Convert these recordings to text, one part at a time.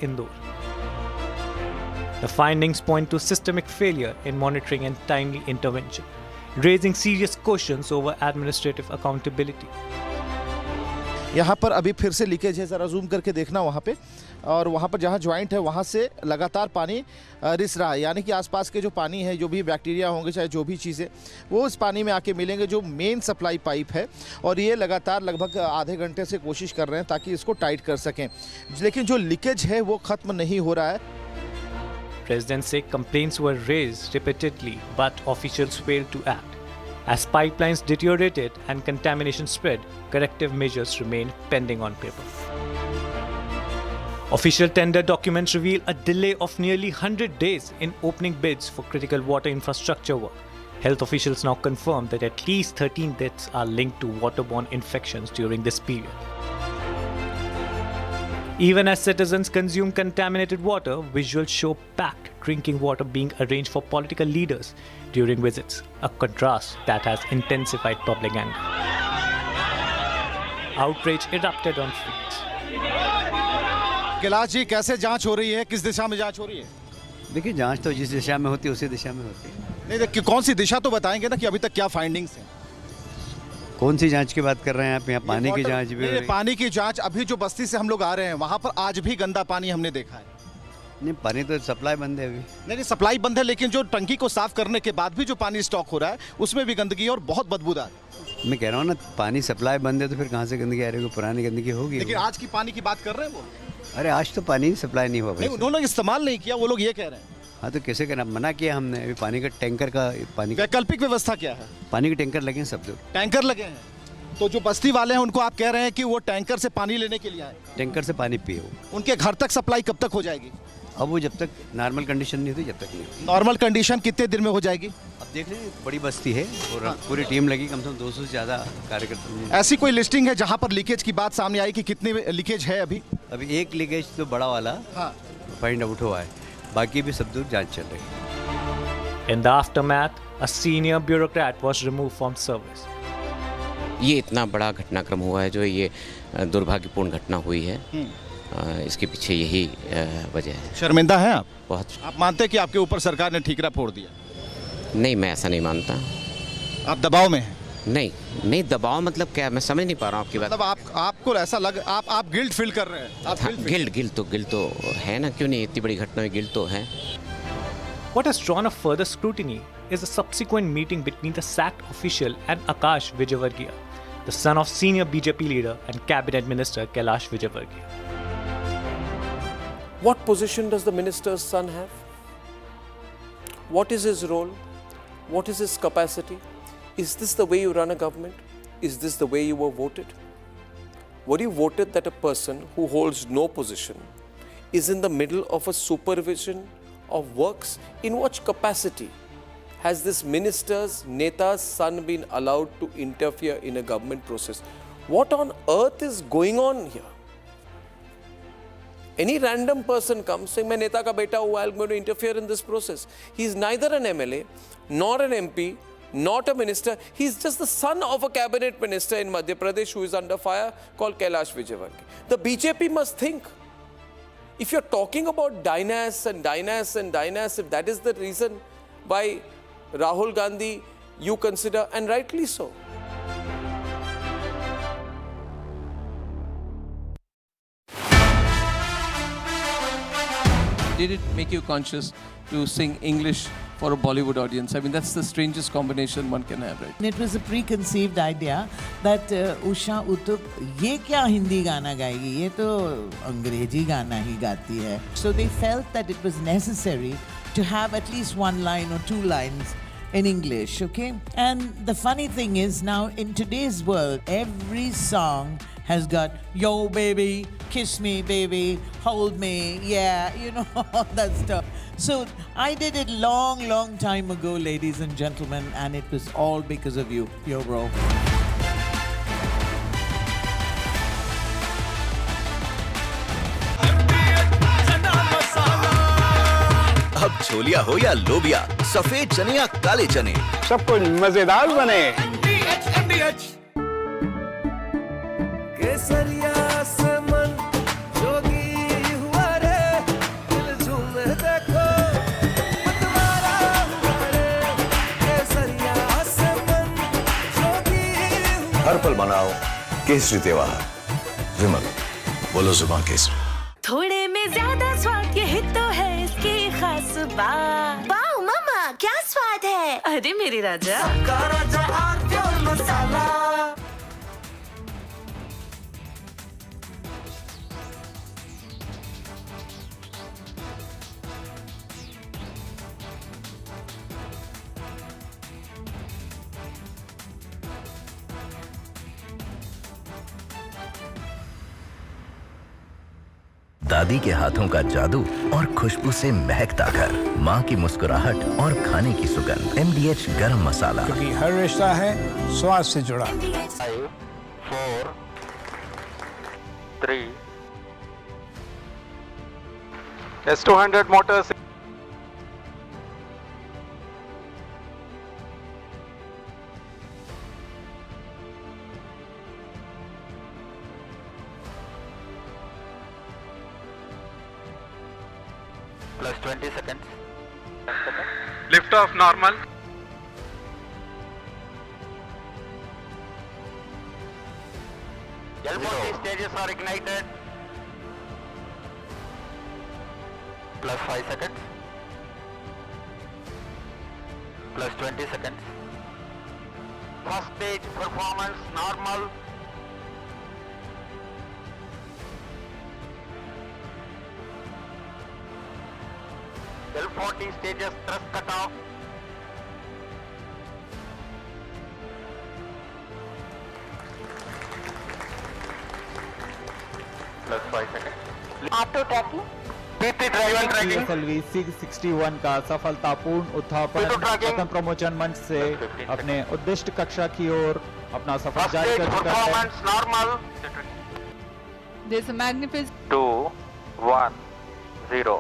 Indore. The findings point to systemic failure in monitoring and timely intervention, raising serious questions over administrative accountability. यहाँ पर अभी फिर से leakage है, ज़रा जूम करके देखना वहाँ पे, और वहाँ पर जहाँ ज्वाइंट है वहाँ से लगातार पानी रिस रहा है, यानी कि आसपास के जो पानी है, जो भी बैक्टीरिया होंगे, चाहे जो भी चीज़ें, वो इस पानी में आके मिलेंगे जो मेन सप्लाई पाइप है, और ये लगातार लगभग आधे घंटे से कोशिश कर रहे हैं ताकि इसको टाइट कर सकें, लेकिन जो लीकेज है वो ख़त्म नहीं हो रहा है. Residents say complaints were raised repeatedly, but officials failed to act. As pipelines deteriorated and contamination spread, corrective measures remain pending on paper. Official tender documents reveal a delay of nearly 100 days in opening bids for critical water infrastructure work. Health officials now confirm that at least 13 deaths are linked to waterborne infections during this period. Even as citizens consume contaminated water, visuals show packed drinking water being arranged for political leaders during visits, a contrast that has intensified public anger. Outrage erupted on streets. Kailash ji, कैसे जांच हो रही है, किस दिशा में जांच हो रही है? देखिए, जांच तो जिस दिशा में होती है उसी दिशा में होती है. नहीं, देखिए कौन सी दिशा तो बताएंगे ना कि अभी तक क्या फाइंडिंग्स हैं. कौन सी जांच की बात कर रहे हैं आप? यहाँ पानी की जांच भी हो रही है. पानी की जांच, अभी जो बस्ती से हम लोग आ रहे हैं वहाँ पर आज भी गंदा पानी हमने देखा है. नहीं, पानी तो सप्लाई बंद है अभी. नहीं, सप्लाई बंद है, लेकिन जो टंकी को साफ करने के बाद भी जो पानी स्टॉक हो रहा है उसमें भी गंदगी है और बहुत बदबूदार. मैं कह रहा हूँ ना, पानी सप्लाई बंद है तो फिर कहाँ से गंदगी आ रही है? पुरानी गंदगी होगी. लेकिन आज की पानी की बात कर रहे हैं वो. अरे आज तो पानी सप्लाई नहीं हुआ. उन्होंने इस्तेमाल नहीं किया, वो लोग ये कह रहे हैं. हाँ, तो कैसे करना? मना किया हमने. अभी पानी का टैंकर का पानी, वैकल्पिक व्यवस्था क्या है? पानी के टैंकर लगे हैं, सब जो टैंकर लगे हैं. तो जो बस्ती वाले हैं उनको आप कह रहे हैं कि वो टैंकर से पानी लेने के लिए आए. टैंकर से पानी पिए. उनके घर तक सप्लाई कब तक हो जाएगी? अब वो जब तक नॉर्मल कंडीशन नहीं होती जब तक नहीं. नॉर्मल कंडीशन कितने दिन में हो जाएगी? अब देख लें, बड़ी बस्ती है और पूरी टीम लगी, कम से कम 200 से ज़्यादा कार्यकर्ता. ऐसी कोई लिस्टिंग है जहां पर लीकेज की बात सामने आई कि कितने लीकेज है अभी? अभी एक लीकेज तो बड़ा वाला फाइंड आउट हुआ है, बाकी भी सब दूर जांच चल रही है. In the aftermath, a senior bureaucrat was removed from service. ये इतना बड़ा घटनाक्रम हुआ है, जो ये दुर्भाग्यपूर्ण घटना हुई है, इसके पीछे यही वजह है. शर्मिंदा हैं आप? बहुत. आप मानते हैं कि आपके ऊपर सरकार ने ठीकरा फोड़ दिया? नहीं, मैं ऐसा नहीं मानता. आप दबाव में हैं? नहीं, दबाव मतलब क्या? मैं समझ नहीं पा रहा हूँ आपकी बात. मतलब आपको ऐसा लग, आप गिल्ट फील कर रहे हैं? हाँ, गिल्ट तो है ना, क्यों नहीं? इतनी बड़ी घटना में गिल्ट तो है. What has drawn a further scrutiny is a subsequent meeting between the sacked official and Akash Vijayvargiya, the son of senior BJP leader and cabinet minister Kailash Vijayvargiya. What position does the minister's son have? What is his role? What is his capacity? Is this the way you run a government? Is this the way you were voted? Were you voted that a person who holds no position is in the middle of a supervision of works? In what capacity has this minister's, Neta's son been allowed to interfere in a government process? What on earth is going on here? Any random person comes saying, मैं नेता का बेटा हूँ, I'm going to interfere in this process. He is neither an MLA, nor an MP, not a minister. He is just the son of a cabinet minister in Madhya Pradesh who is under fire, called Kailash Vijayvargiya. The BJP must think. If you're talking about dynas, if that is the reason why Rahul Gandhi you consider, and rightly so. Did it make you conscious to sing English for a Bollywood audience? I mean, that's the strangest combination one can have, right? It was a preconceived idea that Usha Uttup ये क्या हिंदी गाना गाएगी, ये तो अंग्रेजी गाना ही गाती है. So they felt that it was necessary to have at least one line or two lines in English, okay? And the funny thing is, now in today's world, every song has got yo baby, kiss me baby, hold me, yeah, you know, all that stuff. So I did it long time ago, ladies and gentlemen, and it was all because of you, yo bro. अब छोलिया हो या लोबिया, सफेद चने या काले चने, सब कुछ मजेदार बने. केसरिया से मन जोगी हुआ रे, मनाओ केसरी त्योहार। विमल, बोलो जुबान केसरी। थोड़े में ज्यादा स्वाद, यही तो है इसकी खास बात। वाओ मामा, क्या स्वाद है। अरे मेरे राजा, राजा और मसाला। दादी के हाथों का जादू और खुशबू से महकता घर, माँ की मुस्कुराहट और खाने की सुगंध। MDH गरम मसाला, क्योंकि हर रिश्ता है स्वाद से जुड़ा। 5, 4, 3 S200 motors. Plus 20 seconds. Lift off normal. L40 stages are ignited. Plus 5 seconds. Plus 20 seconds. First stage performance normal. L40 stages thrust cut off. Plus 5 seconds. Auto trekking. PT driver tracking. PSLV 661 का सफलतापूर्ण उत्थापन प्रथम प्रमोचन मंच से अपने उद्दिष्ट कक्षा की ओर अपना सफर First जारी stage कर चुका है। performance normal. There's a magnificent 2, 1, 0.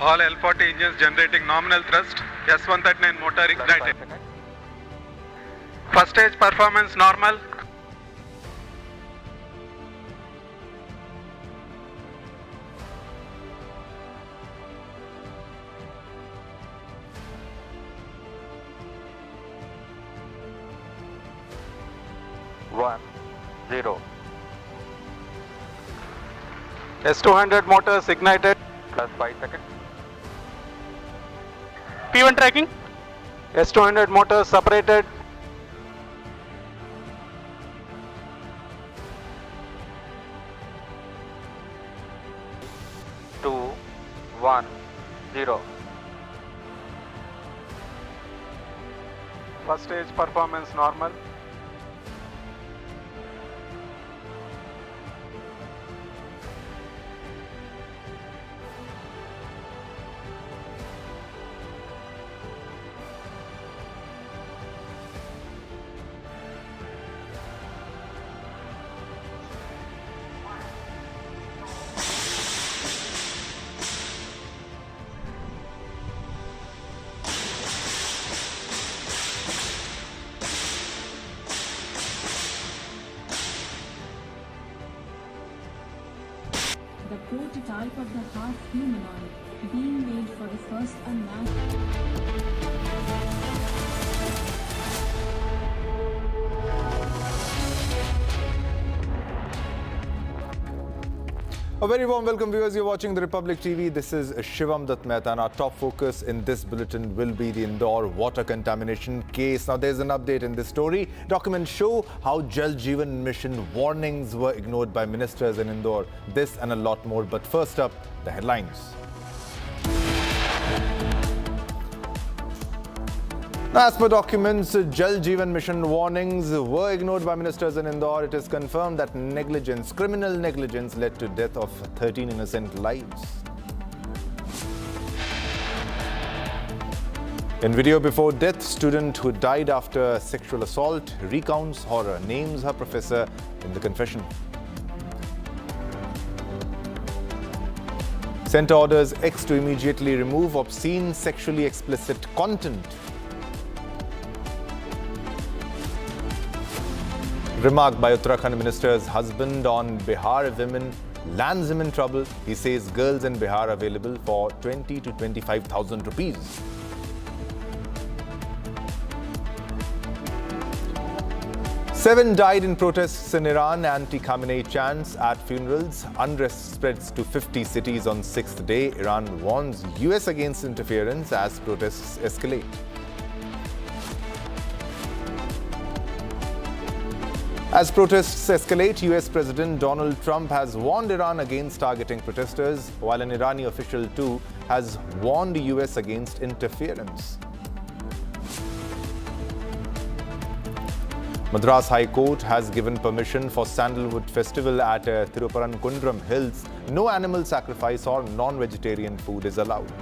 All L40 engines generating nominal thrust. S139 motor ignited. First stage performance normal. One, 0. S200 motors ignited. Plus 5 seconds. P1 tracking. S200 motors separated. Two, 1, 0. First stage performance normal. the prototype of the half humanoid being made for the first unmanned. A very warm welcome, viewers. You're watching the Republic TV. This is Shivam Dutt Mehta, and our top focus in this bulletin will be the Indore water contamination case. Now, there's an update in this story. Documents show how Jal Jeevan Mission warnings were ignored by ministers in Indore. This and a lot more. But first up, the headlines. Now, as per documents, Jal Jeevan Mission warnings were ignored by ministers in Indore. It is confirmed that negligence, criminal negligence, led to death of 13 innocent lives. In video before death, student who died after sexual assault recounts horror, names her professor in the confession. Centre orders X to immediately remove obscene, sexually explicit content. Remark by Uttarakhand minister's husband on Bihar women lands him in trouble. He says girls in Bihar are available for 20 to 25,000 rupees. 7 died in protests in Iran. Anti-Khamenei chants at funerals. Unrest spreads to 50 cities on 6th day. Iran warns US against interference as protests escalate. As protests escalate, US President Donald Trump has warned Iran against targeting protesters, while an Irani official too has warned US against interference. Madras High Court has given permission for Sandalwood Festival at Thiruparankunram Hills. No animal sacrifice or non-vegetarian food is allowed.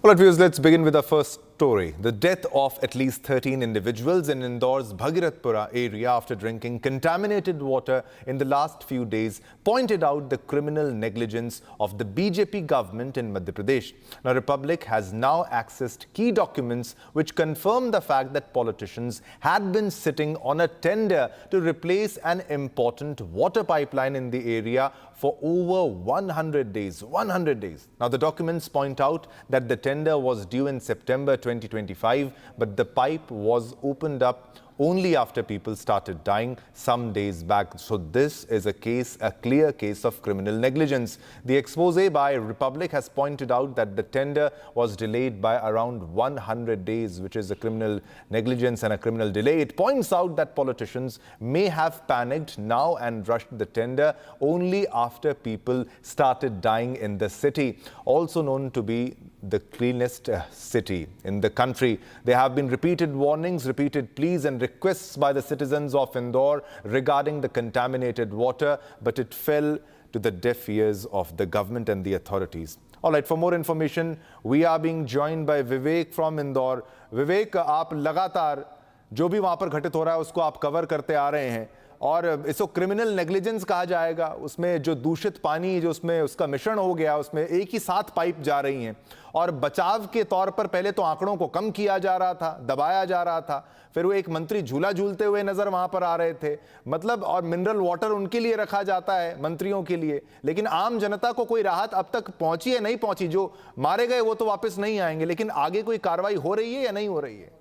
All right, viewers, let's begin with our first story. The death of at least 13 individuals in Indore's Bhagirathpura area after drinking contaminated water in the last few days pointed out the criminal negligence of the BJP government in Madhya Pradesh. Now, Republic has now accessed key documents which confirm the fact that politicians had been sitting on a tender to replace an important water pipeline in the area for over 100 days. 100 days. Now, the documents point out that the tender was due in September 2025, but the pipe was opened up only after people started dying some days back. So this is a clear case of criminal negligence. The expose by Republic has pointed out that the tender was delayed by around 100 days, which is a criminal negligence and a criminal delay. It points out that politicians may have panicked now and rushed the tender only after people started dying in the city, also known to be the cleanest city in the country. There have been repeated warnings, repeated pleas and requests by the citizens of Indore regarding the contaminated water, but it fell to the deaf ears of the government and the authorities. All right, for more information, we are being joined by Vivek from Indore. Vivek, आप लगातार जो भी वहाँ पर घटित हो रहा है उसको आप कवर करते आ रहे हैं और इसको क्रिमिनल नेग्लिजेंस कहा जाएगा। उसमें जो दूषित पानी जो उसमें उसका मिश्रण हो गया, उसमें एक ही साथ पाइप जा रही हैं और बचाव के तौर पर पहले तो आंकड़ों को कम किया जा रहा था, दबाया जा रहा था, फिर वो एक मंत्री झूला झूलते हुए नजर वहां पर आ रहे थे, मतलब, और मिनरल वाटर उनके लिए रखा जाता है, मंत्रियों के लिए, लेकिन आम जनता को कोई राहत अब तक पहुंची है नहीं पहुंची। जो मारे गए वो तो वापस नहीं आएंगे, लेकिन आगे कोई कार्रवाई हो रही है या नहीं हो रही है?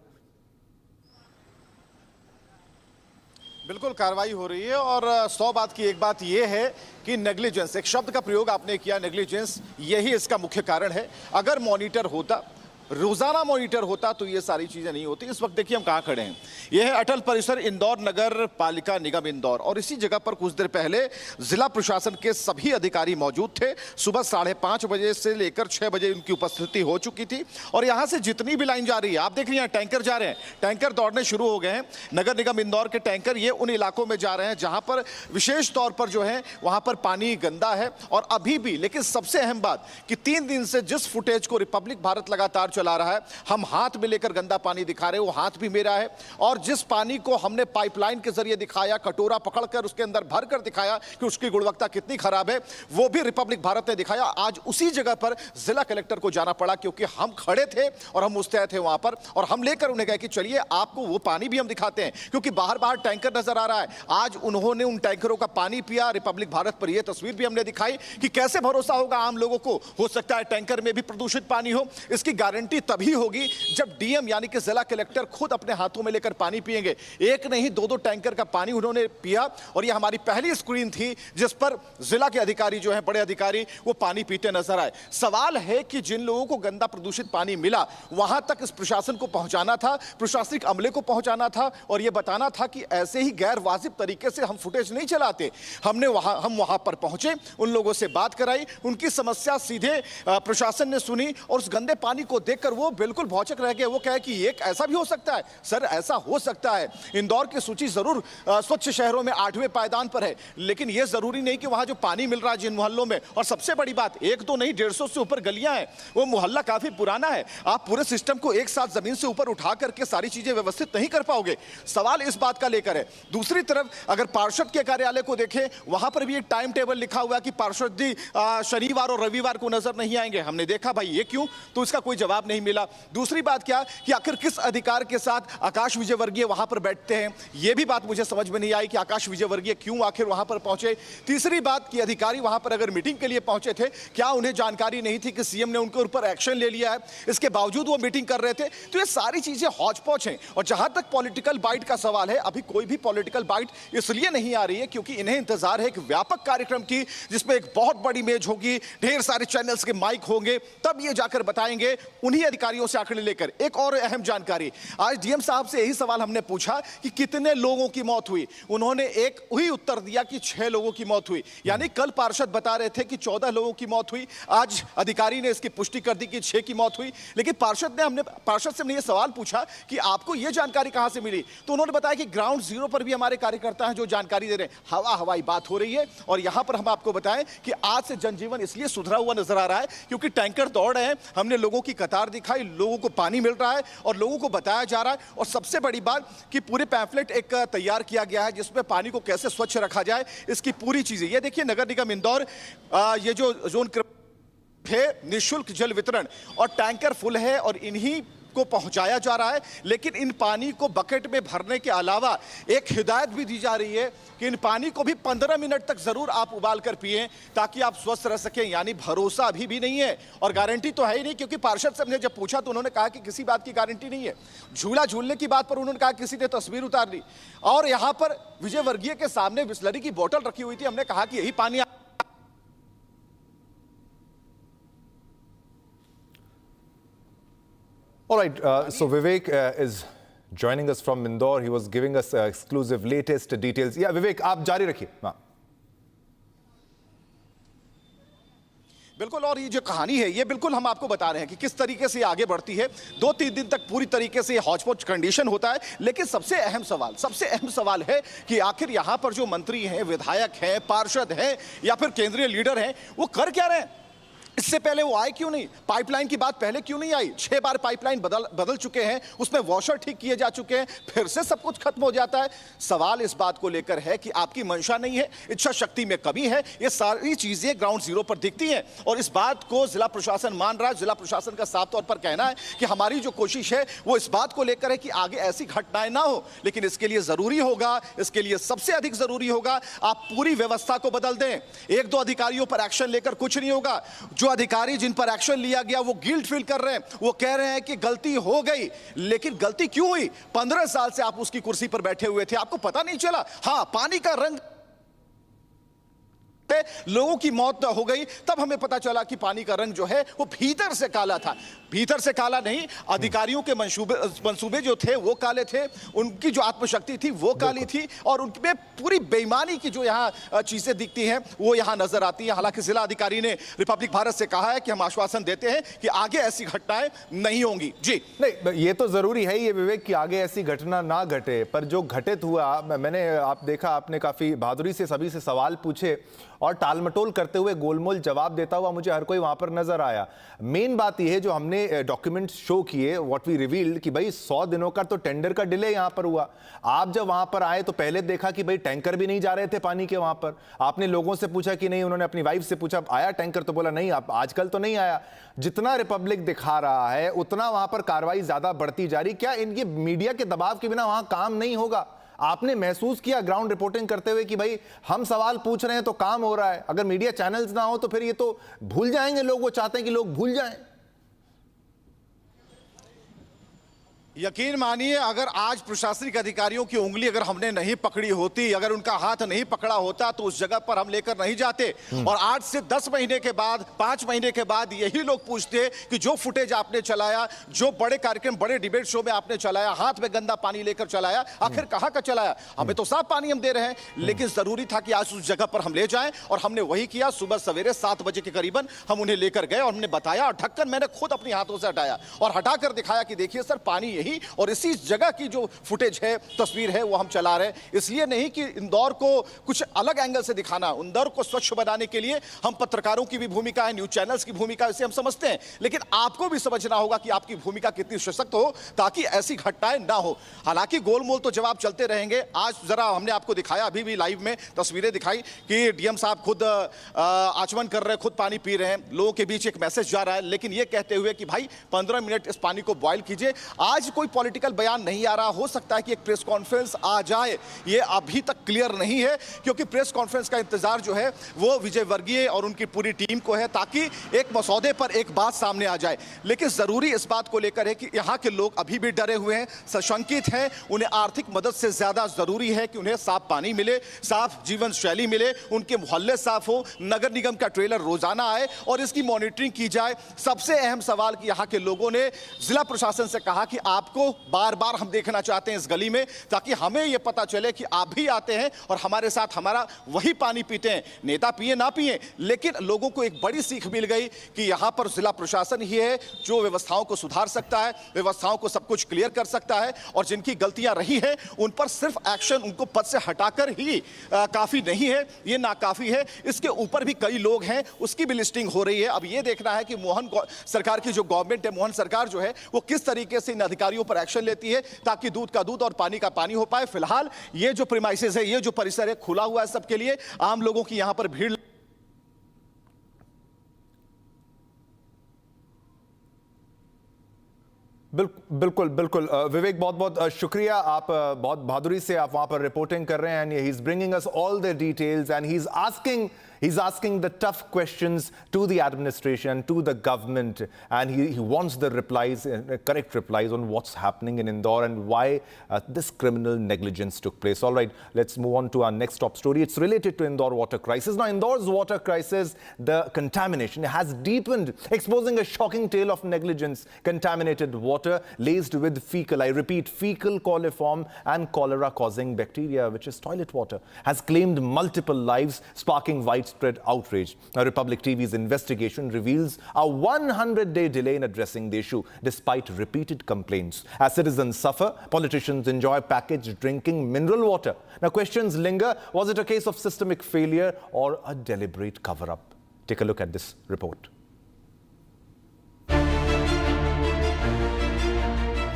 बिल्कुल कार्रवाई हो रही है और 100 बात की एक बात यह है कि नेग्लिजेंस, एक शब्द का प्रयोग आपने किया, नेग्लिजेंस, यही इसका मुख्य कारण है। अगर मॉनिटर होता, रोजाना मॉनिटर होता तो ये सारी चीजें नहीं होती। इस वक्त देखिए हम कहां खड़े हैं, यह है अटल परिसर इंदौर नगर पालिका निगम इंदौर और इसी जगह पर कुछ देर पहले जिला प्रशासन के सभी अधिकारी मौजूद थे। सुबह 5:30 बजे से लेकर 6 बजे उनकी उपस्थिति हो चुकी थी और यहां से जितनी भी लाइन जा रही है, आप देख रहे हैं टैंकर जा रहे हैं, टैंकर दौड़ने शुरू हो गए हैं। नगर निगम इंदौर के टैंकर ये उन इलाकों में जा रहे हैं जहां पर विशेष तौर पर जो है वहां पर पानी गंदा है और अभी भी, लेकिन सबसे अहम बात कि 3 दिन से जिस फुटेज को रिपब्लिक भारत लगातार चला रहा है, हम हाथ में लेकर गंदा पानी दिखा रहे हैं, वो हाथ भी मेरा है और जिस पानी को हमने पाइपलाइन के जरिए दिखाया, कटोरा पकड़कर उसके अंदर भरकर दिखाया कि उसकी गुणवत्ता कितनी खराब है, वो भी रिपब्लिक भारत ने दिखाया। आज उसी जगह पर जिला कलेक्टर को जाना पड़ा क्योंकि हम खड़े थे और हम मुस्तैद थे वहां पर और हम लेकर उन्हें गए कि चलिए आपको वो पानी भी हम दिखाते हैं क्योंकि बाहर बाहर टैंकर नजर आ रहा है। आज उन्होंने उन टैंकरों का पानी पिया, रिपब्लिक भारत पर यह तस्वीर भी हमने दिखाई कि कैसे भरोसा होगा आम लोगों को, हो सकता है टैंकर में भी प्रदूषित पानी हो। इसकी गारंटी तभी होगी जब डीएम यानी कि जिला कलेक्टर खुद अपने हाथों में लेकर पानी पिएंगे। एक नहीं 2-2 टैंकर का पानी उन्होंने पिया और यह हमारी पहली स्क्रीन थी जिस पर जिला के अधिकारी जो हैं, बड़े अधिकारी, वो पानी पीते नजर आए। सवाल है कि जिन लोगों को गंदा प्रदूषित पानी मिला वहां तक इस प्रशासन को पहुंचाना था, प्रशासनिक अमले को पहुंचाना था और यह बताना था कि ऐसे ही गैर वाजिब तरीके से हम फुटेज नहीं चलाते। हम वहां पर पहुंचे, उन लोगों से बात कराई, उनकी समस्या सीधे प्रशासन ने सुनी और उस गंदे पानी को देखकर वो बिल्कुल भौचक रह गए। वो कहे कि एक ऐसा भी हो सकता है। सर, ऐसा हो सकता है। इंदौर की सूची जरूर स्वच्छ शहरों में 8वें पायदान पर है, लेकिन यह जरूरी नहीं कि वहां जो पानी मिल रहा है जिन मोहल्लों में, और सबसे बड़ी बात, 1 नहीं 150 से ऊपर गलियां हैं, वो मोहल्ला काफी पुराना है। आप पूरे सिस्टम को एक साथ जमीन से ऊपर उठा करके सारी चीजें व्यवस्थित नहीं कर पाओगे। सवाल इस बात का लेकर है। दूसरी तरफ अगर पार्षद के कार्यालय को देखें, वहां पर भी एक टाइम टेबल लिखा हुआ है कि पार्षद जी शनिवार और रविवार को नजर नहीं आएंगे। हमने देखा भाई ये क्यों, तो इसका कोई जवाब जवाब नहीं मिला। दूसरी बात क्या कि आखिर किस अधिकार के साथ आकाश विजयवर्गीय वहां पर बैठते हैं, यह भी बात मुझे समझ में नहीं आई कि आकाश विजयवर्गीय क्यों आखिर वहां पर पहुंचे। तीसरी बात कि अधिकारी वहां पर अगर मीटिंग के लिए पहुंचे थे, क्या उन्हें जानकारी नहीं थी कि सीएम ने उनके ऊपर एक्शन ले लिया है, इसके बावजूद वो मीटिंग कर रहे थे। तो ये सारी चीजें हौच पौच हैं। और जहां तक पॉलिटिकल बाइट का सवाल है, अभी कोई भी पॉलिटिकल बाइट इसलिए नहीं आ रही है क्योंकि इन्हें इंतजार है एक व्यापक कार्यक्रम की, जिसमें एक बहुत बड़ी मेज होगी, ढेर सारे चैनल्स के माइक होंगे, तब ये जाकर बताएंगे उन्हीं अधिकारियों से आंकड़े लेकर। एक और अहम जानकारी, आज डीएम साहब से यही सवाल हमने पूछा कि कितने लोगों की मौत हुई, उन्होंने एक ही उत्तर दिया कि 6 लोगों की मौत हुई। यानी कल पार्षद बता रहे थे कि 14 लोगों की मौत हुई, आज अधिकारी ने इसकी पुष्टि कर दी कि 6 की मौत हुई। लेकिन पार्षद से हमने ये सवाल पूछा कि आपको ये जानकारी कहां से मिली, तो उन्होंने बताया कि ग्राउंड जीरो पर भी हमारे कार्यकर्ता हैं जो जानकारी दे रहे हैं। हवाई बात हो रही है। और यहां पर हम आपको बताएं कि आज से जनजीवन इसलिए सुधरा हुआ नजर आ रहा है क्योंकि टैंकर दौड़ रहे हैं, हमने लोगों की कतार दिखाई, लोगों को पानी मिल रहा है और लोगों को बताया जा रहा है। और सबसे बड़ी बात कि पूरे पैम्फलेट एक तैयार किया गया है जिसमें पानी को कैसे स्वच्छ रखा जाए, इसकी पूरी चीजें। ये देखिए, नगर निगम इंदौर ये जो जोन है, निःशुल्क जल वितरण और टैंकर फुल है और इन्हीं को पहुंचाया जा रहा है। लेकिन इन पानी को बकेट में भरने के अलावा एक हिदायत भी दी जा रही है कि इन पानी को भी 15 मिनट तक जरूर आप उबाल कर पिएं ताकि आप स्वस्थ रह सकें। यानी भरोसा अभी भी नहीं है और गारंटी तो है ही नहीं, क्योंकि पार्षद से हमने जब पूछा तो उन्होंने कहा कि किसी बात की गारंटी नहीं है। झूला झूलने की बात पर उन्होंने कहा किसी ने तस्वीर उतार ली। और यहां पर विजयवर्गीय के सामने बिस्लरी की बोतल रखी हुई थी, हमने कहा कि यही पानी। All right, so Vivek is joining us from Indore. He was giving us exclusive latest details. Yeah, Vivek, आप जारी रखिए। हाँ। बिल्कुल, और ये जो कहानी है ये बिल्कुल हम आपको बता रहे हैं कि किस तरीके से आगे बढ़ती है। 2-3 दिन तक पूरी तरीके से हौच-पौच कंडीशन होता है। लेकिन सबसे अहम सवाल है कि आखिर यहां पर जो मंत्री हैं, विधायक हैं, पार्षद हैं या फिर केंद्रीय लीडर हैं, वो कर क्या रहे हैं? इससे पहले वो आए क्यों नहीं? पाइपलाइन की बात पहले क्यों नहीं आई? 6 बार पाइपलाइन बदल चुके हैं, उसमें वॉशर ठीक किए जा चुके हैं, फिर से सब कुछ खत्म हो जाता है। सवाल इस बात को लेकर है कि आपकी मंशा नहीं है, इच्छा शक्ति में कमी है। ये सारी चीजें ग्राउंड जीरो पर दिखती हैं और इस बात को जिला प्रशासन मान रहा है। जिला प्रशासन का साफ तौर पर कहना है कि हमारी जो कोशिश है वो इस बात को लेकर है कि आगे ऐसी घटनाएं ना हो। लेकिन इसके लिए जरूरी होगा, इसके लिए सबसे अधिक जरूरी होगा आप पूरी व्यवस्था को बदल दें। 1-2 अधिकारियों पर एक्शन लेकर कुछ नहीं होगा। जो अधिकारी जिन पर एक्शन लिया गया वो गिल्ट फील कर रहे हैं, वो कह रहे हैं कि गलती हो गई। लेकिन गलती क्यों हुई? 15 साल से आप उसकी कुर्सी पर बैठे हुए थे, आपको पता नहीं चला? हाँ, पानी का रंग, लोगों की मौत हो गई, तब हमें पता चला कि पानी का रंग जो है वो भीतर से काला था। भीतर से काला नहीं, अधिकारियों के मंसूबे जो थे वो काले थे, उनकी जो आत्मशक्ति थी वो काली थी और उनमें पूरी बेईमानी की जो यहाँ चीजें दिखती हैं वो यहाँ नजर आती हैं। हालांकि जिला अधिकारी ने रिपब्लिक भारत से कहा है कि हम आश्वासन देते हैं कि आगे ऐसी घटनाएं नहीं होंगी। जी नहीं, ये तो जरूरी है ये विवेक कि आगे ऐसी घटना ना घटे, पर जो घटित हुआ, मैंने आप देखा, आपने काफी बहादुरी से सभी से सवाल पूछे और टालमटोल करते हुए गोलमोल जवाब देता हुआ मुझे हर कोई वहां पर नजर आया। मेन बात यह है जो हमने डॉक्यूमेंट्स शो किए, व्हाट वी रिवील्ड, कि भाई 100 दिनों का तो टेंडर का डिले यहां पर हुआ। आप जब वहां पर आए तो पहले देखा कि भाई टैंकर भी नहीं जा रहे थे पानी के वहां पर। आपने लोगों से पूछा कि नहीं, उन्होंने अपनी वाइफ से पूछा आया टैंकर, तो बोला नहीं, आप आजकल तो नहीं आया। जितना रिपब्लिक दिखा रहा है उतना वहां पर कार्रवाई ज्यादा बढ़ती जा रही। क्या इनके मीडिया के दबाव के बिना वहां काम नहीं होगा? आपने महसूस किया ग्राउंड रिपोर्टिंग करते हुए कि भाई हम सवाल पूछ रहे हैं तो काम हो रहा है? अगर मीडिया चैनल्स ना हो तो फिर ये तो भूल जाएंगे लोग, वो चाहते हैं कि लोग भूल जाएं। यकीन मानिए, अगर आज प्रशासनिक अधिकारियों की उंगली अगर हमने नहीं पकड़ी होती, अगर उनका हाथ नहीं पकड़ा होता तो उस जगह पर हम लेकर नहीं जाते। और 8 से 10 महीने के बाद, 5 महीने के बाद यही लोग पूछते कि जो फुटेज आपने चलाया, जो बड़े कार्यक्रम, बड़े डिबेट शो में आपने चलाया, हाथ में गंदा पानी लेकर चलाया, आखिर कहां का चलाया? हमें तो साफ पानी हम दे रहे हैं, लेकिन जरूरी था कि आज उस जगह पर हम ले जाएं और हमने वही किया। सुबह सवेरे 7 बजे के करीबन हम उन्हें लेकर गए और हमने बताया और ढक्कन मैंने खुद अपने हाथों से हटाया और हटाकर दिखाया कि देखिए सर, पानी ही, और इसी जगह की जो फुटेज है, तस्वीर है, वो हम चला रहे हैं। इसलिए नहीं कि इंदौर को कुछ अलग एंगल से दिखाना, इंदौर को स्वच्छ बनाने के लिए हम पत्रकारों की भी भूमिका है, न्यूज चैनल्स की भूमिका है, इसे हम समझते हैं, लेकिन आपको भी समझना होगा कि आपकी भूमिका कितनी सशक्त हो ताकि ऐसी घटनाएं ना हो। हालांकि गोलमोल तो जवाब चलते रहेंगे। आज जरा हमने आपको दिखाया, अभी भी लाइव में तस्वीरें दिखाई कि डीएम साहब खुद आचमन कर रहे हैं, खुद पानी पी रहे हैं, लोगों के बीच एक मैसेज जा रहा है, लेकिन ये कहते हुए कि भाई 15 मिनट इस पानी को बॉयल कीजिए। आज कोई पॉलिटिकल बयान नहीं आ रहा, हो सकता है कि एक प्रेस कॉन्फ्रेंस आ जाए, ये अभी तक क्लियर नहीं है, क्योंकि प्रेस कॉन्फ्रेंस का इंतजार जो है वो विजय वर्गीय और उनकी पूरी टीम को है, ताकि एक मसौदे पर एक बात सामने आ जाए। लेकिन जरूरी इस बात को लेकर है कि यहाँ के लोग अभी भी डरे हुए हैं, सशंकित हैं। उन्हें आर्थिक मदद से ज्यादा जरूरी है कि उन्हें साफ पानी मिले, साफ जीवन शैली मिले, उनके मोहल्ले साफ हो, नगर निगम का ट्रेलर रोजाना आए और इसकी मॉनिटरिंग की जाए। सबसे अहम सवाल कि यहाँ के लोगों ने जिला प्रशासन से कहा कि आपको बार बार हम देखना चाहते हैं इस गली में, ताकि हमें यह पता चले कि आप भी आते हैं और हमारे साथ हमारा वही पानी पीते हैं। नेता पिए ना पिए, लेकिन लोगों को एक बड़ी सीख मिल गई कि यहाँ पर जिला प्रशासन ही है जो व्यवस्थाओं को सुधार सकता है, व्यवस्थाओं को सब कुछ क्लियर कर सकता है, और जिनकी गलतियां रही है उन पर सिर्फ एक्शन, उनको पद से हटाकर ही काफी नहीं है, ये नाकाफी है। इसके ऊपर भी कई लोग हैं, उसकी भी लिस्टिंग हो रही है। अब ये देखना है कि मोहन सरकार की जो गवर्नमेंट है, मोहन सरकार जो है, वो किस तरीके से इन अधिकारियों पर एक्शन लेती है ताकि दूध का दूध और पानी का पानी हो पाए। फिलहाल ये जो प्रीमाइसेस है, ये जो परिसर है, खुला हुआ है सबके लिए, आम लोगों की यहां पर भीड़। बिल्कुल बिल्कुल विवेक, बहुत बहुत शुक्रिया। आप बहुत बहादुरी से आप वहां पर रिपोर्टिंग कर रहे हैं, and he is bringing us all the details, and he's asking the tough questions to the administration, to the government, and he wants the replies, correct replies on what's happening in Indore and why this criminal negligence took place. All right, let's move on to our next top story. It's related to Indore water crisis. Now, Indore's water crisis, the contamination has deepened, exposing a shocking tale of negligence. Contaminated water laced with fecal, I repeat, fecal coliform and cholera-causing bacteria, which is toilet water, has claimed multiple lives, sparking widespread outrage. Now, Republic TV's investigation reveals a 100-day delay in addressing the issue, despite repeated complaints. As citizens suffer, politicians enjoy packaged drinking mineral water. Now, questions linger. Was it a case of systemic failure or a deliberate cover-up? Take a look at this report.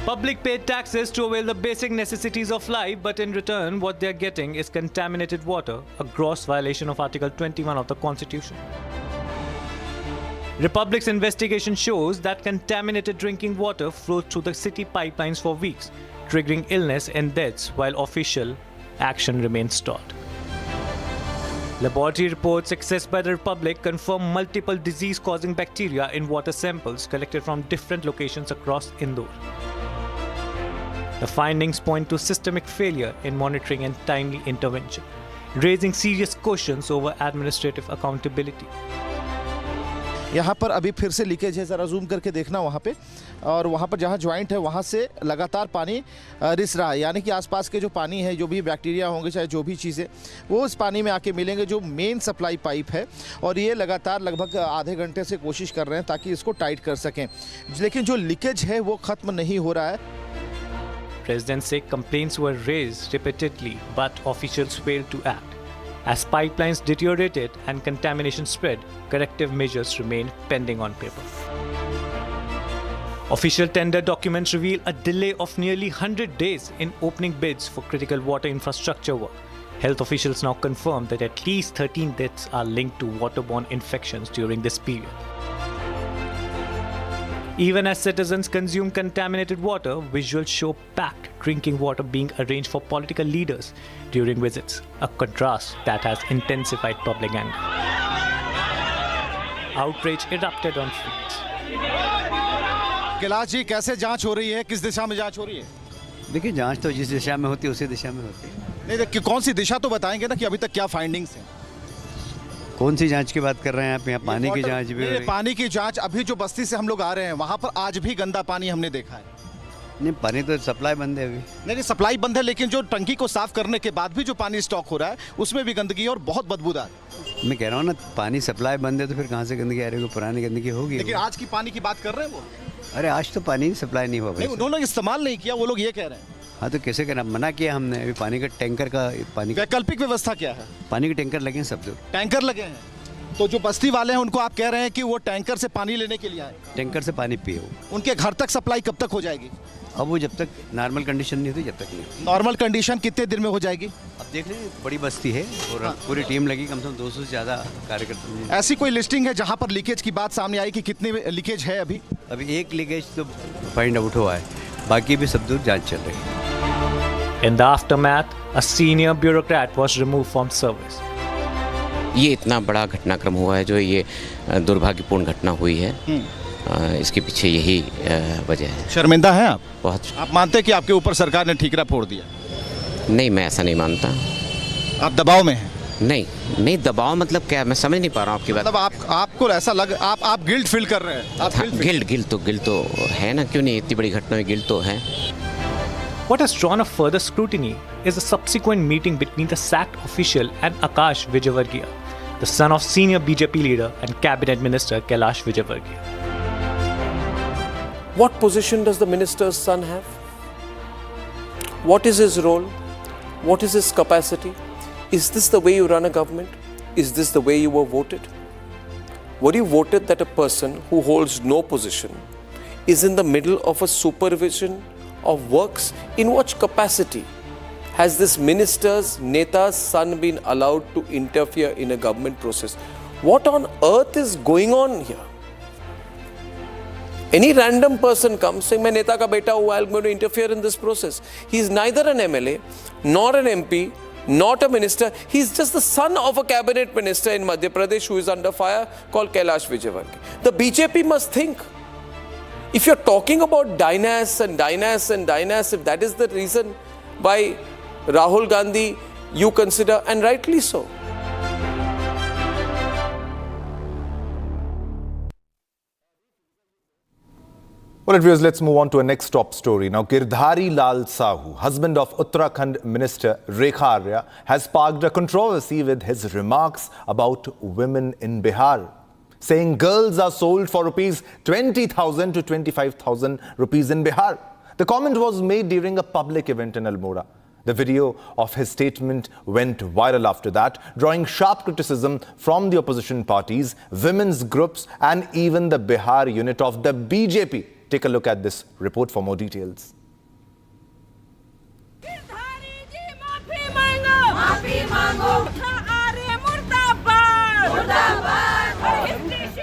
Public paid taxes to avail the basic necessities of life, but in return, what they are getting is contaminated water, a gross violation of Article 21 of the Constitution. Republic's investigation shows that contaminated drinking water flowed through the city pipelines for weeks, triggering illness and deaths, while official action remains stalled. Laboratory reports accessed by the Republic confirm multiple disease-causing bacteria in water samples collected from different locations across Indore. The findings point to systemic failure in monitoring and timely intervention, raising serious questions over administrative accountability. यहाँ पर अभी फिर से leakage है, ज़रा zoom करके देखना वहाँ पे, और वहाँ पर जहाँ ज्वाइंट है वहाँ से लगातार पानी रिस रहा है, यानी कि आसपास के जो पानी है, जो भी बैक्टीरिया होंगे, चाहे जो भी चीज़ें, वो इस पानी में आके मिलेंगे, जो मेन सप्लाई पाइप है, और ये लगातार लगभग आधे घंटे से कोशिश कर रहे हैं ताकि इसको टाइट कर सकें, लेकिन जो लीकेज है वो ख़त्म नहीं हो रहा है। Residents say complaints were raised repeatedly, but officials failed to act. As pipelines deteriorated and contamination spread, corrective measures remain pending on paper. Official tender documents reveal a delay of nearly 100 days in opening bids for critical water infrastructure work. Health officials now confirm that at least 13 deaths are linked to waterborne infections during this period. Even as citizens consume contaminated water, visuals show packed drinking water being arranged for political leaders during visits, a contrast that has intensified public anger. Outrage erupted on streets. Kailash ji, कैसे जांच हो रही है, किस दिशा में जांच हो रही है? देखिए, जांच तो जिस दिशा में होती है उसी दिशा में होती है। नहीं, देखिए कौन सी दिशा तो बताएंगे ना कि अभी तक क्या फाइंडिंग्स हैं। कौन सी जांच की बात कर रहे हैं आप? यहाँ पानी की जांच भी हो रही है। पानी की जांच, अभी जो बस्ती से हम लोग आ रहे हैं वहाँ पर आज भी गंदा पानी हमने देखा है। नहीं, पानी तो सप्लाई बंद है अभी। नहीं, सप्लाई बंद है, लेकिन जो टंकी को साफ करने के बाद भी जो पानी स्टॉक हो रहा है उसमें भी गंदगी और बहुत बदबूदार। मैं कह रहा हूँ ना, पानी सप्लाई बंद है तो फिर कहाँ से गंदगी आ रही है? पुरानी गंदगी होगी। लेकिन आज की पानी की बात कर रहे हैं वो। अरे आज तो पानी सप्लाई नहीं हुआ भाई। नहीं, उन्होंने इस्तेमाल नहीं किया, वो लोग ये कह रहे हैं। हाँ तो कैसे करना, मना किया हमने। अभी पानी का टैंकर का पानी वैकल्पिक व्यवस्था क्या है? पानी के टैंकर लगे हैं सब लोग। टैंकर लगे हैं, तो जो बस्ती वाले हैं उनको आप कह रहे हैं कि वो टैंकर से पानी लेने के लिए आए? टैंकर से पानी पिए। उनके घर तक सप्लाई कब तक हो जाएगी? अब वो जब तक नॉर्मल कंडीशन नहीं होती जब तक नहीं। नॉर्मल कंडीशन कितने दिन में हो जाएगी? अब देख लीजिए, बड़ी बस्ती है और पूरी टीम लगी, कम से कम 200 से ज़्यादा कार्यकर्ता। ऐसी कोई लिस्टिंग है जहां पर लीकेज की बात सामने आई कि कितने लीकेज है अभी? अभी एक लीकेज तो फाइंड आउट हुआ है, बाकी भी सब दूर जांच चल रही है। In the aftermath, a senior bureaucrat was removed from service. ये इतना बड़ा घटनाक्रम हुआ है जो ये दुर्भाग्यपूर्ण घटना हुई है, इसके पीछे यही वजह है। शर्मिंदा हैं आप? बहुत। आप मानते हैं कि आपके ऊपर सरकार ने ठीकरा फोड़ दिया? नहीं, मैं ऐसा नहीं मानता। आप दबाव में हैं? नहीं दबाव मतलब क्या, मैं समझ नहीं पा रहा हूँ आपकी बात। मतलब आपको ऐसा लग, आप गिल्ट फील कर रहे हैं? आप गिल्ट तो है ना, क्यों नहीं, इतनी बड़ी घटना में गिल्ट तो है। What has drawn a further scrutiny is the subsequent meeting between the sacked official and Akash Vijayvargiya, the son of senior BJP leader and cabinet minister Kailash Vijayvargiya. What position does the minister's son have? What is his role? What is his capacity? Is this the way you run a government? Is this the way you were voted? Were you voted that a person who holds no position is in the middle of a supervision of works? In what capacity has this minister's Neta's son been allowed to interfere in a government process? What on earth is going on here? Any random person comes saying, "मैं नेता का बेटा हूँ, I'm going to interfere in this process." He is neither an MLA, nor an MP, not a minister. He is just the son of a cabinet minister in Madhya Pradesh who is under fire, called Kailash Vijayvargiya. The BJP must think. If you're talking about dynasts, if that is the reason why Rahul Gandhi you consider, and rightly so. Well, viewers, let's move on to a next top story. Now, Girdhari Lal Sahu, husband of Uttarakhand Minister Rekha Arya, has sparked a controversy with his remarks about women in Bihar, saying girls are sold for rupees 20,000 to 25,000 rupees in Bihar. The comment was made during a public event in Almora. The video of his statement went viral after that, drawing sharp criticism from the opposition parties, women's groups, and even the Bihar unit of the BJP. Take a look at this report for more details.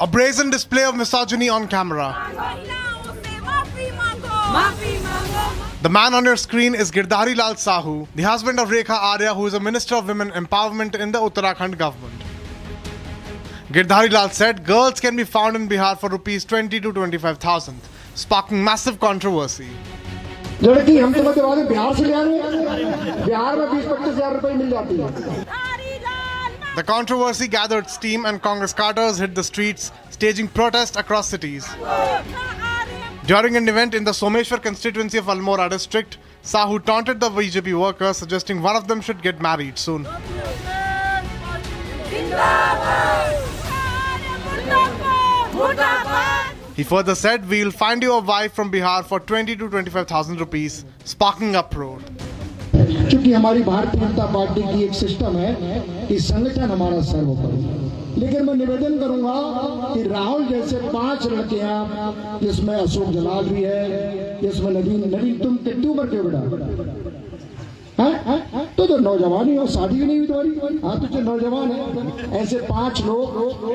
A brazen display of misogyny on camera. The man on your screen is Girdhari Lal Sahu, the husband of Rekha Arya, who is a Minister of Women Empowerment in the Uttarakhand government. Girdhari Lal said girls can be found in Bihar for rupees 20 to 25,000, sparking massive controversy. लड़की हम तो मतलब बिहार से ले आए, बिहार में 20-25 हजार रुपए मिल जाती है. The controversy gathered steam and Congress cadres hit the streets, staging protests across cities. During an event in the Someshwar constituency of Almora district, Sahu taunted the BJP workers, suggesting one of them should get married soon. He further said, "We'll find you a wife from Bihar for 20 to 25,000 rupees, sparking uproar. क्योंकि हमारी Bharatiya Janata party की एक system है कि संगठन हमारा सर्वोपरि, लेकिन मैं निवेदन करूंगा कि राहुल जैसे 5 लड़कियां, जिसमें अशोक जलाल भी है, जिसमें नवीन तुम कितनी उम्र के बेटा तो नौजवान ही हो, शादी भी नहीं हुई तुम्हारी, हाँ तो जो नौजवान है, ऐसे 5 लोग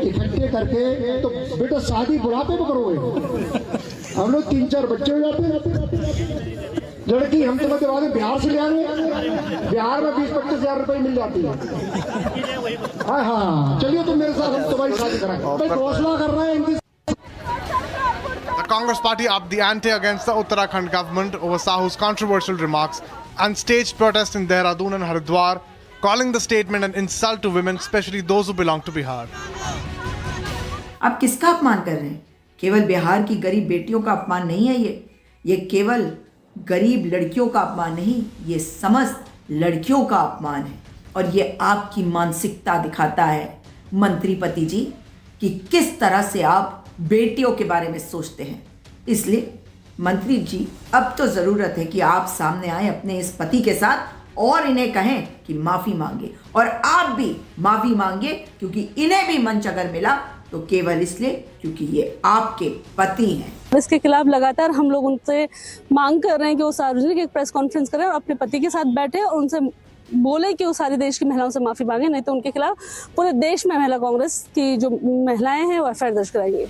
इकट्ठे करके तो बेटा शादी बुढ़ापे में करोगे, हम लोग 3-4 बच्चे हो जाते हैं. लड़की हम तो मतलब बिहार से ले आए, बिहार में 20-25 हजार रुपए मिल जाती है. हाँ चलिए तुम मेरे साथ, हम तुम्हारी शादी कराएंगे. भाई घोषणा कर रहे हैं इनकी. The Congress party upped the ante against the Uttarakhand government over Sahu's controversial remarks and staged protests in Dehradun and Haridwar, calling the statement an insult to women, especially those who belong to Bihar. आप किसका अपमान कर रहे हैं? केवल बिहार की गरीब बेटियों का अपमान नहीं है ये केवल गरीब लड़कियों का अपमान नहीं, ये समस्त लड़कियों का अपमान है. और ये आपकी मानसिकता दिखाता है मंत्री पति जी कि किस तरह से आप बेटियों के बारे में सोचते हैं. इसलिए मंत्री जी, अब तो ज़रूरत है कि आप सामने आए अपने इस पति के साथ और इन्हें कहें कि माफ़ी मांगे, और आप भी माफ़ी मांगे, क्योंकि इन्हें भी मंच अगर मिला तो केवल इसलिए क्योंकि ये आपके पति हैं। इसके खिलाफ लगातार हम लोग उनसे मांग कर रहे हैं कि वो सार्वजनिक एक प्रेस कॉन्फ्रेंस करें और अपने पति के साथ बैठे और उनसे बोले कि वो सारे देश की महिलाओं से माफ़ी मांगे, नहीं तो उनके खिलाफ पूरे देश में महिला कांग्रेस की जो महिलाएं हैं वो एफआईआर दर्ज कराएंगे।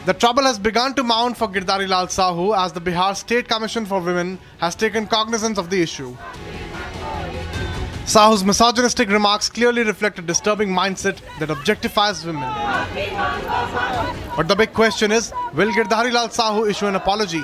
The trouble has begun to mount for Girdhari Lal Sahu as the Bihar State Commission for Women has taken cognizance of the issue. Sahu's misogynistic remarks clearly reflect a disturbing mindset that objectifies women. But the big question is, will Girdhari Lal Sahu issue an apology?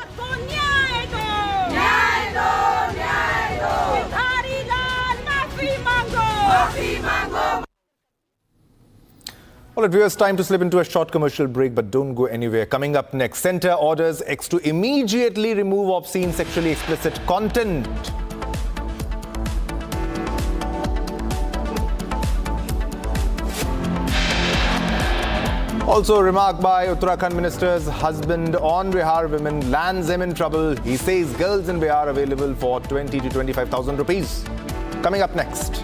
Well, it was time to slip into a short commercial break, but don't go anywhere. Coming up next, Centre orders X to immediately remove obscene sexually explicit content. Also, a remark by Uttarakhand minister's husband on Bihar women lands him in trouble. He says girls in Bihar available for 20 to 25,000 rupees. Coming up next.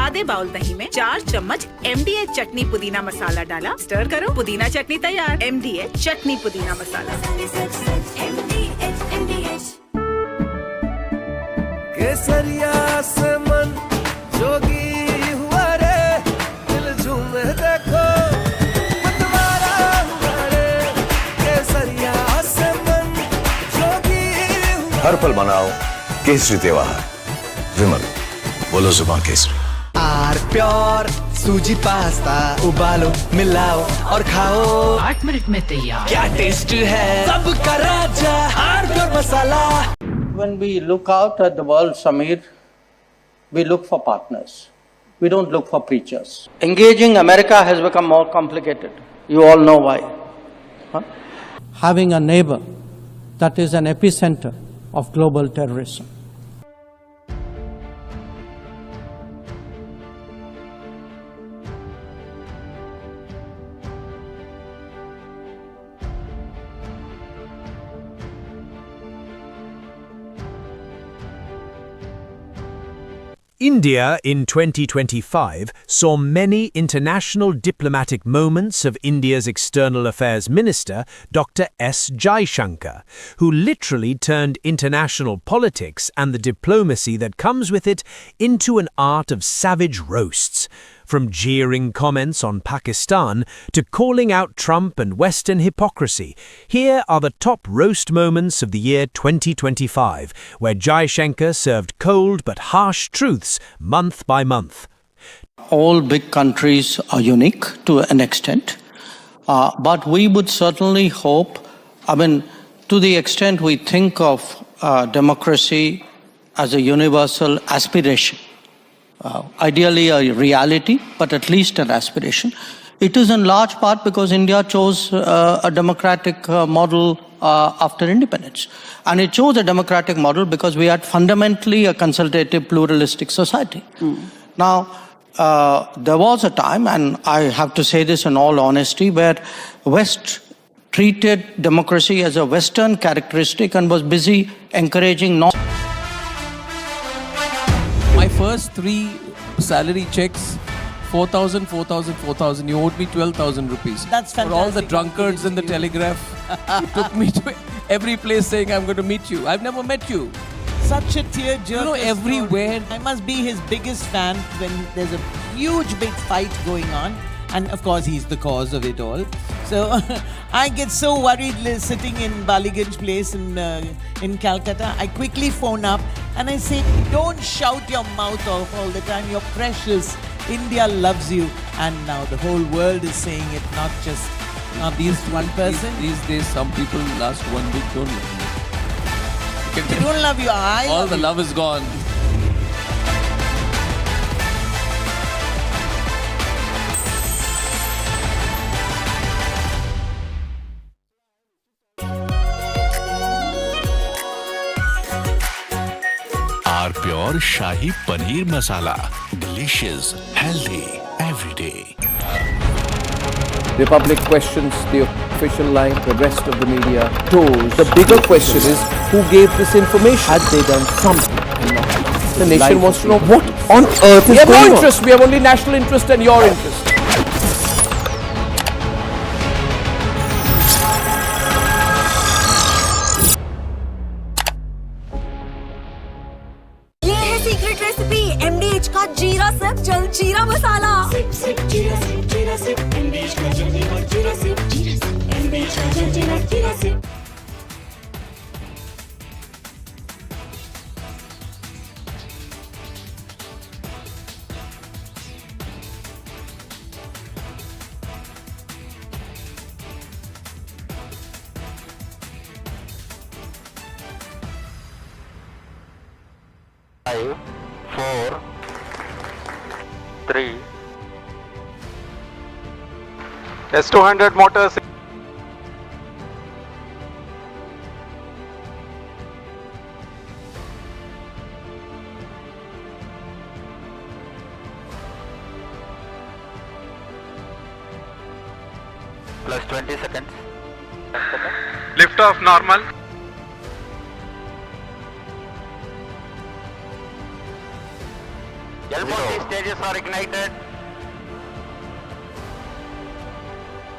आधे bowl दही में 4 चम्मच MDH चटनी पुदीना मसाला डाला, stir करो, पुदीना चटनी तैयार। MDH चटनी पुदीना मसाला। केसरिया से मन जोगी हुआ रे, दिल झूमे देखो मतवारा हुआ रे, केसरिया से मन जोगी हुआ। हर पल मनाओ केसरी त्योहार। विमल, बोलो जुबान केसरी। आर प्योर सूजी पास्ता उबालो, मिलाओ और खाओ, 8 मिनट में तैयार। क्या टेस्ट है सबका राजा आर प्योर मसाला। When we look out at the world, Samir, we look for partners. We don't look for preachers. Engaging America has become more complicated. You all know why. Having a neighbor that is an epicenter of global terrorism. India in 2025 saw many international diplomatic moments of India's External Affairs Minister, Dr. S. Jaishankar, who literally turned international politics and the diplomacy that comes with it into an art of savage roasts. From jeering comments on Pakistan to calling out Trump and Western hypocrisy, here are the top roast moments of the year 2025, where Jaishankar served cold but harsh truths month by month. All big countries are unique to an extent, but we would certainly hope, to the extent we think of democracy as a universal aspiration, ideally a reality, but at least an aspiration. It is in large part because India chose a democratic model after independence. And it chose a democratic model because we had fundamentally a consultative, pluralistic society. Now, there was a time, and I have to say this in all honesty, where West treated democracy as a Western characteristic and was busy encouraging My first 3 salary checks, 4,000, 4,000, 4,000. You owed me 12,000 rupees. That's fantastic. For all the drunkards in the Telegraph, you took me to every place saying, I'm going to meet you. I've never met you. Such a tearjerker. You know, everywhere. I must be his biggest fan when there's a huge big fight going on. And of course, he's the cause of it all. So I get so worried sitting in Baliganj place in Calcutta. I quickly phone up and I say, don't shout your mouth off all the time. You're precious. India loves you, and now the whole world is saying it, not these one person. These days, some people last 1 week don't love you. They don't love you. All the love is gone. Our pure Shahi Paneer Masala. Delicious, healthy, every day. Republic questions the official line, the rest of the media toes. The bigger question is, who gave this information? Had they done something? The nation wants to know what on earth is going on. We have no interest. We have only national interest and your interest. ये है secret recipe MDH का जीरा SIP जल जीरा मसाला। SIP SIP जीरा SIP MDH का जल जीरा सिप MDH का जल जीरा SIP. Five, 4, 3. S200 motors. Plus 20 seconds. Lift off normal. L40 stages are ignited.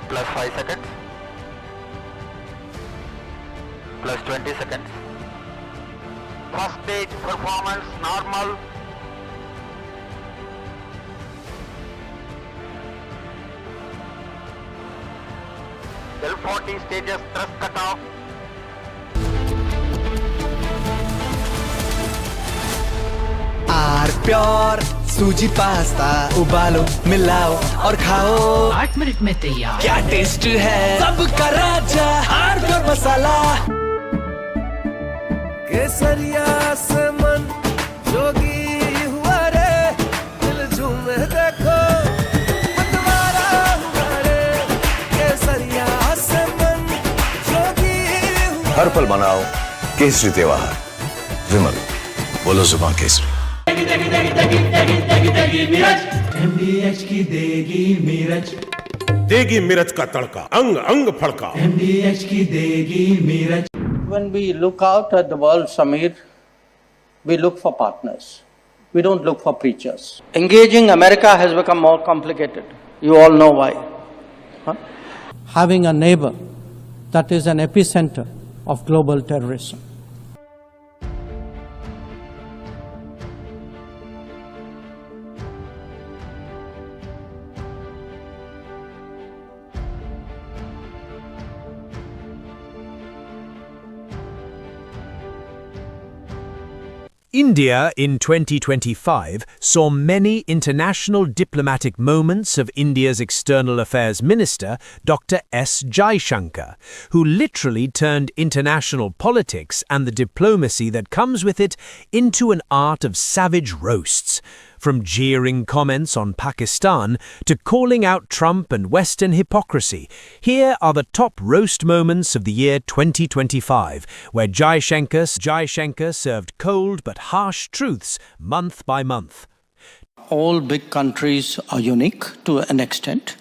Plus 5 seconds. Plus 20 seconds. First stage performance normal. L40 stages thrust cut off. आर pure सूजी pasta उबालो मिलाओ और खाओ 8 मिनट में तैयार। क्या टेस्ट है सबका राजा आर प्योर मसाला। केसरिया से मन जोगी हुआ रे, दिल झूमे देखो मतवारा हुआ रे। केसरिया से मन जोगी हुआ। हर पल मनाओ केसरी त्योहार। विमल, बोलो जुबान केसरी। MDH की देगी मिर्च, देगी मिर्च का तड़का, अंग अंग फड़का। MDH की देगी मिर्च। When we look out at the world, Samir, we look for partners. We don't look for preachers. Engaging America has become more complicated. You all know why. Having a neighbor that is an epicenter of global terrorism. India in 2025 saw many international diplomatic moments of India's External Affairs Minister, Dr. S. Jaishankar, who literally turned international politics and the diplomacy that comes with it into an art of savage roasts. From jeering comments on Pakistan to calling out Trump and Western hypocrisy, here are the top roast moments of the year 2025, where Jaishankar served cold but harsh truths month by month. All big countries are unique to an extent,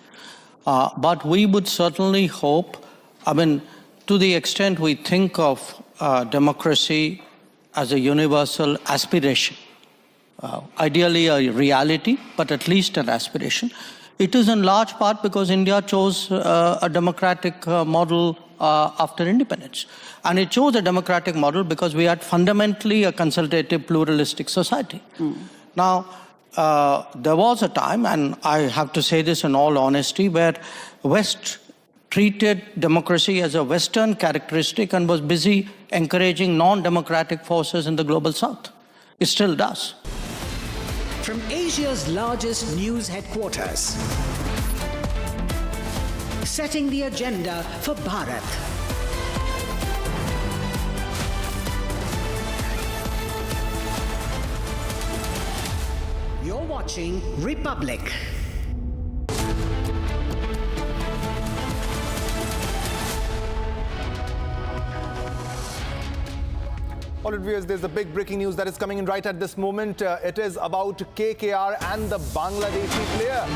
but we would certainly hope, to the extent we think of democracy as a universal aspiration, ideally a reality, but at least an aspiration. It is in large part because India chose a democratic model after independence. And it chose a democratic model because we had fundamentally a consultative, pluralistic society. Now, there was a time, and I have to say this in all honesty, where West treated democracy as a Western characteristic and was busy encouraging non-democratic forces in the global South. It still does. from Asia's largest news headquarters. Setting the agenda for Bharat. You're watching Republic. All right, viewers, there's a big breaking news that is coming in right at this moment. It is about KKR and the Bangladeshi player.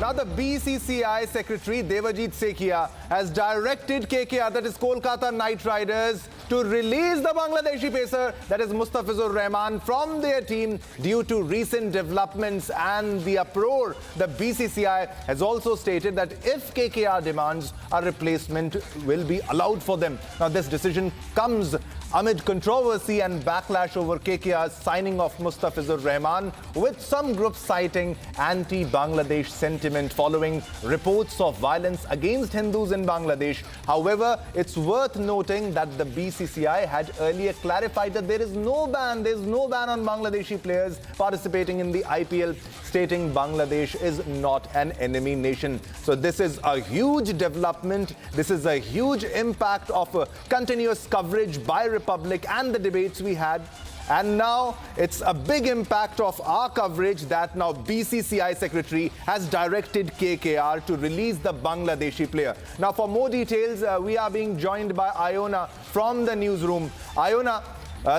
Now, the BCCI secretary, Devajit Sekhia, has directed KKR, that is Kolkata Knight Riders, to release the Bangladeshi pacer, that is Mustafizur Rahman, from their team due to recent developments and the uproar. The BCCI has also stated that if KKR demands, a replacement will be allowed for them. Now, this decision comes amid controversy and backlash over KKR's signing of Mustafizur Rahman, with some groups citing anti-Bangladesh sentiment following reports of violence against Hindus in Bangladesh. However, it's worth noting that the BCCI had earlier clarified that there is no ban on Bangladeshi players participating in the IPL, stating Bangladesh is not an enemy nation. So this is a huge development. This is a huge impact of continuous coverage by Republic and the debates we had. And now it's a big impact of our coverage that now BCCI secretary has directed KKR to release the Bangladeshi player. Now, for more details, we are being joined by Iona from the newsroom. Iona,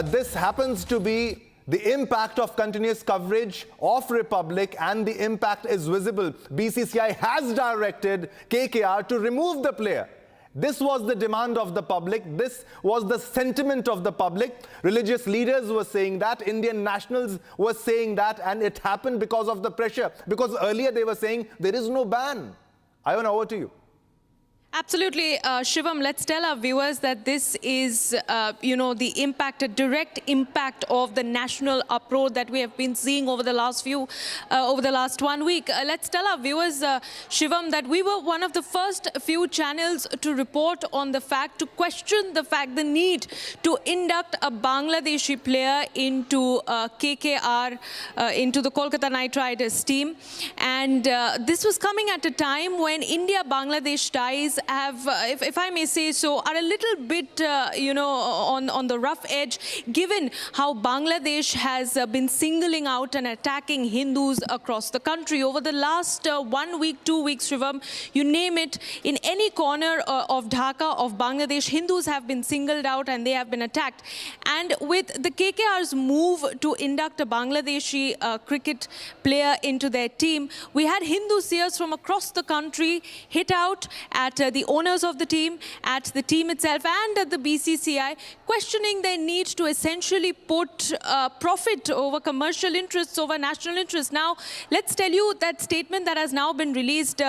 this happens to be the impact of continuous coverage of Republic, and the impact is visible. BCCI has directed KKR to remove the player. This was the demand of the public. This was the sentiment of the public. Religious leaders were saying that. Indian nationals were saying that. And it happened because of the pressure. Because earlier they were saying there is no ban. Iona, over to you. Absolutely. Shivam, let's tell our viewers that this is, the impact, a direct impact of the national uproar that we have been seeing over the last 1 week. Let's tell our viewers, Shivam, that we were one of the first few channels to report on the fact, to question the need to induct a Bangladeshi player into KKR, into the Kolkata Knight Riders team. And this was coming at a time when India-Bangladesh ties have, if I may say so, are a little bit, on the rough edge, given how Bangladesh has been singling out and attacking Hindus across the country. Over the last 1 week, 2 weeks, Shivam, you name it, in any corner of Dhaka, of Bangladesh, Hindus have been singled out and they have been attacked. And with the KKR's move to induct a Bangladeshi cricket player into their team, we had Hindu seers from across the country hit out at the owners of the team, at the team itself, and at the BCCI, questioning their need to essentially put profit over commercial interests, over national interests. Now, let's tell you that statement that has now been released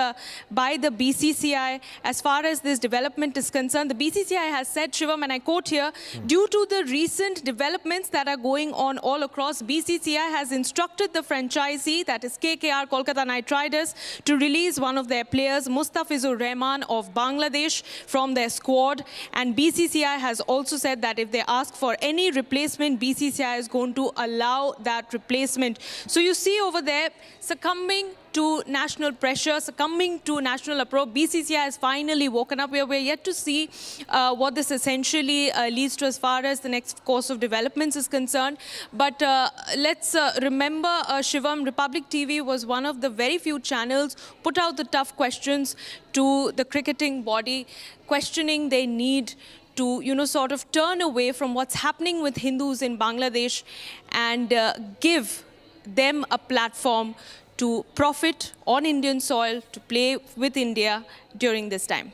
by the BCCI as far as this development is concerned. The BCCI has said, Shivam, and I quote here, due to the recent developments that are going on all across, BCCI has instructed the franchisee, that is KKR, Kolkata Knight Riders, to release one of their players, Mustafizur Rahman of Bangladesh, from their squad. And BCCI has also said that if they ask for any replacement, BCCI is going to allow that replacement. So you see over there, succumbing to national pressure, succumbing to national uproar, BCCI has finally woken up. We're yet to see what this essentially leads to as far as the next course of developments is concerned. But let's remember, Shivam, Republic TV was one of the very few channels put out the tough questions to the cricketing body, questioning their need to, sort of turn away from what's happening with Hindus in Bangladesh and give them a platform to profit on Indian soil, to play with India during this time.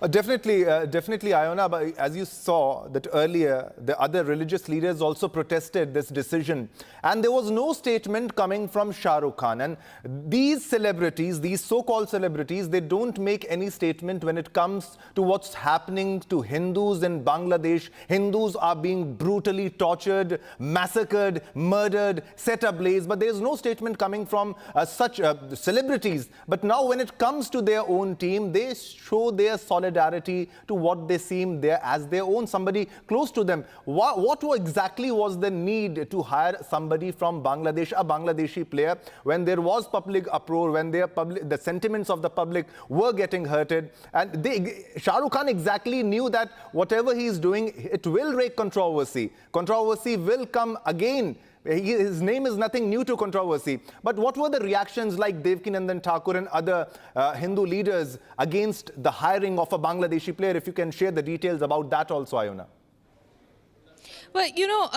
Definitely, Iona, but as you saw that earlier, the other religious leaders also protested this decision. And there was no statement coming from Shah Rukh Khan. And these celebrities, these so-called celebrities, they don't make any statement when it comes to what's happening to Hindus in Bangladesh. Hindus are being brutally tortured, massacred, murdered, set ablaze. But there's no statement coming from such celebrities. But now when it comes to their own team, they show their solidarity solidarity to what they seem there as their own, somebody close to them. What exactly was the need to hire somebody from Bangladesh, a Bangladeshi player, when there was public uproar, when the sentiments of the public were getting hurted? And Shah Rukh Khan exactly knew that whatever he is doing, it will rake controversy. Controversy will come again. His name is nothing new to controversy. But what were the reactions like Devkinandan Thakur and other Hindu leaders against the hiring of a Bangladeshi player? If you can share the details about that also, Ayona. Well, you know,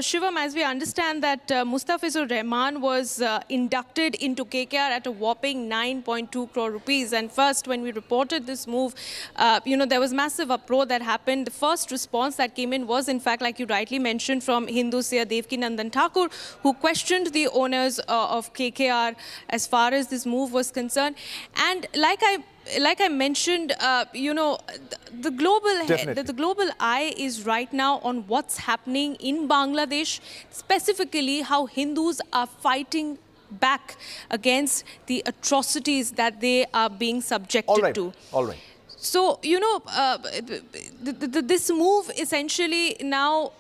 Shivam, as we understand that Mustafizur Rahman was inducted into KKR at a whopping 9.2 crore rupees. And first, when we reported this move, you know, there was massive uproar that happened. The first response that came in was, in fact, like you rightly mentioned, from Hindu seer Devkinandan Thakur, who questioned the owners of KKR as far as this move was concerned. And like I mentioned, you know, the global eye is right now on what's happening in Bangladesh, specifically how Hindus are fighting back against the atrocities that they are being subjected to. All right. So, you know, this move essentially now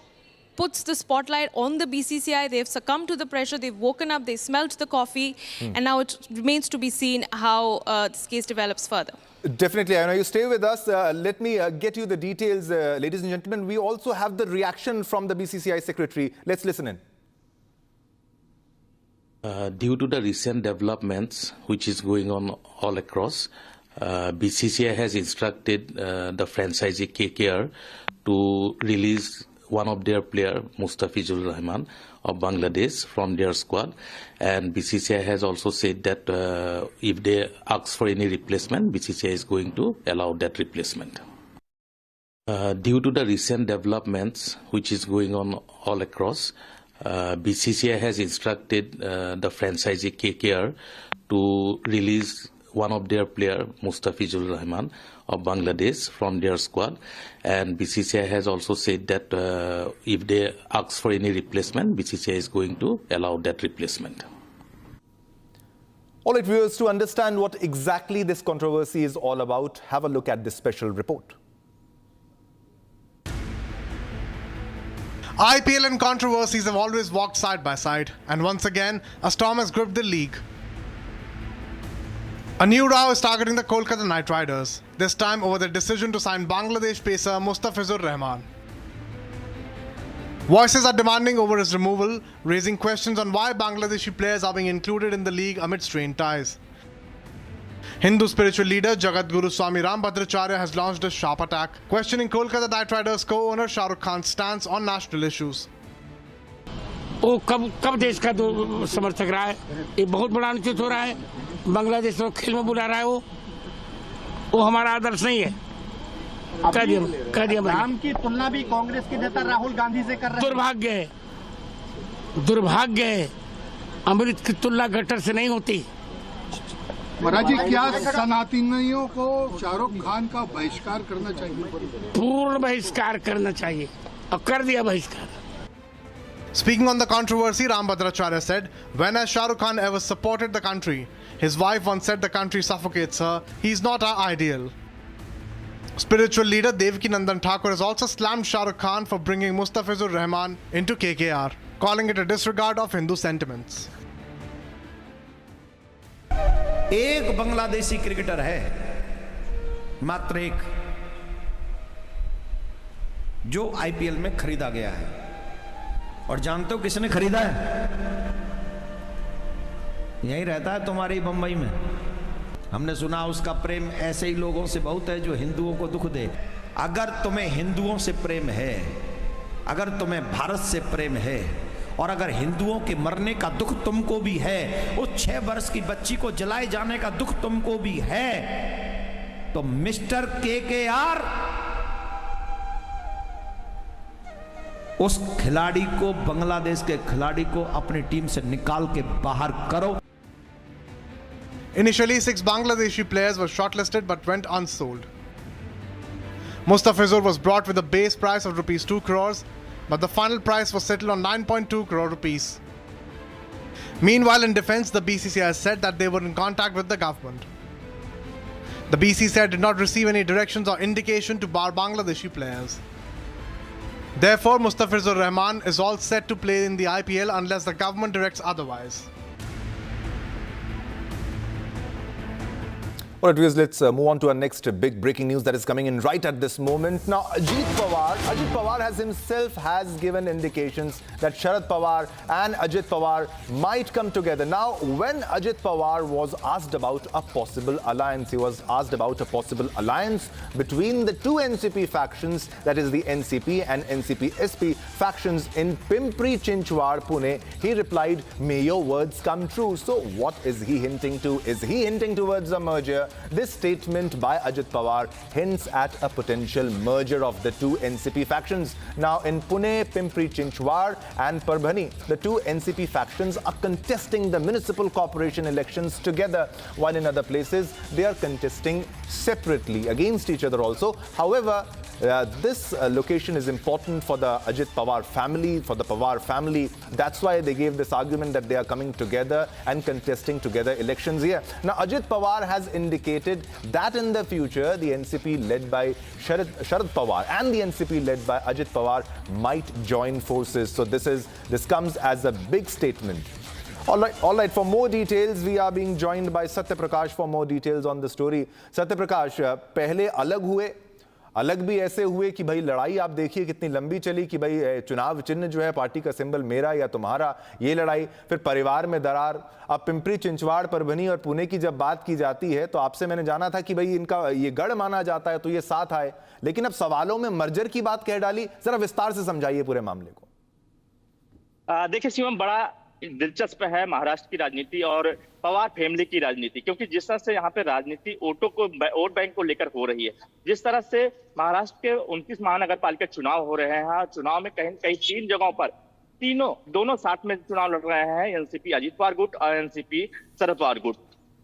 puts the spotlight on the BCCI. They've succumbed to the pressure. They've woken up. They smelt the coffee. And now it remains to be seen how this case develops further. Definitely. I know you stay with us. Let me get you the details, ladies and gentlemen. We also have the reaction from the BCCI secretary. Let's listen in. Due to the recent developments which is going on all across, BCCI has instructed the franchisee KKR to release one of their player, Mustafizur Rahman of Bangladesh, from their squad. And BCCI has also said that if they ask for any replacement, BCCI is going to allow that replacement. Due to the recent developments which is going on all across, BCCI has instructed the franchisee KKR to release one of their player, Mustafizur Rahman of Bangladesh, from their squad. And BCCI has also said that if they ask for any replacement, BCCI is going to allow that replacement. All right, viewers, to understand what exactly this controversy is all about, have a look at this special report. IPL and controversies have always walked side by side, and once again, a storm has gripped the league. A new row is targeting the Kolkata Knight Riders, this time over their decision to sign Bangladesh pacer Mustafizur Rahman. Voices are demanding over his removal, raising questions on why Bangladeshi players are being included in the league amid strained ties. Hindu spiritual leader Jagadguru Swami Rambhadracharya has launched a sharp attack, questioning Kolkata Knight Riders co-owner Shah Rukh Khan's stance on national issues. वो कब देश का समर्थक रहा है? ये बहुत बड़ा अनुचित हो रहा है। बांग्लादेश को खेल में बुला रहा है वो हमारा आदर्श नहीं है। कह दिया नाम की तुलना भी कांग्रेस के नेता राहुल गांधी से कर रहे हैं। दुर्भाग्य है। अमृत की तुलना गटर से नहीं होती। महाराज जी, क्या सनातनियों को शाहरुख खान का बहिष्कार करना चाहिए? पूर्ण बहिष्कार करना चाहिए और कर दिया बहिष्कार। Speaking on the controversy, Rambhadracharya said, when has Shah Rukh Khan ever supported the country? His wife once said the country suffocates her. He's not our ideal. Spiritual leader Devkinandan Thakur has also slammed Shah Rukh Khan for bringing Mustafizur Rahman into KKR, calling it a disregard of Hindu sentiments. एक Bangladeshi cricketer है, मात्र एक, जो IPL में खरीदा गया है। और जानते हो किसने खरीदा है? यही रहता है तुम्हारी बंबई में। हमने सुना उसका प्रेम ऐसे ही लोगों से बहुत है जो हिंदुओं को दुख दे। अगर तुम्हें हिंदुओं से प्रेम है, अगर तुम्हें भारत से प्रेम है, और अगर हिंदुओं के मरने का दुख तुमको भी है, उस 6 वर्ष की बच्ची को जलाए जाने का दुख तुमको भी है, तो मिस्टर केकेआर उस खिलाड़ी को, बांग्लादेश के खिलाड़ी को अपनी टीम से निकाल के बाहर करो। Initially, 6 Bangladeshi players were shortlisted but went unsold. Mustafizur was brought with a base price of rupees 2 crores, but the final price was settled on 9.2 crore rupees. Meanwhile, in defense, the BCCI has said that they were in contact with the government. The BC said did not receive any directions or indication to bar Bangladeshi players. Therefore, Mustafizur Rahman is all set to play in the IPL unless the government directs otherwise. All right, viewers, let's move on to our next big breaking news that is coming in right at this moment. Now, Ajit Pawar has given indications that Sharad Pawar and Ajit Pawar might come together. Now, when Ajit Pawar was asked about a possible alliance, he was asked about a possible alliance between the two NCP factions, that is the NCP and NCP-SP factions in Pimpri Chinchwad, Pune, he replied, "May your words come true." So, what is he hinting to? Is he hinting towards a merger? This statement by Ajit Pawar hints at a potential merger of the two NCP factions. Now, in Pune, Pimpri Chinchwad and Parbhani, the two NCP factions are contesting the municipal corporation elections together, while in other places they are contesting separately against each other also. However, this location is important for the Ajit Pawar family, for the Pawar family. That's why they gave this argument that they are coming together and contesting together elections here. Now, Ajit Pawar has indicated that in the future, the NCP led by Sharad Pawar and the NCP led by Ajit Pawar might join forces. So this comes as a big statement. All right. For more details, we are being joined by Satya Prakash for more details on the story. Satya Prakash, पहले अलग हुए, अलग भी ऐसे हुए कि भाई लड़ाई आप देखिए कितनी लंबी चली कि भाई चुनाव चिन्ह जो है पार्टी का सिंबल मेरा या तुम्हारा, ये लड़ाई, फिर परिवार में दरार। अब पिंपरी चिंचवाड़, परभनी और पुणे की जब बात की जाती है तो आपसे मैंने जाना था कि भाई इनका ये गढ़ माना जाता है तो ये साथ आए, लेकिन अब सवालों में मर्जर की बात कह डाली। जरा विस्तार से समझाइए पूरे मामले को। देखिए शिवम, बड़ा दिलचस्प है महाराष्ट्र की राजनीति और पवार फैमिली की राजनीति, क्योंकि जिस तरह से यहाँ पे राजनीति वोट बैंक को लेकर हो रही है, जिस तरह से महाराष्ट्र के 29 महानगर पालिका चुनाव हो रहे हैं, चुनाव में कहीं कहीं 3 जगहों पर दोनों साथ में चुनाव लड़ रहे हैं, एनसीपी अजित पवार गुट और एनसीपी शरद पवार गुट।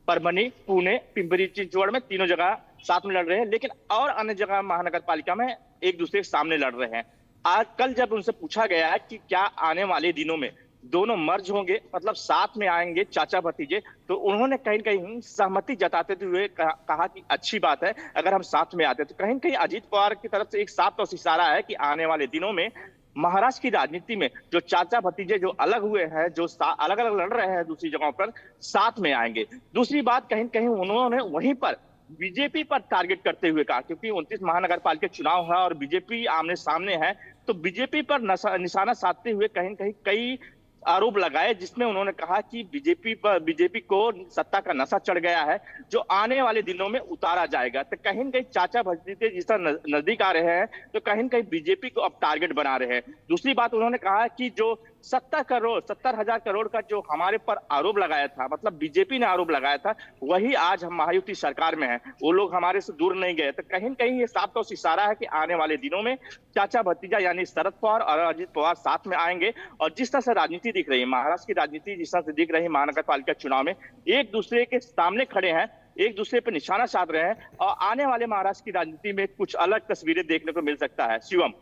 परभनी, पुणे, पिंपरी चिंचवड़ में तीनों जगह साथ में लड़ रहे हैं, लेकिन और अन्य जगह महानगर पालिका में एक दूसरे के सामने लड़ रहे हैं। आज कल जब उनसे पूछा गया है कि क्या आने वाले दिनों में दोनों मर्ज होंगे, मतलब साथ में आएंगे चाचा भतीजे, तो उन्होंने कहीं कहीं सहमति जताते हुए कहा कि अच्छी बात है अगर हम साथ में आते। तो कहीं कहीं अजीत पवार की तरफ से एक साफ तौर इशारा है कि आने वाले दिनों में महाराष्ट्र की राजनीति में जो चाचा भतीजे जो अलग हुए हैं, जो अलग अलग लड़ रहे हैं दूसरी जगहों पर, साथ में आएंगे। दूसरी बात, कहीं कहीं उन्होंने वहीं पर बीजेपी पर टारगेट करते हुए कहा, क्योंकि 29 महानगर पालिका चुनाव है और बीजेपी आमने सामने है, तो बीजेपी पर निशाना साधते हुए कहीं कहीं कई आरोप लगाए, जिसमें उन्होंने कहा कि बीजेपी को सत्ता का नशा चढ़ गया है जो आने वाले दिनों में उतारा जाएगा। तो कहीं कहीं चाचा भतीजे जिस तरह नजदीक आ रहे हैं तो कहीं कहीं बीजेपी को अब टारगेट बना रहे हैं। दूसरी बात, उन्होंने कहा कि जो 70,000 करोड़ का जो हमारे पर आरोप लगाया था, मतलब बीजेपी ने आरोप लगाया था, वही आज हम महायुति सरकार में है, वो लोग हमारे से दूर नहीं गए। तो कहीं कहीं ये साफ तौर से इशारा है कि आने वाले दिनों में चाचा भतीजा यानी शरद पवार और अजित पवार साथ में आएंगे। और जिस तरह से राजनीति दिख रही है, महाराष्ट्र की राजनीति जिस तरह से दिख रही है, महानगर पालिका चुनाव में एक दूसरे के सामने खड़े हैं, एक दूसरे पर निशाना साध रहे हैं, और आने वाले महाराष्ट्र की राजनीति में कुछ अलग तस्वीरें देखने को मिल सकता है। शिवम,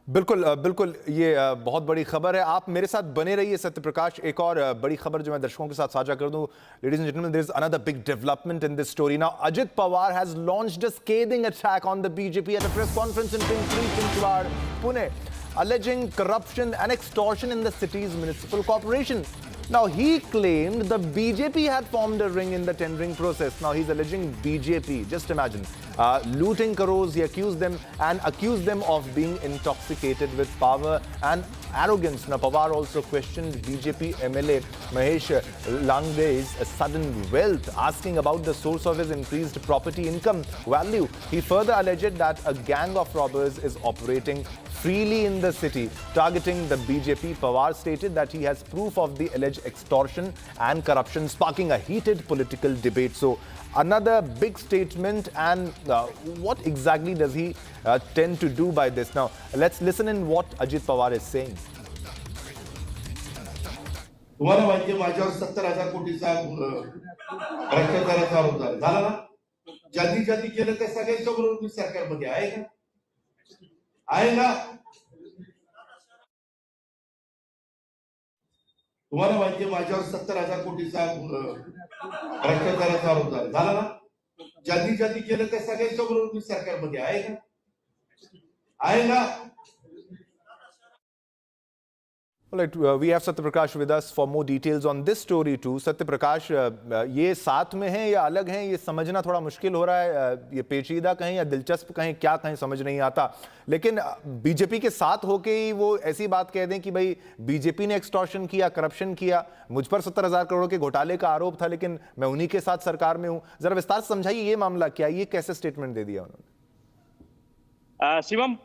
बिल्कुल ये बहुत बड़ी खबर है। आप मेरे साथ बने रहिए सत्य प्रकाश। एक और बड़ी खबर जो मैं दर्शकों के साथ साझा कर दूं, ladies and gentleman, there is another big development in this story. Now Ajit Pawar has launched a scathing attack on the BJP at a press conference in Pimpri Chinchwad, Pune, alleging corruption and extortion in the city's municipal corporation. Now, he claimed the BJP had formed a ring in the tendering process. Now, he's alleging BJP, just imagine, looting crores. He accused them of being intoxicated with power and arrogance. Now, Pawar also questioned BJP MLA Mahesh Langde's sudden wealth, asking about the source of his increased property income value. He further alleged that a gang of robbers is operating freely in the city, targeting the BJP. Pawar stated that he has proof of the alleged extortion and corruption, sparking a heated political debate. So, another big statement. And what exactly does he tend to do by this? Now, let's listen in what Ajit Pawar is saying. तुम्हाला माहिती आहे माझ्यावर 70,000 कोटीचा भ्रष्टाचाराचा आरोप झाला ना? ज्यांनी केलं त्या सगळ्यांच्या बरोबर मी सरकारमध्ये आहे का? आहे ना? तुम्हाला माहिती आहे माझ्यावर 70,000 कोटीचा भ्रष्टाचाराचा आरोप झाला ना? ज्यादा ज्यादा केलं तर सगळ्यांच्याबरोबर सरकारमध्ये आहे ना All right, we have Satya Prakash with us for more details on this story too. Satya Prakash, ये साथ में हैं या अलग हैं, ये समझना थोड़ा मुश्किल हो रहा है. ये पेचीदा कहें या दिलचस्प कहें, क्या कहें समझ नहीं आता. लेकिन बीजेपी के साथ होके ही वो ऐसी बात कह दें कि भाई बीजेपी ने एक्सटॉर्शन किया, करप्शन किया, मुझ पर 70,000 करोड़ के घोटाले का आरोप था, लेकिन मैं उन्हीं के साथ सरकार में हूं. जरा विस्तार से समझाइए ये मामला क्या, ये कैसे स्टेटमेंट दे दिया उन्होंने. शिवम,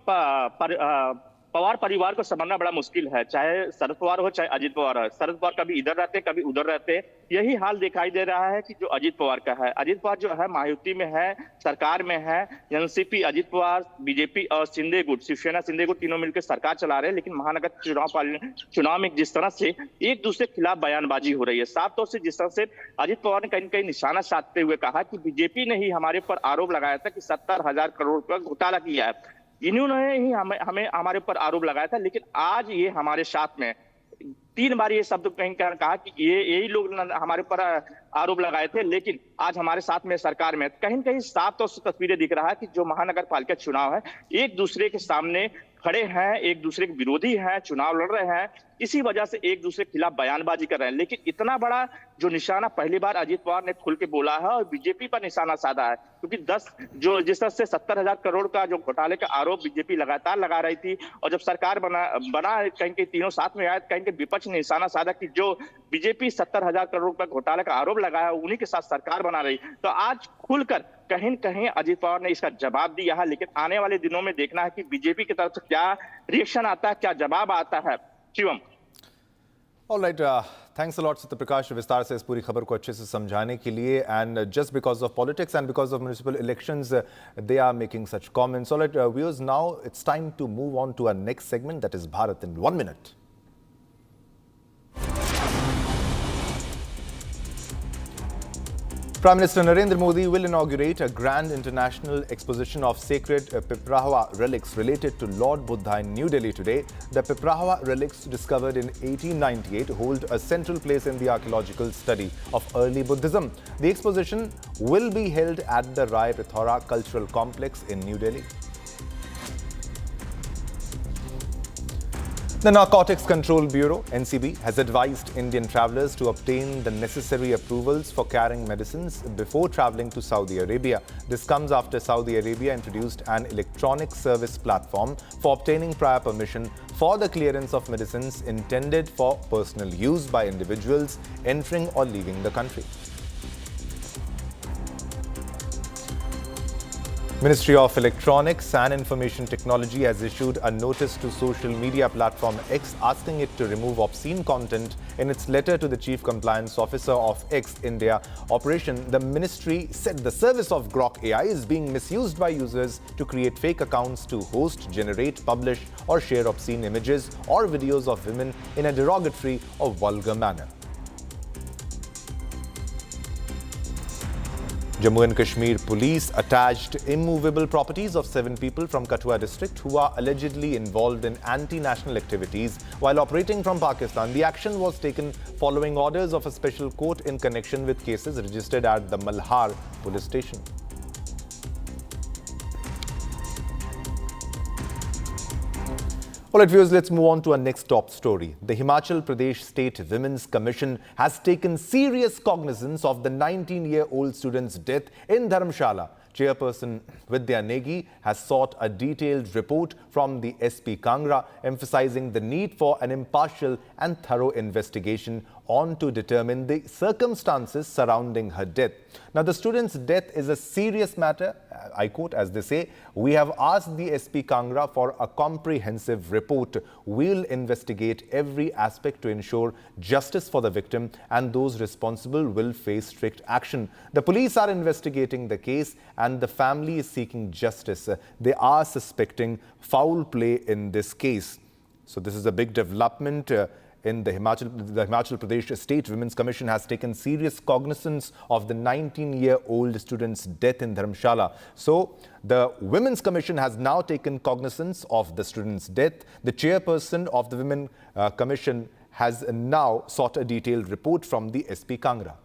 पवार परिवार को समझना बड़ा मुश्किल है, चाहे शरद पवार हो चाहे अजित पवार हो. शरद पवार कभी इधर रहते कभी उधर रहते. यही हाल दिखाई दे रहा है कि जो अजित पवार का है. अजित पवार जो है महायुति में है, सरकार में है. एनसीपी, अजित पवार, बीजेपी और शिंदे गुट, शिवसेना शिंदे गुट तीनों मिलकर सरकार चला रहे हैं. लेकिन महानगर चुनाव में जिस तरह से एक दूसरे के खिलाफ बयानबाजी हो रही है, साफ तौर से जिस तरह से अजित पवार ने कहीं न कहीं निशाना साधते हुए कहा कि बीजेपी ने ही हमारे ऊपर आरोप लगाया था कि 70,000 करोड़ का घोटाला किया है. इन्होंने ही हमें हमारे ऊपर आरोप लगाया था. लेकिन आज ये हमारे साथ में 3 बार ये शब्द कहीं कहा कि यही लोग हमारे ऊपर आरोप लगाए थे, लेकिन आज हमारे साथ में सरकार में. कहीं न कहीं साफ तौर से तस्वीरें दिख रहा है कि जो महानगर पालिका चुनाव है, एक दूसरे के सामने खड़े हैं, एक दूसरे के विरोधी हैं, चुनाव लड़ रहे हैं. इसी वजह से एक दूसरे के खिलाफ बयानबाजी कर रहे हैं. लेकिन इतना बड़ा जो निशाना पहली बार अजित पवार ने खुल के बोला है और बीजेपी पर निशाना साधा है, क्योंकि 10 जो जिस तरह से 70,000 करोड़ का जो घोटाले का आरोप बीजेपी लगातार लगा रही थी, और जब सरकार बना कहीं के तीनों साथ में आए, कहीं के विपक्ष ने निशाना साधा कि जो बीजेपी 70,000 करोड़ का घोटाले का आरोप लगाया उन्हीं के साथ सरकार बना रही. तो आज खुलकर कहीं न कहीं अजित पवार ने इसका जवाब दिया है. लेकिन आने वाले दिनों में देखना है कि बीजेपी की तरफ से क्या रिएक्शन आता है, क्या जवाब आता है. Shivam. All right, thanks a lot Satya Prakash विस्तार से इस पूरी खबर को अच्छे से समझाने के लिए. And just because of politics and because of municipal elections, they are making such comments. All right, viewers, now it's time to move on to our next segment, that is Bharat in 1 minute. Prime Minister Narendra Modi will inaugurate a grand international exposition of sacred Piprahua relics related to Lord Buddha in New Delhi today. The Piprahua relics, discovered in 1898, hold a central place in the archaeological study of early Buddhism. The exposition will be held at the Rai Pithora Cultural Complex in New Delhi. The Narcotics Control Bureau, NCB, has advised Indian travellers to obtain the necessary approvals for carrying medicines before travelling to Saudi Arabia. This comes after Saudi Arabia introduced an electronic service platform for obtaining prior permission for the clearance of medicines intended for personal use by individuals entering or leaving the country. Ministry of Electronics and Information Technology has issued a notice to social media platform X asking it to remove obscene content. In its letter to the Chief Compliance Officer of X India operation, the ministry said the service of Grok AI is being misused by users to create fake accounts to host, generate, publish or share obscene images or videos of women in a derogatory or vulgar manner. Jammu and Kashmir police attached immovable properties of 7 people from Kathua district who are allegedly involved in anti-national activities while operating from Pakistan. The action was taken following orders of a special court in connection with cases registered at the Malhar police station. All right, viewers, let's move on to our next top story. The Himachal Pradesh State Women's Commission has taken serious cognizance of the 19-year-old student's death in Dharamshala. Chairperson Vidya Negi has sought a detailed report from the SP Kangra, emphasizing the need for an impartial and thorough investigation on to determine the circumstances surrounding her death. Now, the student's death is a serious matter. I quote, as they say, "We have asked the SP Kangra for a comprehensive report. We'll investigate every aspect to ensure justice for the victim, and those responsible will face strict action. The police are investigating the case and the family is seeking justice. They are suspecting foul play in this case." So this is a big development. In the Himachal Pradesh State Women's Commission has taken serious cognizance of the 19-year-old student's death in Dharamshala. So the Women's Commission has now taken cognizance of the student's death. The chairperson of the Women Commission has now sought a detailed report from the SP Kangra.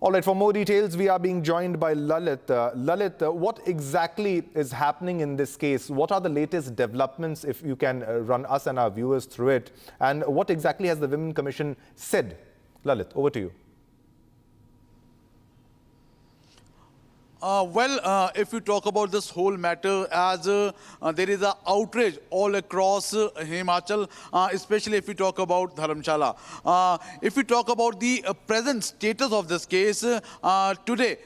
All right, for more details, we are being joined by Lalit. Lalit, what exactly is happening in this case? What are the latest developments, if you can run us and our viewers through it? And what exactly has the Women Commission said? Lalit, over to you. If you talk about this whole matter, as there is an outrage all across Himachal, especially if you talk about Dharamshala. If you talk about the present status of this case, today,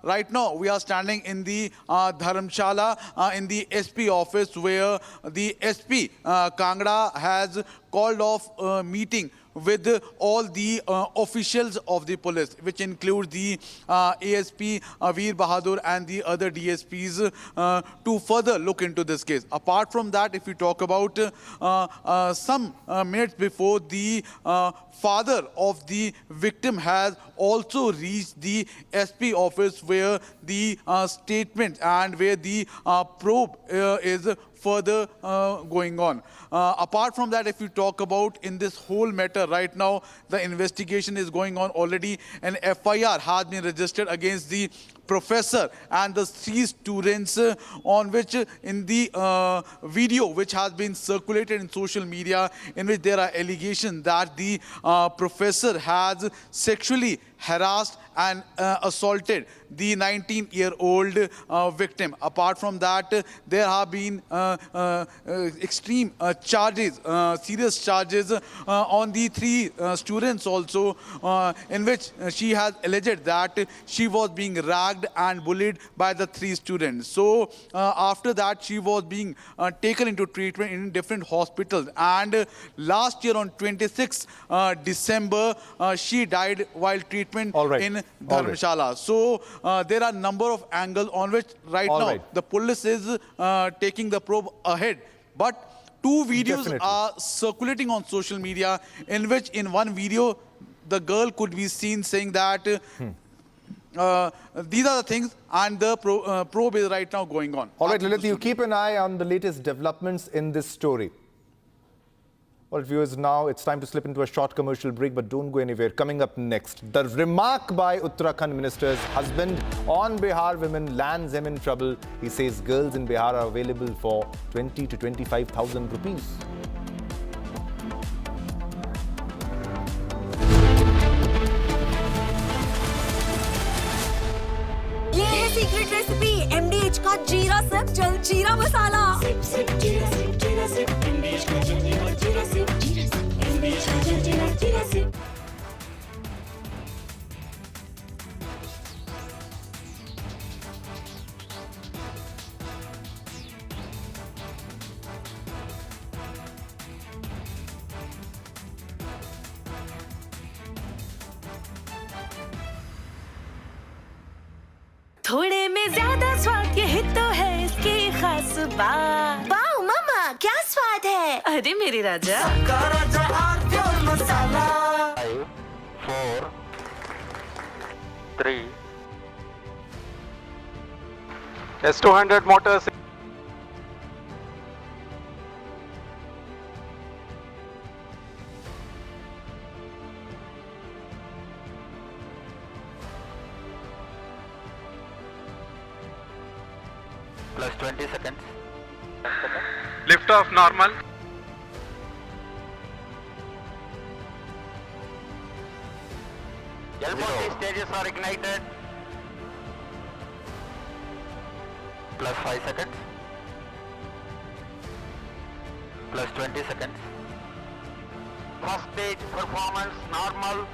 right now, we are standing in the Dharamshala, in the SP office, where the SP Kangra has called off a meeting with all the officials of the police, which include the ASP Veer Bahadur and the other DSPs, to further look into this case. Apart from that, if you talk about some minutes before, the father of the victim has also reached the SP office, where the statement and where the probe is further going on. Apart from that, if you talk about in this whole matter right now, the investigation is going on already. An FIR has been registered against the professor and the 3 students, on which in the video which has been circulated in social media, in which there are allegations that the professor has sexually harassed and assaulted the 19-year-old victim. Apart from that, there have been extreme charges, serious charges on the 3 students also, in which she has alleged that she was being ragged and bullied by the 3 students. So after that, she was being taken into treatment in different hospitals, and last year on 26 December, she died while treatment in Dharamshala. So there are a number of angles on which right now the police is taking the probe ahead. But 2 videos are circulating on social media, in which in one video the girl could be seen saying that these are the things, and the probe is right now going on. All right, Lalit, you keep an eye on the latest developments in this story. Well, viewers, now it's time to slip into a short commercial break, but don't go anywhere. Coming up next, the remark by Uttarakhand minister's husband on Bihar women lands him in trouble. He says girls in Bihar are available for 20 to 25,000 rupees. ये है secret recipe MDH का जीरा SIP जल जीरा मसाला। SIP SIP जीरा SIP MDH का जल जीरा सिप MDH का जल जीरा सिप। थोड़े में ज्यादा स्वाद, यही तो है इसकी खास बात। वाओ मामा, क्या स्वाद है? अरे मेरे राजा, राजा और pure masala. 5, 4, 3. S200 motors. Plus 20 seconds. Lift off normal. L40 stages are ignited. Plus 5 seconds. Plus 20 seconds. First stage performance normal.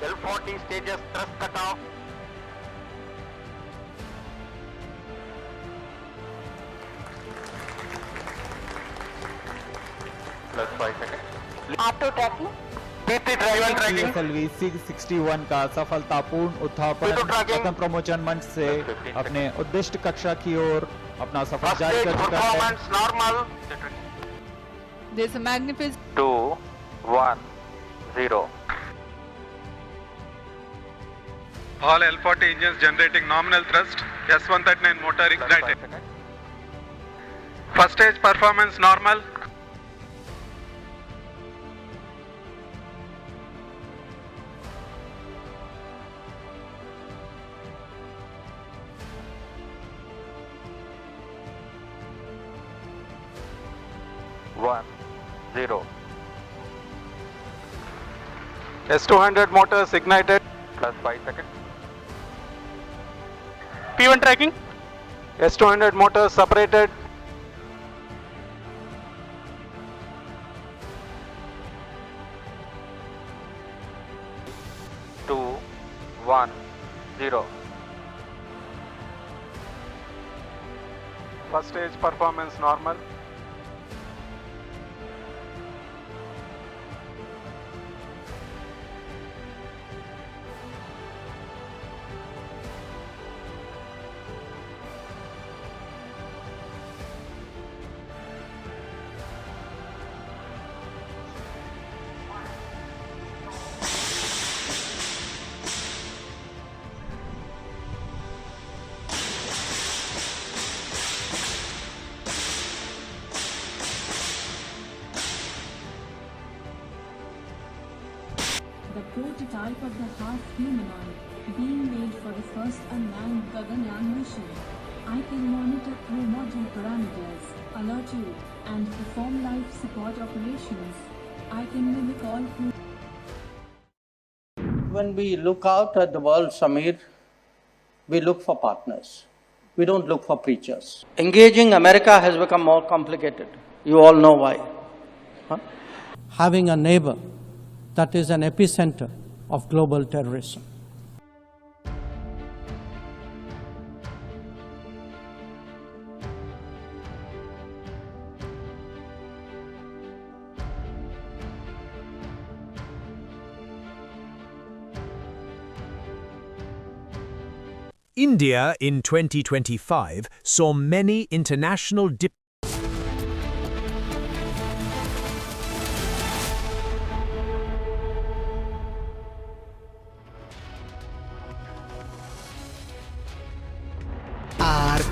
L40 stages thrust cut off. Plus 5 seconds. Auto trekking. PT driver tracking. PSLV 661 का सफलतापूर्ण उत्थापन प्रथम प्रमोचन मंच से अपने उद्दिष्ट कक्षा की ओर अपना सफर जारी कर चुका है। Normal. There's a magnificent 2, 1, 0. All L40 engines generating nominal thrust. S139 motor ignited. First stage performance normal. 0. S200 motors ignited. Plus 5 seconds. P1 tracking. S200 motors separated. Two, 1, 0. First stage performance normal. The prototype of the half-humanoid being made for the first unmanned Gaganyaan mission. I can monitor through module parameters, alert you, and perform life support operations. I can mimic all crew. When we look out at the world, Samir, we look for partners. We don't look for preachers. Engaging America has become more complicated. You all know why. Having a neighbor that is an epicenter of global terrorism. India in 2025 saw many international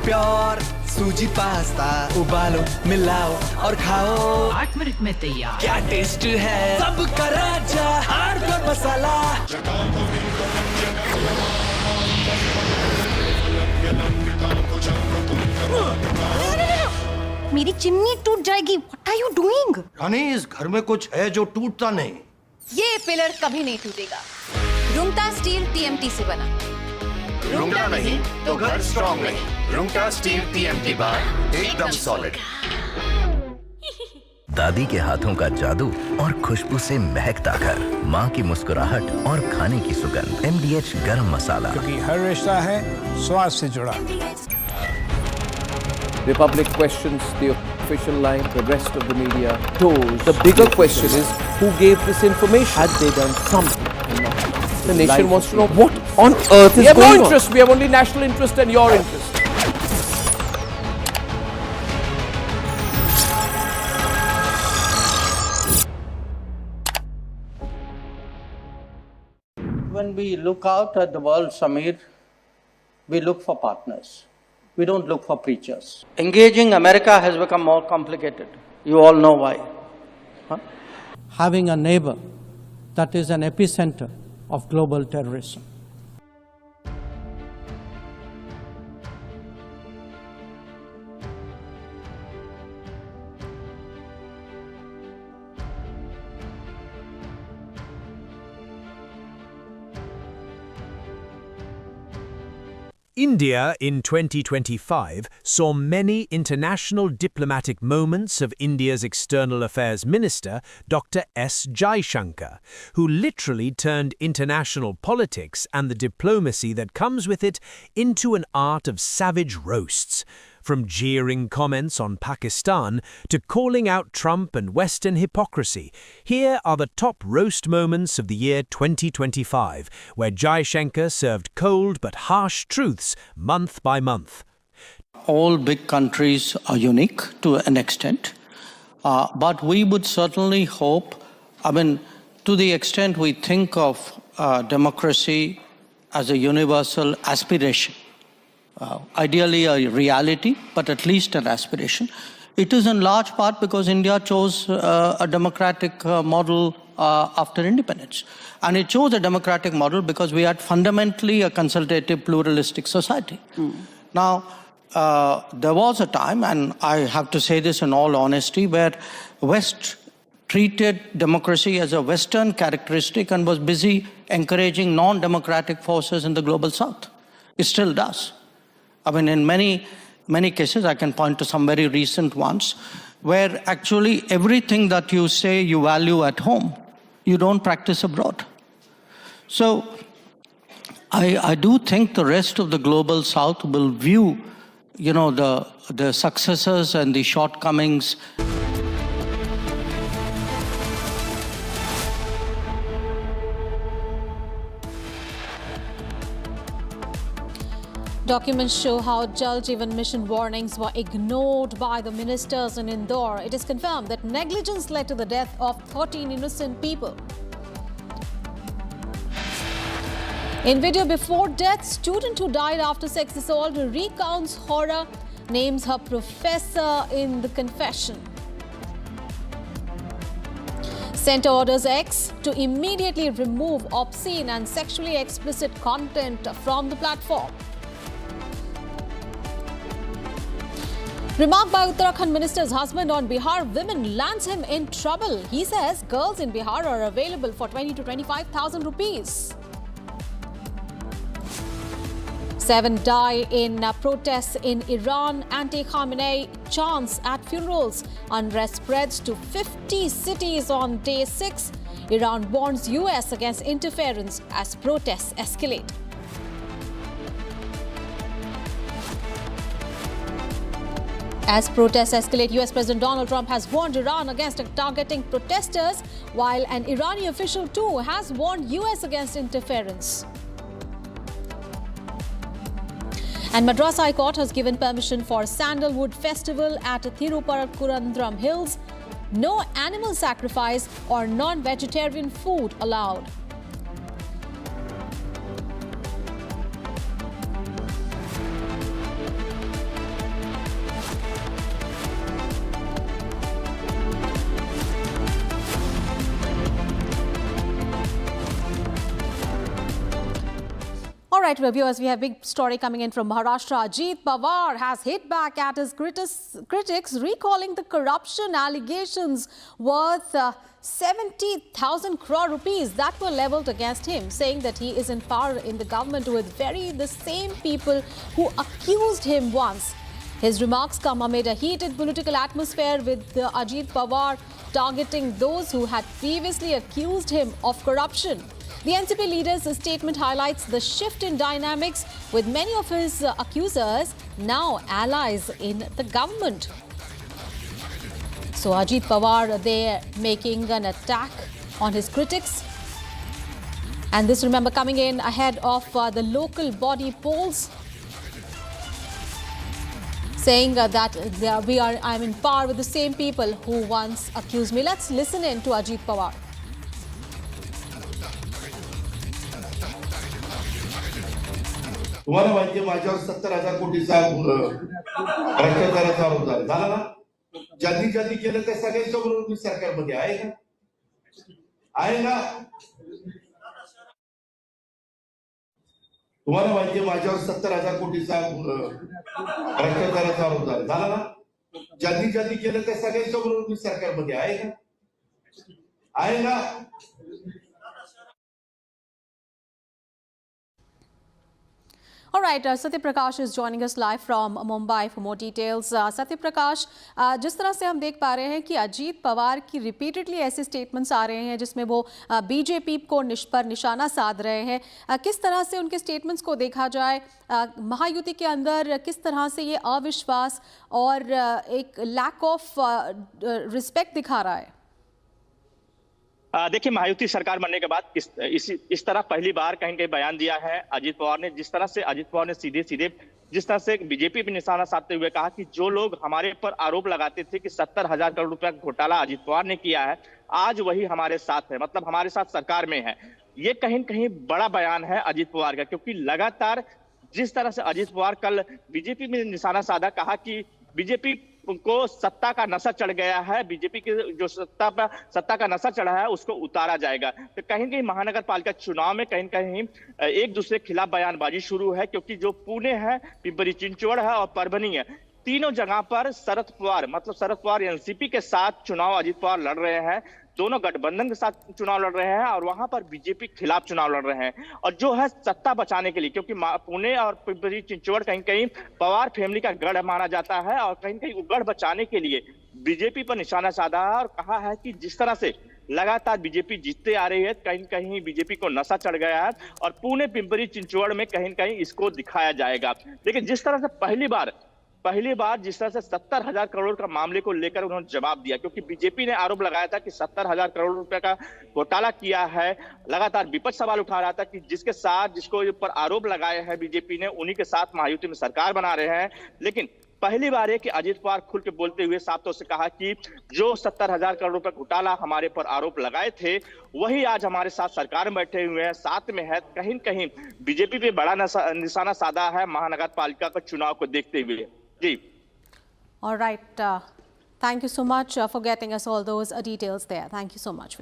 pure सूजी pasta उबालो मिलाओ और खाओ 8 minute में तैयार। क्या taste है सबका राजा आर प्योर मसाला। मेरी चिमनी टूट जाएगी। What are you doing? रानी, इस घर में कुछ है जो टूटता नहीं। ये पिलर कभी नहीं टूटेगा। रुंगटा स्टील TMT से बना। रुंगटा नहीं तो घर स्ट्रॉन्ग नहीं। रुंगटा स्टील TMT बार एकदम सॉलिड। दादी के हाथों का जादू और खुशबू से महकता घर, माँ की मुस्कुराहट और खाने की सुगंध। MDH गरम मसाला, क्योंकि हर रिश्ता है स्वाद से जुड़ा। Republic questions the official line, the rest of the media toes. The bigger question is, who gave this information? Had they done something? The nation wants to know what on earth is going on. We have no interest. We have only national interest and your interest. When we look out at the world, Samir, we look for partners. We don't look for preachers. Engaging America has become more complicated. You all know why. Having a neighbor that is an epicenter of global terrorism. India in 2025 saw many international diplomatic moments of India's External Affairs Minister, Dr. S. Jaishankar, who literally turned international politics and the diplomacy that comes with it into an art of savage roasts. From jeering comments on Pakistan to calling out Trump and Western hypocrisy, here are the top roast moments of the year 2025, where Jaishankar served cold but harsh truths month by month. All big countries are unique to an extent, but we would certainly hope, to the extent we think of democracy as a universal aspiration, ideally a reality, but at least an aspiration. It is in large part because India chose a democratic model after independence. And it chose a democratic model because we had fundamentally a consultative, pluralistic society. Now, there was a time, and I have to say this in all honesty, where West treated democracy as a Western characteristic and was busy encouraging non-democratic forces in the global South. It still does. I mean, in many cases, I can point to some very recent ones, where actually everything that you say you value at home, you don't practice abroad. So I do think the rest of the global South will view, the successes and the shortcomings. Documents show how Jal Jeevan Mission warnings were ignored by the ministers in Indore. It is confirmed that negligence led to the death of 13 innocent people. In video before death, student who died after sex assault recounts horror, names her professor in the confession. Centre orders X to immediately remove obscene and sexually explicit content from the platform. Remark by Uttarakhand minister's husband on Bihar women lands him in trouble. He says girls in Bihar are available for 20 to 25,000 rupees. 7 die in protests in Iran. Anti-Khamenei chants at funerals. Unrest spreads to 50 cities on day 6. Iran warns US against interference as protests escalate. As protests escalate, US President Donald Trump has warned Iran against targeting protesters, while an Iranian official too has warned US against interference. And Madras High Court has given permission for Sandalwood Festival at Thiruparamkuram Hills. No animal sacrifice or non-vegetarian food allowed. All right, viewers, we have a big story coming in from Maharashtra. Ajit Pawar has hit back at his critics, recalling the corruption allegations worth 70,000 crore rupees that were leveled against him, saying that he is in power in the government with the same people who accused him once. His remarks come amid a heated political atmosphere, with Ajit Pawar targeting those who had previously accused him of corruption. The NCP leader's statement highlights the shift in dynamics, with many of his accusers now allies in the government. So Ajit Pawar there making an attack on his critics. And this, remember, coming in ahead of the local body polls, saying that I'm in power with the same people who once accused me. Let's listen in to Ajit Pawar. तुम्हाला माहिती आहे माझ्यावर 70,000 कोटीचा भ्रष्टाचाराचा आरोप झाला ना. ज्यांनी केलं त्या सगळ्यांच्या बरोबर मी सरकारमध्ये आहे का? आहे ना. तुम्हाला माहिती आहे माझ्यावर 70,000 कोटीचा भ्रष्टाचाराचा आरोप झाला ना. ज्यांनी केलं त्या सगळ्यांच्या बरोबर मी सरकारमध्ये आहे का? आहे ना. All right, Satya Prakash is joining us live from Mumbai for more details. Satya Prakash, जिस तरह से हम देख पा रहे हैं कि अजीत पवार की रिपीटेडली ऐसे स्टेटमेंट्स आ रहे हैं जिसमें वो बीजेपी को पर निशाना साध रहे हैं, किस तरह से उनके स्टेटमेंट्स को देखा जाए, महायुति के अंदर किस तरह से ये अविश्वास और एक लैक ऑफ रिस्पेक्ट दिखा रहा है? देखिए, महायुति सरकार बनने के बाद इस तरह पहली बार कहीं कहीं बयान दिया है अजीत पवार ने। जिस तरह से अजीत पवार ने सीधे जिस तरह से बीजेपी पर निशाना साधते हुए कहा कि जो लोग हमारे पर आरोप लगाते थे कि 70,000 करोड़ रुपया घोटाला अजीत पवार ने किया है, आज वही हमारे साथ है, मतलब हमारे साथ सरकार में है। ये कहीं कहीं बड़ा बयान है अजीत पवार का, क्योंकि लगातार जिस तरह से अजीत पवार कल बीजेपी में निशाना साधा, कहा कि बीजेपी को सत्ता का नशा चढ़ गया है, बीजेपी की जो सत्ता का नशा चढ़ा है उसको उतारा जाएगा। तो कहीं कहीं महानगर पालिका चुनाव में कहीं कहीं एक दूसरे के खिलाफ बयानबाजी शुरू है, क्योंकि जो पुणे है, पिंपरी चिंचवड़ है और परभनी है, तीनों जगह पर शरद पवार एनसीपी के साथ चुनाव अजीत पवार लड़ रहे हैं, दोनों गठबंधन के साथ चुनाव लड़ रहे हैं और वहां पर बीजेपी के खिलाफ चुनाव लड़ रहे हैं। और जो है सत्ता बचाने के लिए, क्योंकि पुणे और पिंपरी चिंचवड़ कहीं कहीं पवार फैमिली का गढ़ माना जाता है और कहीं कहीं वो गढ़ बचाने के लिए बीजेपी पर निशाना साधा है और कहा है कि जिस तरह से लगातार बीजेपी जीतते आ रही है, कहीं कहीं बीजेपी को नशा चढ़ गया है और पुणे पिंपरी चिंचवड़ में कहीं कहीं इसको दिखाया जाएगा। लेकिन जिस तरह से पहली बार जिस तरह से 70,000 करोड़ का मामले को लेकर उन्होंने जवाब दिया, क्योंकि बीजेपी ने आरोप लगाया था कि 70,000 करोड़ रुपए का घोटाला किया है। लगातार विपक्ष सवाल उठा रहा था कि जिसको ऊपर आरोप लगाए हैं बीजेपी ने, उन्हीं के साथ महायुति में सरकार बना रहे हैं। लेकिन पहली बार है कि अजीत पवार खुल के बोलते हुए साफ तौर से कहा कि जो 70,000 करोड़ रुपए घोटाला हमारे पर आरोप लगाए थे, वही आज हमारे साथ सरकार में बैठे हुए हैं, साथ में है। कहीं कहीं बीजेपी पे बड़ा निशाना साधा है महानगर पालिका का चुनाव को देखते हुए। जी, all right, thank you so much for getting us all those details there. Thank you so much.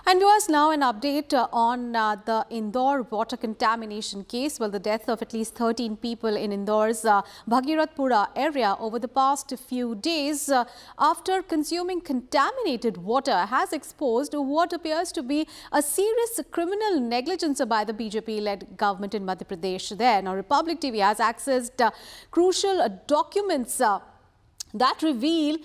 And viewers, now an update on the Indore water contamination case. Well, the death of at least 13 people in Indore's Bhagirathpura area over the past few days after consuming contaminated water has exposed what appears to be a serious criminal negligence by the BJP-led government in Madhya Pradesh there. Now, Republic TV has accessed crucial documents that reveal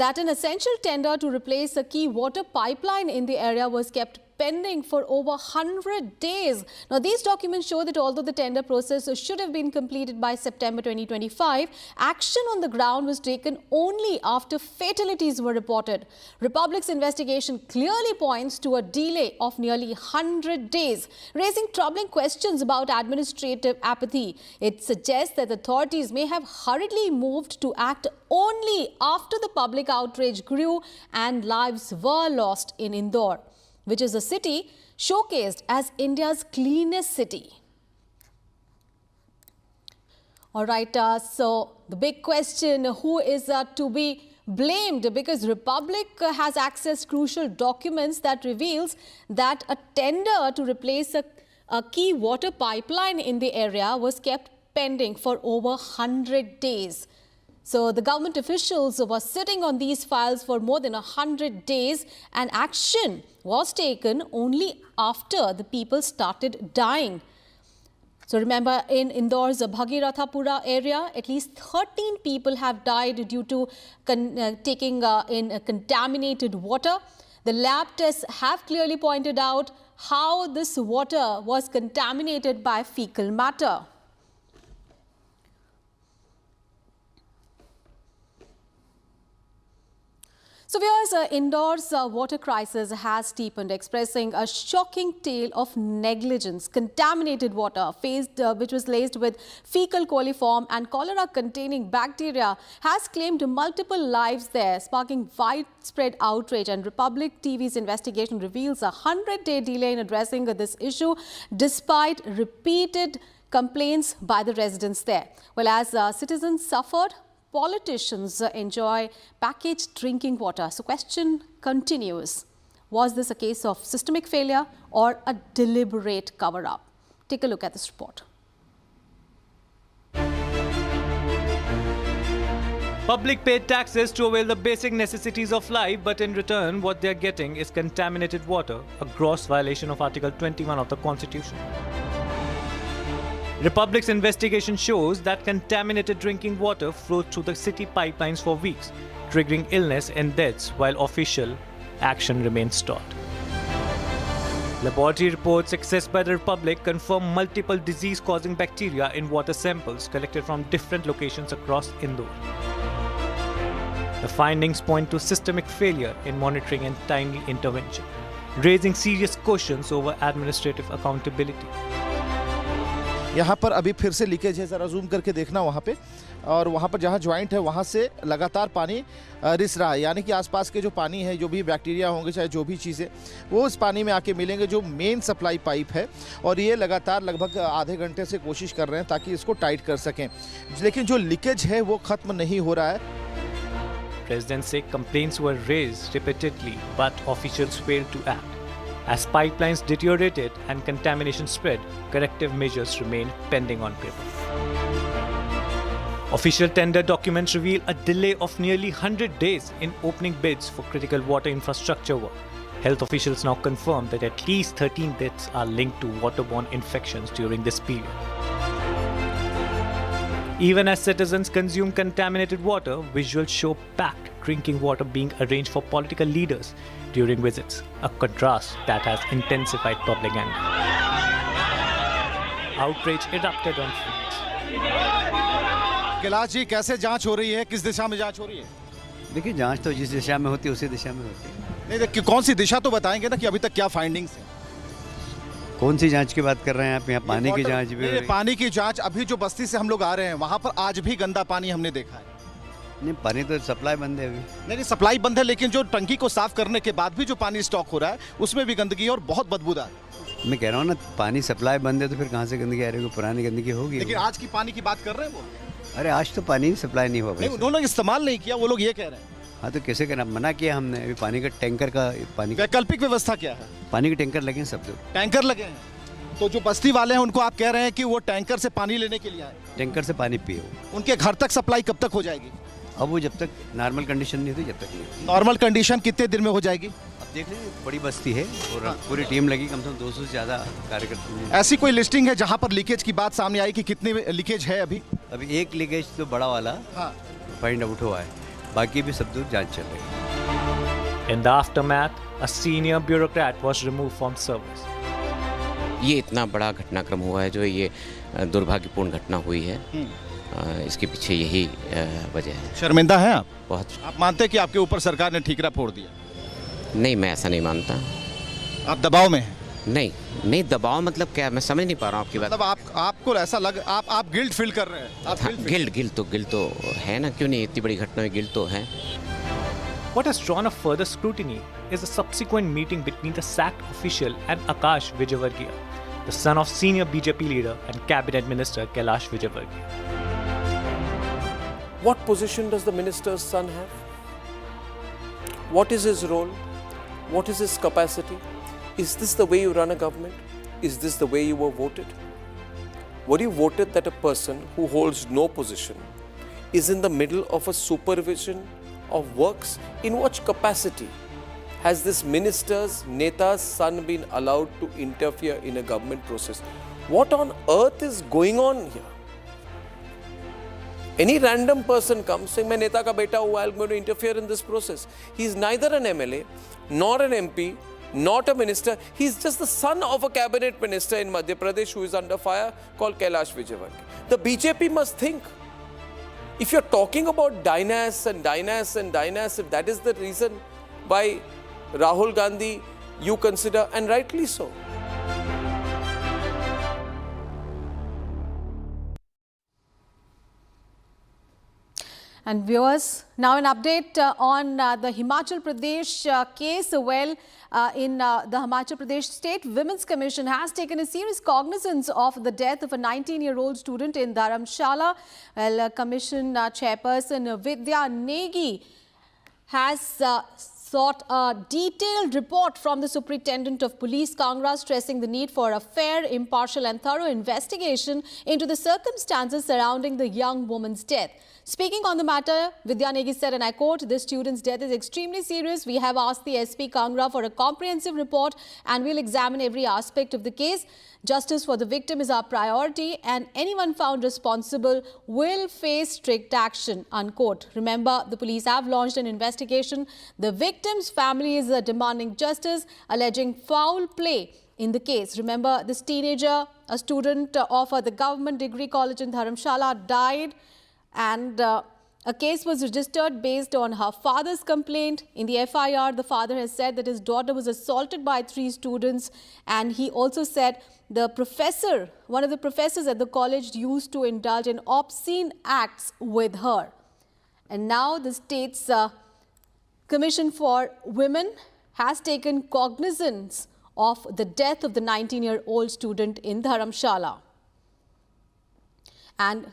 that an essential tender to replace a key water pipeline in the area was kept pending for over 100 days. Now, these documents show that although the tender process should have been completed by September 2025, action on the ground was taken only after fatalities were reported. Republic's investigation clearly points to a delay of nearly 100 days, raising troubling questions about administrative apathy. It suggests that authorities may have hurriedly moved to act only after the public outrage grew and lives were lost in Indore, which is a city showcased as India's cleanest city. All right, so the big question, who is to be blamed? Because Republic has accessed crucial documents that reveals that a tender to replace a key water pipeline in the area was kept pending for over 100 days. So the government officials were sitting on these files for more than 100 days, and action was taken only after the people started dying. So remember, in Indore's Bhagirathpura area, at least 13 people have died due to taking in contaminated water. The lab tests have clearly pointed out how this water was contaminated by fecal matter. So viewers, Indore's water crisis has deepened, expressing a shocking tale of negligence. Contaminated water, which was laced with fecal coliform and cholera-containing bacteria, has claimed multiple lives there, sparking widespread outrage. And Republic TV's investigation reveals a 100-day delay in addressing this issue, despite repeated complaints by the residents there. Well, as citizens suffered, politicians enjoy packaged drinking water. So question continues. Was this a case of systemic failure or a deliberate cover-up? Take a look at this report. Public paid taxes to avail the basic necessities of life, but in return what they are getting is contaminated water, a gross violation of Article 21 of the Constitution. Republic's investigation shows that contaminated drinking water flowed through the city pipelines for weeks, triggering illness and deaths while official action remains stalled. Laboratory reports accessed by the Republic confirm multiple disease-causing bacteria in water samples collected from different locations across Indore. The findings point to systemic failure in monitoring and timely intervention, raising serious questions over administrative accountability. यहाँ पर अभी फिर से leakage है, ज़रा zoom करके देखना वहाँ पे, और वहाँ पर जहाँ ज्वाइंट है वहाँ से लगातार पानी रिस रहा है, यानी कि आसपास के जो पानी है, जो भी बैक्टीरिया होंगे, चाहे जो भी चीज़ें, वो इस पानी में आके मिलेंगे जो मेन सप्लाई पाइप है, और ये लगातार लगभग आधे घंटे से कोशिश कर रहे हैं ताकि इसको टाइट कर सकें, लेकिन जो लीकेज है वो ख़त्म नहीं हो रहा है. Residents say complaints were raised repeatedly, but officials failed to act. As pipelines deteriorated and contamination spread, corrective measures remain pending on paper. Official tender documents reveal a delay of nearly 100 days in opening bids for critical water infrastructure work. Health officials now confirm that at least 13 deaths are linked to waterborne infections during this period. Even as citizens consume contaminated water, visuals show packed drinking water being arranged for political leaders during visits, a contrast that has intensified propaganda. Outrage erupted on streets. Kailash ji, कैसे जांच हो रही है? किस दिशा में जांच हो रही है? देखिए, जांच तो जिस दिशा में होती है उसी दिशा में होती है। नहीं, देखिए कौन सी दिशा तो बताएंगे ना कि अभी तक क्या फाइंडिंग्स है? कौन सी जांच की बात कर रहे हैं आप? यहाँ पानी की जांच भी हो रही है। पानी की जांच, अभी जो बस्ती से हम लोग आ रहे हैं वहाँ पर आज भी गंदा पानी हमने देखा है। नहीं, पानी तो सप्लाई बंद है अभी। नहीं, सप्लाई बंद है, लेकिन जो टंकी को साफ करने के बाद भी जो पानी स्टॉक हो रहा है उसमें भी गंदगी है और बहुत बदबूदार है। मैं कह रहा हूँ ना, पानी सप्लाई बंद है तो फिर कहाँ से गंदगी आ रही है? पुरानी गंदगी होगी। लेकिन आज की पानी की बात कर रहे हैं वो। अरे आज तो पानी सप्लाई नहीं हुआ। उन्होंने इस्तेमाल नहीं किया, वो लोग ये कह रहे हैं। हाँ, तो कैसे करना? मना किया हमने। अभी पानी का टैंकर का वैकल्पिक व्यवस्था क्या है? पानी के टैंकर लगे हैं, सब लोग टैंकर लगे हैं। तो जो बस्ती वाले हैं उनको आप कह रहे हैं कि वो टैंकर से पानी लेने के लिए आए? टैंकर से पानी पिए। उनके घर तक सप्लाई कब तक हो जाएगी? अब वो जब तक नॉर्मल कंडीशन नहीं होती जब तक नहीं। नॉर्मल कंडीशन कितने दिन में हो जाएगी? अब देख लीजिए, बड़ी बस्ती है और पूरी टीम लगी, कम से कम 200 से ज़्यादा कार्यकर्ता। ऐसी कोई लिस्टिंग है जहाँ पर लीकेज की बात सामने आई कि कितने लीकेज है अभी? अभी एक लीकेज तो बड़ा वाला फाइंड आउट हुआ है, बाकी भी सब दूर जांच चल रही है। In the aftermath, a senior bureaucrat was removed from service. ये इतना बड़ा घटनाक्रम हुआ है, जो ये दुर्भाग्यपूर्ण घटना हुई है, इसके पीछे यही वजह है। शर्मिंदा हैं आप? बहुत। आप मानते हैं कि आपके ऊपर सरकार ने ठीकरा फोड़ दिया? नहीं, मैं ऐसा नहीं मानता। आप दबाव में हैं? नहीं, दबाव मतलब क्या? मैं समझ नहीं पा रहा हूँ आपकी बात। मतलब आपको ऐसा लग, आप गिल्ट फील कर रहे हैं? गिल्ट तो है ना, क्यों नहीं? इतनी बड़ी घटना में गिल्ट तो है। What has drawn a further scrutiny is a subsequent meeting between the sacked official and Akash Vijayvargiya, the son of senior BJP leader and cabinet minister Kailash Vijayvargiya. What position does the minister's son have? What is his role? What is his capacity? Is this the way you run a government? Is this the way you were voted? Were you voted that a person who holds no position is in the middle of a supervision of works? In what capacity has this minister's, Neta's son been allowed to interfere in a government process? What on earth is going on here? Any random person comes saying, मैं नेता का बेटा हूँ, I'm going to interfere in this process. He is neither an MLA, nor an MP, not a minister. He is just the son of a cabinet minister in Madhya Pradesh who is under fire, called Kailash Vijayvargiya. The BJP must think. If you're talking about dynasts and dynasts and dynasts, if that is the reason why Rahul Gandhi you consider, and rightly so. And viewers, now an update on the Himachal Pradesh case. Well, in the Himachal Pradesh State Women's Commission has taken a serious cognizance of the death of a 19-year-old student in Dharamshala. Well, Commission Chairperson Vidya Negi has sought a detailed report from the Superintendent of Police, Kangra, stressing the need for a fair, impartial and thorough investigation into the circumstances surrounding the young woman's death. Speaking on the matter, Vidya Negi said, and I quote, "This student's death is extremely serious. We have asked the SP Kangra for a comprehensive report and we'll examine every aspect of the case. Justice for the victim is our priority and anyone found responsible will face strict action," unquote. Remember, the police have launched an investigation. The victim's family is demanding justice, alleging foul play in the case. Remember, this teenager, a student of the government degree college in Dharamshala, died. And a case was registered based on her father's complaint. In the FIR, the father has said that his daughter was assaulted by 3 students. And he also said the professor, one of the professors at the college, used to indulge in obscene acts with her. And now the state's Commission for Women has taken cognizance of the death of the 19-year-old student in Dharamshala. And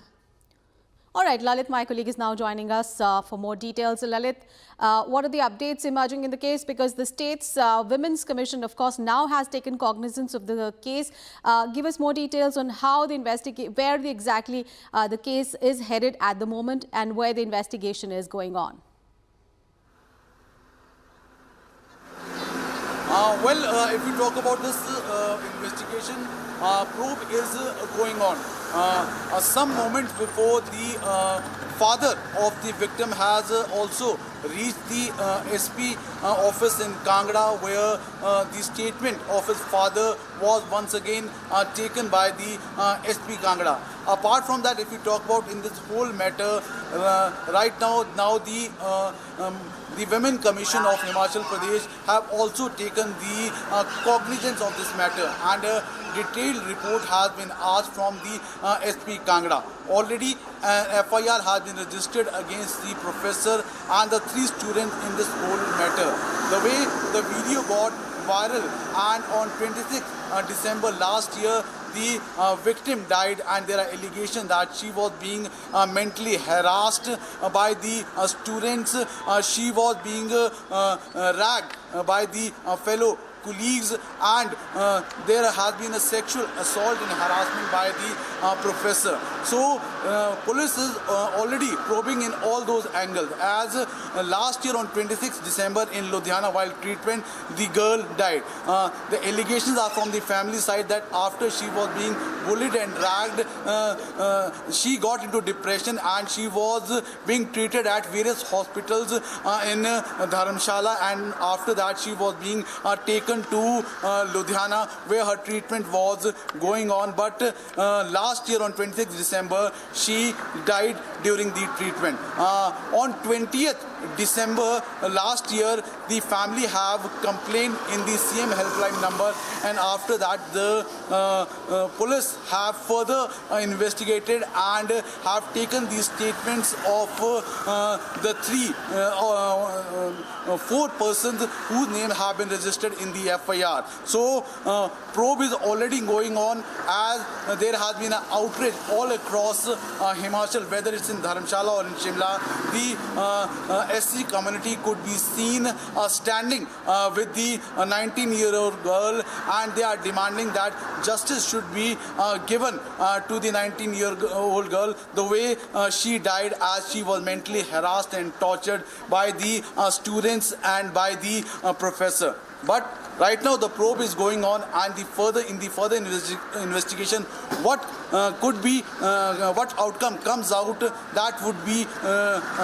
All right, Lalit, my colleague, is now joining us for more details. Lalit, what are the updates emerging in the case? Because the state's Women's Commission, of course, now has taken cognizance of the case. Give us more details on how the exactly the case is headed at the moment and where the investigation is going on. If we talk about this investigation, probe is going on. Some moments before, the father of the victim has also reached the SP office in Kangra, where the statement of his father was once again taken by the SP Kangra. Apart from that, if we talk about in this whole matter, right now the Women Commission of Himachal Pradesh have also taken the cognizance of this matter, and a detailed report has been asked from the SP Kangra. Already an FIR has been registered against the professor and the 3 students in this whole matter. The way the video got viral, and on 26th December last year, the victim died, and there are allegations that she was being mentally harassed by the students. She was being ragged by the fellow colleagues, and there has been a sexual assault and harassment by the professor. So police is already probing in all those angles. As last year on 26th December in Ludhiana, while treatment, the girl died. The allegations are from the family side that after she was being bullied and dragged, she got into depression, and she was being treated at various hospitals in Dharamshala, and after that she was being taken to Ludhiana, where her treatment was going on. But last year on 26th December, she died during the treatment. On 20th December last year, the family have complained in the CM helpline number, and after that the police have further investigated and have taken these statements of the 4 persons whose name have been registered in the FIR. So probe is already going on, as there has been an outrage all across Himachal, whether it's in Dharamshala or in Shimla. The SC community could be seen standing with the 19-year-old girl, and they are demanding that justice should be given to the 19-year-old girl, the way she died, as she was mentally harassed and tortured by the students and by the professor. But right now the probe is going on, and the further investigation, what could be, what outcome comes out, that would be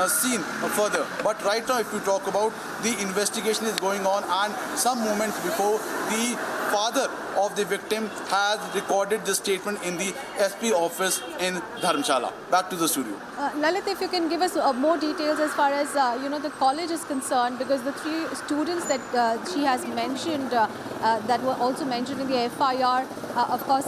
seen further. But right now, if we talk about, the investigation is going on, and some moments before, the father of the victim has recorded the statement in the SP office in Dharamshala. Back to the studio. Lalit, if you can give us more details as far as the college is concerned, because the 3 students that she has mentioned, that were also mentioned in the FIR, of course,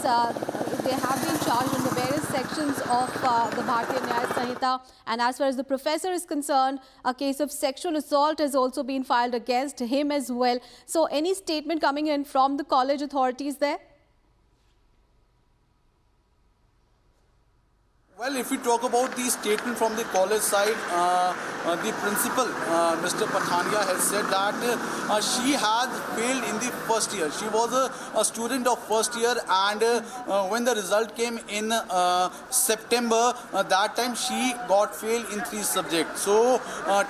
they have been charged in the various sections of the Bharatiya Nyaya Sanhita. And as far as the professor is concerned, a case of sexual assault has also been filed against him as well. So any statement coming in from the college authorities there? Well, if we talk about the statement from the college side, the principal, Mr. Pathania, has said that she has failed in the first year. She was a student of first year, and when the result came in September, that time she got failed in 3 subjects. So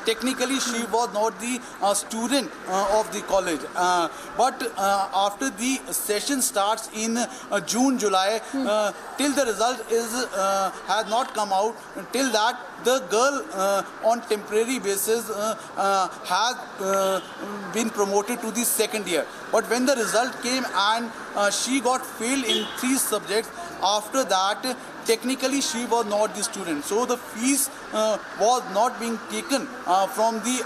technically she was not the student of the college. But after the session starts in June, July, till the result has not come out, till that the girl on temporary basis has been promoted to the 2nd year. But when the result came and she got failed in 3 subjects, after that technically she was not the student. So the fees was not being taken from the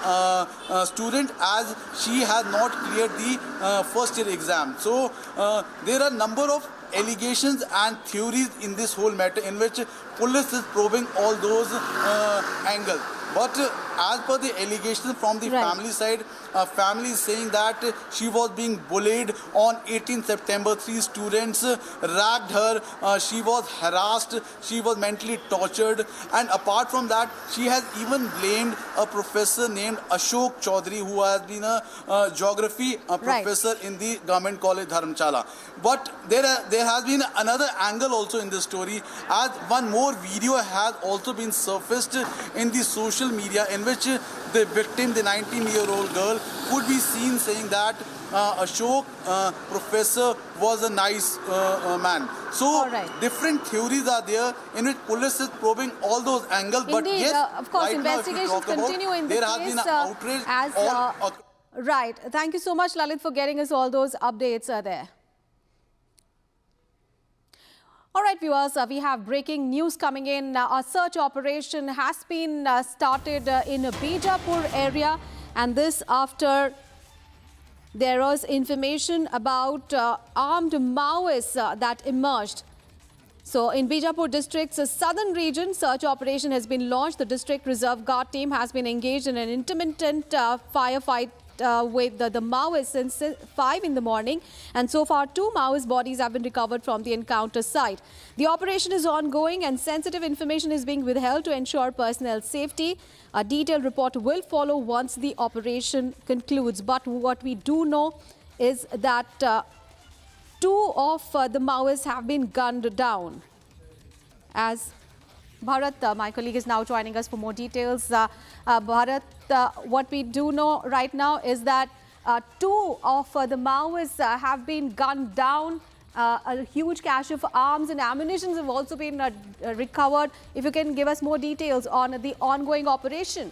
student, as she has not cleared the first year exam. So there are number of allegations and theories in this whole matter, in which police is probing all those angles. But as per the allegation from the family side, family is saying that she was being bullied on 18th September. 3 students ragged her, she was harassed, she was mentally tortured, and apart from that, she has even blamed a professor named Ashok Chaudhary, who has been a geography professor in the government college Dharamshala. But there has been another angle also in this story, as one more video has also been surfaced in the social media in which the victim, the 19-year-old girl, could be seen saying that Ashok professor was a nice man. So different theories are there in which police is probing all those angles. Indeed, but yes, of course, right investigations now, if we talk continue about, in the there case. has been an outrage. Right. Thank you so much, Lalit, for getting us all those updates there. All right, viewers, we have breaking news coming in. A search operation has been started in Bijapur area, and this after there was information about armed Maoists that emerged. So in Bijapur district's southern region, search operation has been launched. The district reserve guard team has been engaged in an intermittent firefight with the Maoists since 5 in the morning, and so far 2 Maoist bodies have been recovered from the encounter site. The operation is ongoing and sensitive information is being withheld to ensure personnel safety. A detailed report will follow once the operation concludes. But what we do know is that 2 of the Maoists have been gunned down. As Bharat, my colleague, is now joining us for more details. Bharat, what we do know right now is that 2 of the Maoists have been gunned down. A huge cache of arms and ammunition have also been recovered. If you can give us more details on the ongoing operation.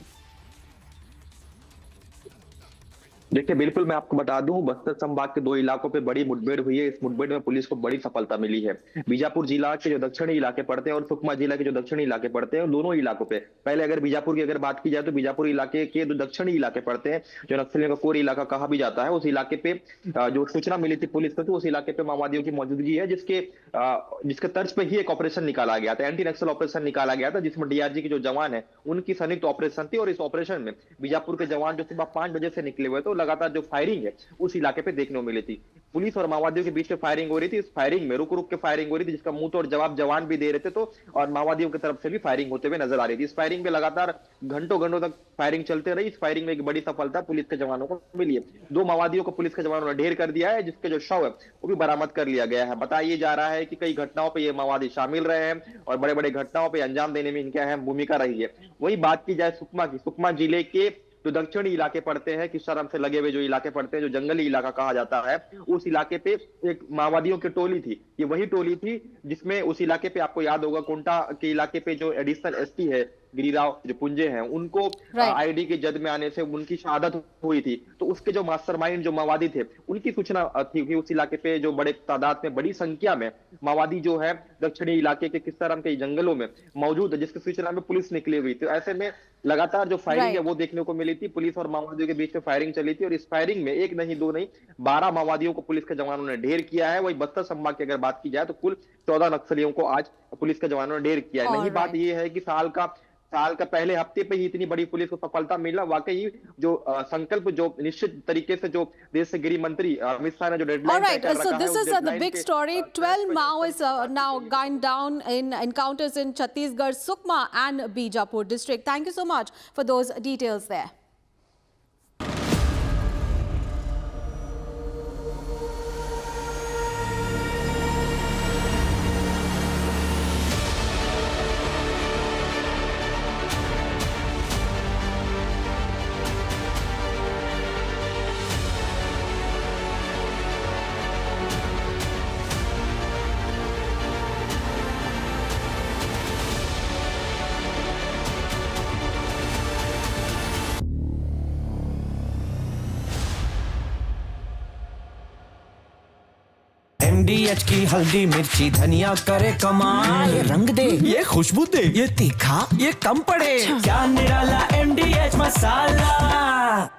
देखिए बिल्कुल मैं आपको बता दूं, बस्तर संभाग के 2 इलाकों पे बड़ी मुठभेड़ हुई है। इस मुठभेड़ में पुलिस को बड़ी सफलता मिली है। बीजापुर जिला के जो दक्षिणी इलाके पड़ते हैं और सुकमा जिला के जो दक्षिणी इलाके पड़ते हैं, दोनों इलाकों पे पहले अगर बीजापुर की अगर बात की जाए तो बीजापुर इलाके के जो दक्षिणी इलाके पड़ते हैं, जो नक्सलियों का कोर इलाका कहा भी जाता है, उस इलाके पे जो सूचना मिली थी पुलिस को, तो उस इलाके पे माओवादियों की मौजूदगी है, जिसके तर्ज पे ही एक ऑपरेशन निकाला गया था, एंटी नक्सल ऑपरेशन निकाला गया था, जिसमें डीआरजी के जो जवान है उनकी संयुक्त ऑपरेशन थी। और इस ऑपरेशन में बीजापुर के जवान जो सुबह 5 बजे से निकले हुए, तो लगातार जो फायरिंग है उस इलाके पे देखने को मिली थी। पुलिस और माओवादियों के बीच में फायरिंग हो रही थी। इस फायरिंग में रुक रुक के फायरिंग हो रही थी, जिसका मुंह तोड़ जवाब जवान भी दे रहे थे, तो और माओवादियों की तरफ से भी फायरिंग होते हुए नजर आ रही थी। इस फायरिंग में लगातार घंटों तक फायरिंग चलते रही। इस फायरिंग में एक बड़ी सफलता पुलिस के जवानों को मिली है। 2 माओवादियों को पुलिस के जवानों ने ढेर कर दिया है, जिसके जो शव है वो भी बरामद कर लिया गया है। बताया जा रहा है कि कई घटनाओं पर ये माओवादी शामिल रहे हैं और बड़े बड़े घटनाओं पर अंजाम देने में इनकी अहम भूमिका रही है। वही बात की जाए सुकमा की, सुकमा जिले के जो दक्षिणी इलाके पड़ते हैं, किसाराम से लगे हुए जो इलाके पड़ते हैं, जो जंगली इलाका कहा जाता है, उस इलाके पे एक माओवादियों की टोली थी। ये वही टोली थी जिसमें उस इलाके पे आपको याद होगा कोंटा के इलाके पे जो एडिशनल एसपी है गिरिराव जो पुंजे हैं, उनको आईडी के जद में आने से उनकी शहादत हुई थी। तो उसके जो मास्टरमाइंड जो माओवादी थे, उनकी सूचना थी कि उस इलाके पे जो बड़े तादाद में बड़ी संख्या में माओवादी जो है दक्षिणी इलाके के किसाराम के जंगलों में मौजूद है, जिसकी सूचना में पुलिस निकली हुई थी। ऐसे में लगातार जो फायरिंग है वो देखने को मिली थी। पुलिस और माओवादियों के बीच में फायरिंग चली थी और इस फायरिंग में 1 नहीं 2 नहीं 12 माओवादियों को पुलिस के जवानों ने ढेर किया है। वही बस्तर संभाग की अगर बात की जाए तो कुल 14 नक्सलियों को आज पुलिस के जवानों ने ढेर किया है। नहीं बात यह है कि साल का पहले हफ्ते पे ही इतनी बड़ी पुलिस को सफलता मिला। वाकई जो संकल्प जो निश्चित तरीके से जो देश से गृह मंत्री अमित शाह ने जो deadline All right, so this is the big story. 12 Maoists now gunned down in encounters in Chhattisgarh, Sukma and Bijapur district. Thank you so much for those details there. MDH की हल्दी मिर्ची धनिया करे कमाल, ये रंग दे, ये खुशबू दे, ये तीखा, ये कम पड़े, क्या निराला MDH masala.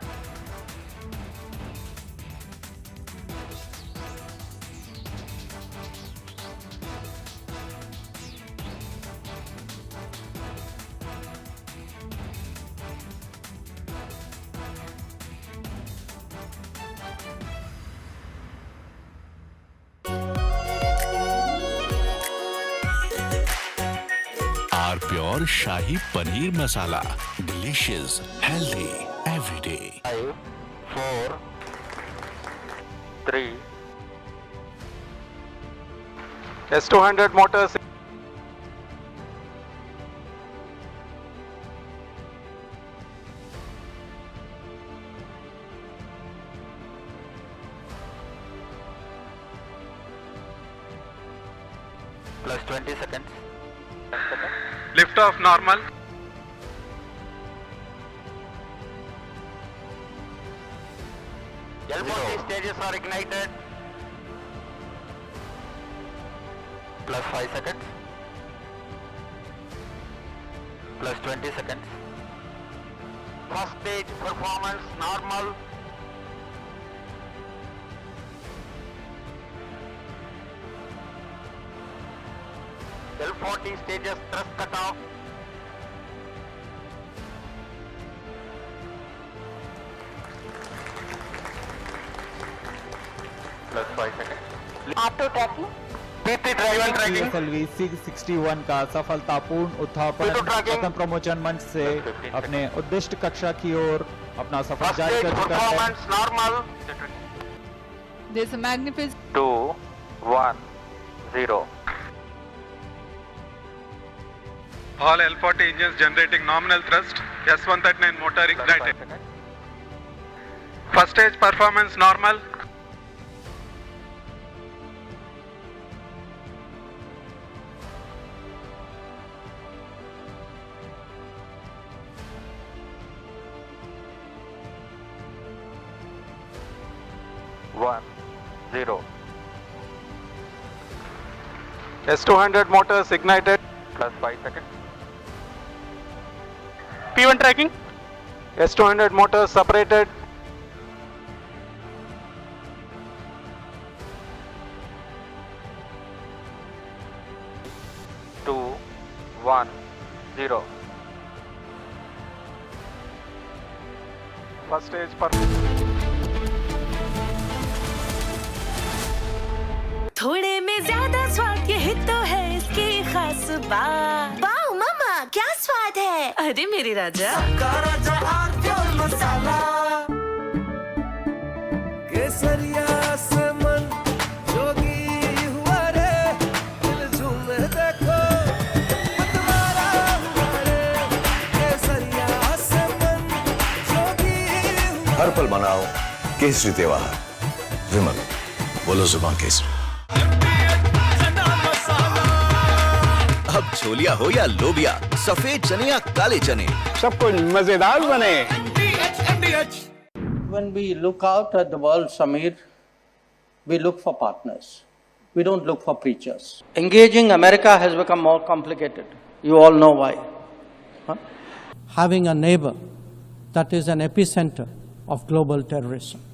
Pure shahi paneer masala, delicious, healthy everyday. 5, 4, 3. S200 motors. Plus 20 seconds. Lift off normal. L40 stages are ignited. Plus 5 seconds. Plus 20 seconds. First stage performance normal. L40 stages thrust cut off. Plus 5 seconds. Auto tracking. PP driving tracking. PSLV 661 का सफलतापूर्ण उत्थापन प्रथम प्रमोचन मंच से अपने उद्दिष्ट कक्षा की ओर अपना सफर जारी कर चुका है। Performance normal. There's a magnificent 2, 1, 0. All L40 engines generating nominal thrust. S139 motor ignited. First stage performance normal. One, 0. S200 motors ignited. Plus 5 seconds. P1 tracking. S200 motors separated. Two, 1, 0. First stage performance. थोड़े में ज्यादा स्वाद यही तो है इसकी खास बात। वाओ मामा क्या स्वाद है? अरे मेरे राजा मसाला केसरिया से मन जोगी हुआ रे, दिल झूमे देखो मतवारा हुआ रे, केसरिया से मन जोगी हुआ। हर पल मनाओ केसरी त्योहार। विमल बोलो जुबान केसरी। अब छोलिया हो या लोबिया, सफेद चने या काले चने, सब कुछ मजेदार बने। When we look out at the world, Samir, we look for partners. We don't look for preachers. Engaging America has become more complicated. You all know why. Huh? Having a neighbor that is an epicenter of global terrorism.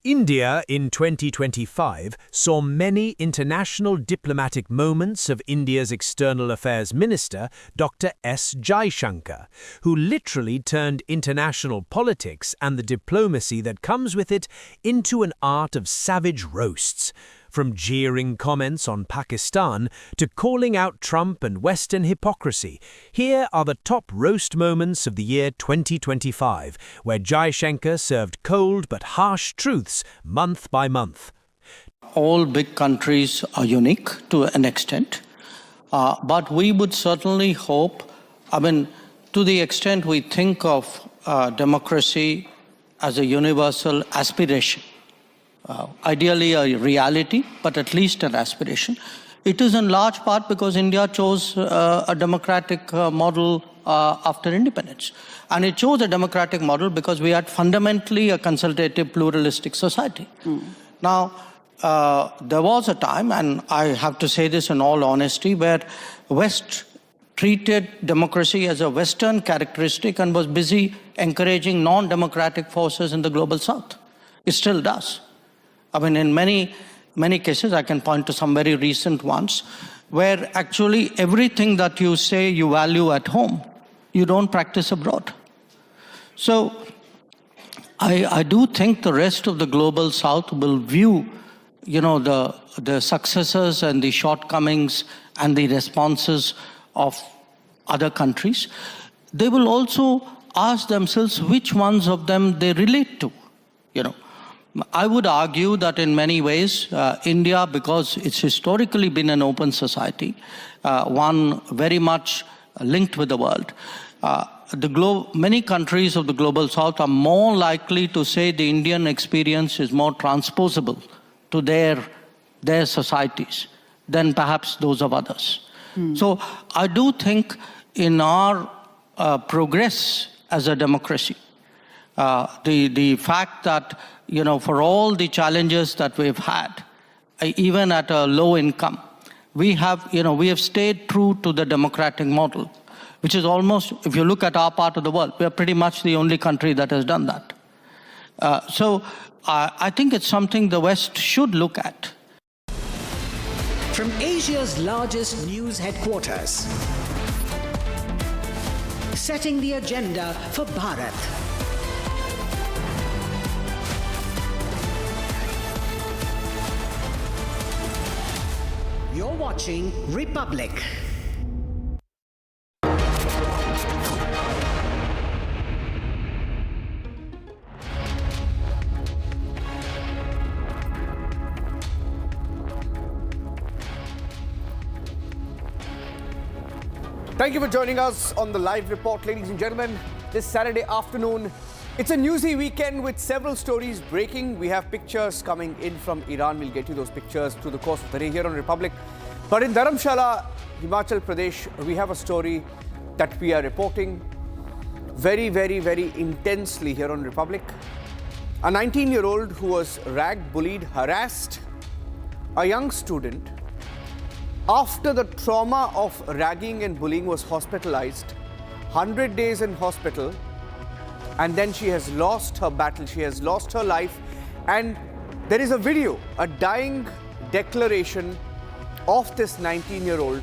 India in 2025 saw many international diplomatic moments of India's External Affairs Minister, Dr. S. Jaishankar, who literally turned international politics and the diplomacy that comes with it into an art of savage roasts. From jeering comments on Pakistan to calling out Trump and Western hypocrisy, here are the top roast moments of the year 2025, where Jaishankar served cold but harsh truths month by month. All big countries are unique to an extent, but we would certainly hope, to the extent we think of democracy as a universal aspiration, ideally a reality, but at least an aspiration. It is in large part because India chose a democratic model after independence. And it chose a democratic model because we had fundamentally a consultative, pluralistic society. Now, there was a time, and I have to say this in all honesty, where West treated democracy as a Western characteristic and was busy encouraging non-democratic forces in the global South. It still does. In many cases, I can point to some very recent ones, where actually everything that you say you value at home, you don't practice abroad. So I do think the rest of the global south will view, the successes and the shortcomings and the responses of other countries. They will also ask themselves which ones of them they relate to. I would argue that in many ways, India, because it's historically been an open society, one very much linked with the world, many countries of the global south are more likely to say the Indian experience is more transposable to their societies than perhaps those of others. So I do think in our progress as a democracy, the fact that, for all the challenges that we've had, even at a low income, we have stayed true to the democratic model, which is almost, if you look at our part of the world, we are pretty much the only country that has done that. So I think it's something the West should look at. From Asia's largest news headquarters, setting the agenda for Bharat. You're watching Republic. Thank you for joining us on the live report, ladies and gentlemen. This Saturday afternoon, it's a newsy weekend with several stories breaking. We have pictures coming in from Iran. We'll get you those pictures through the course of the day here on Republic. But in Dharamshala, Himachal Pradesh, we have a story that we are reporting very, very, very intensely here on Republic. A 19-year-old who was ragged, bullied, harassed, a young student, after the trauma of ragging and bullying, was hospitalized, 100 days in hospital, and then she has lost her battle, she has lost her life. And there is a video, a dying declaration of this 19-year-old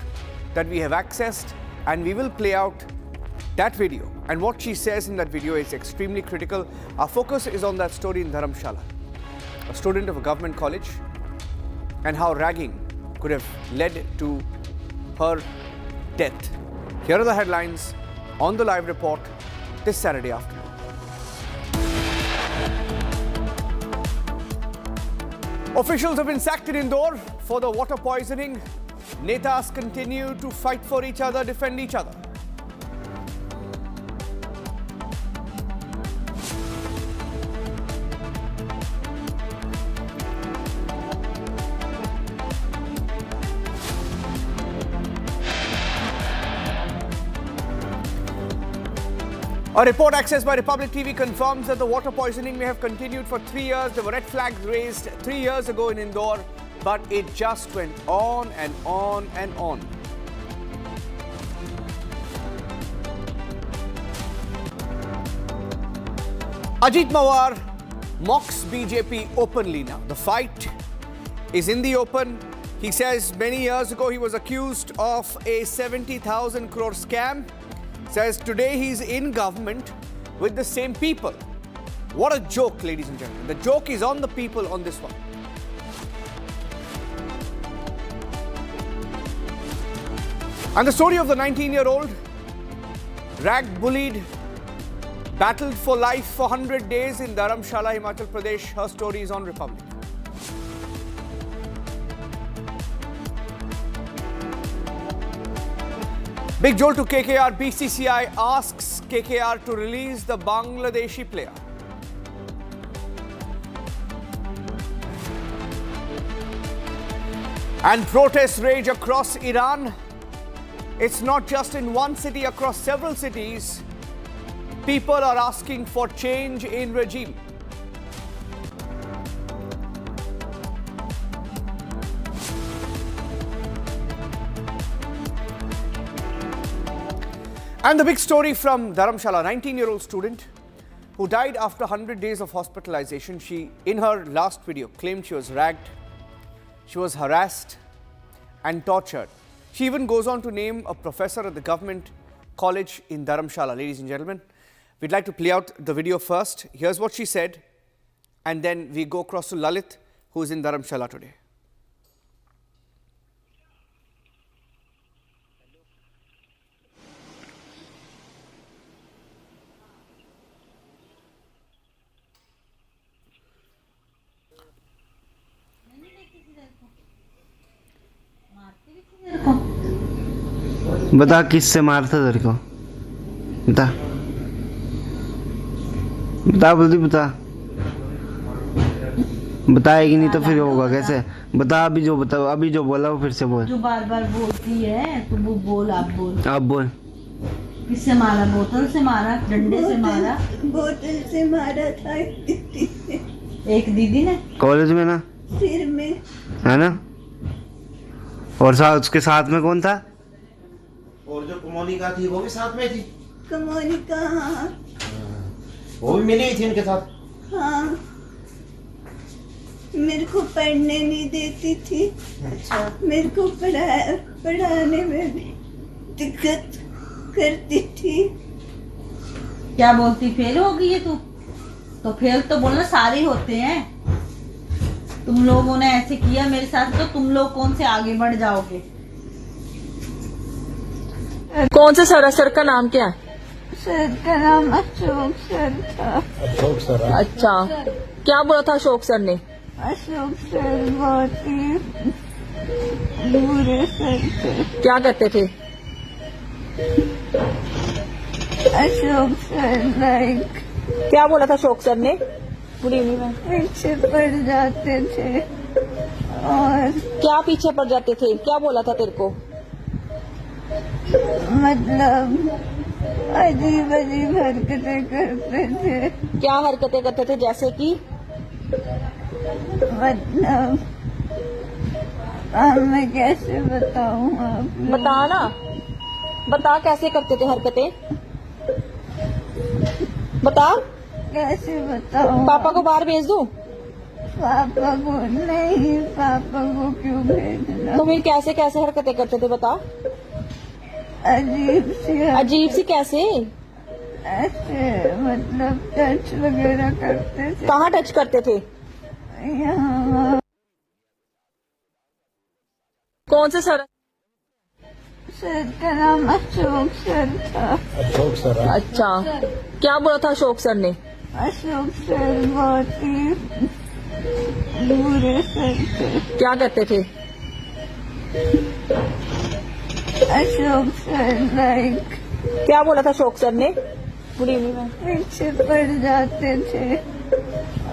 that we have accessed, and we will play out that video. And what she says in that video is extremely critical. Our focus is on that story in Dharamshala, a student of a government college, and how ragging could have led to her death. Here are the headlines on the live report this Saturday afternoon. Officials have been sacked in Indore for the water poisoning. Netas continue to fight for each other, defend each other. A report accessed by Republic TV confirms that the water poisoning may have continued for 3 years. There were red flags raised 3 years ago in Indore, but it just went on and on and on. Ajit Pawar mocks BJP openly now. The fight is in the open. He says many years ago he was accused of a 70,000 crore scam. Says today he's in government with the same people. What a joke, ladies and gentlemen. The joke is on the people on this one. And the story of the 19-year-old, ragged, bullied, battled for life for 100 days in Dharamshala, Himachal Pradesh. Her story is on Republic. Big jolt to KKR. BCCI asks KKR to release the Bangladeshi player. And protests rage across Iran. It's not just in one city, across several cities. People are asking for change in regime. And the big story from Dharamshala, 19-year-old student who died after 100 days of hospitalization. She, in her last video, claimed she was ragged, she was harassed and tortured. She even goes on to name a professor at the government college in Dharamshala. Ladies and gentlemen, we'd like to play out the video first. Here's what she said, and then we go across to Lalit, who's in Dharamshala today. बता किससे मारा था तेरे को? बता बता जल्दी बता। बताएगी नहीं तो फिर होगा कैसे? बता अभी जो बता, अभी जो बोला वो फिर से बोल। जो बार बार बोलती है तो वो बोल, आप बोल। अब बोल। किससे मारा? बोतल से मारा, डंडे से मारा? बोतल से मारा था एक दीदी ने। कॉलेज में ना? सिर में। है ना? और साथ उसके साथ में कौन था? और जो मोनिका थी वो भी साथ में थी। मोनिका, हाँ। वो भी मिली थी उनके साथ। हाँ, मेरे को पढ़ने नहीं देती थी। अच्छा। मेरे को पढ़ाने में भी दिक्कत करती थी। क्या बोलती? फेल हो गई है तू? तो फेल तो बोलना सारे होते हैं। तुम लोगों ने ऐसे किया मेरे साथ तो तुम लोग कौन से आगे बढ़ जाओगे? कौन से सर का नाम क्या है? सर का नाम अशोक सर था। अशोक सर। अच्छा, क्या बोला था अशोक सर ने? अशोक सर बहुत ही बुरे सर थे। क्या कहते थे? Ashok sir like. क्या बोला था अशोक सर ने? Good evening ma'am. पीछे पड़ जाते थे। और क्या पीछे पड़ जाते थे? क्या बोला था तेरे को? मतलब अजीब अजीब हरकतें करते थे। क्या हरकतें करते थे? जैसे कि मतलब मैं कैसे बताऊं? आप बता ना, बता कैसे करते थे हरकतें? बता। कैसे बताऊं? पापा को बाहर भेज दूं? पापा को नहीं, पापा को क्यों भेजना? तो फिर कैसे कैसे हरकतें करते थे बता? अजीब सी कैसे? ऐसे मतलब टच वगैरह करते थे। कहाँ टच करते थे? यहाँ। कौन से सर? सर का नाम अशोक सर था। अशोक सर। अच्छा, क्या बोला था अशोक सर ने? अशोक सर बहुत ही बुरे सर थे। क्या कहते थे? Ashok sir like. क्या बोला था अशोक सर ने? Good evening ma'am. पीछे पड़ जाते थे।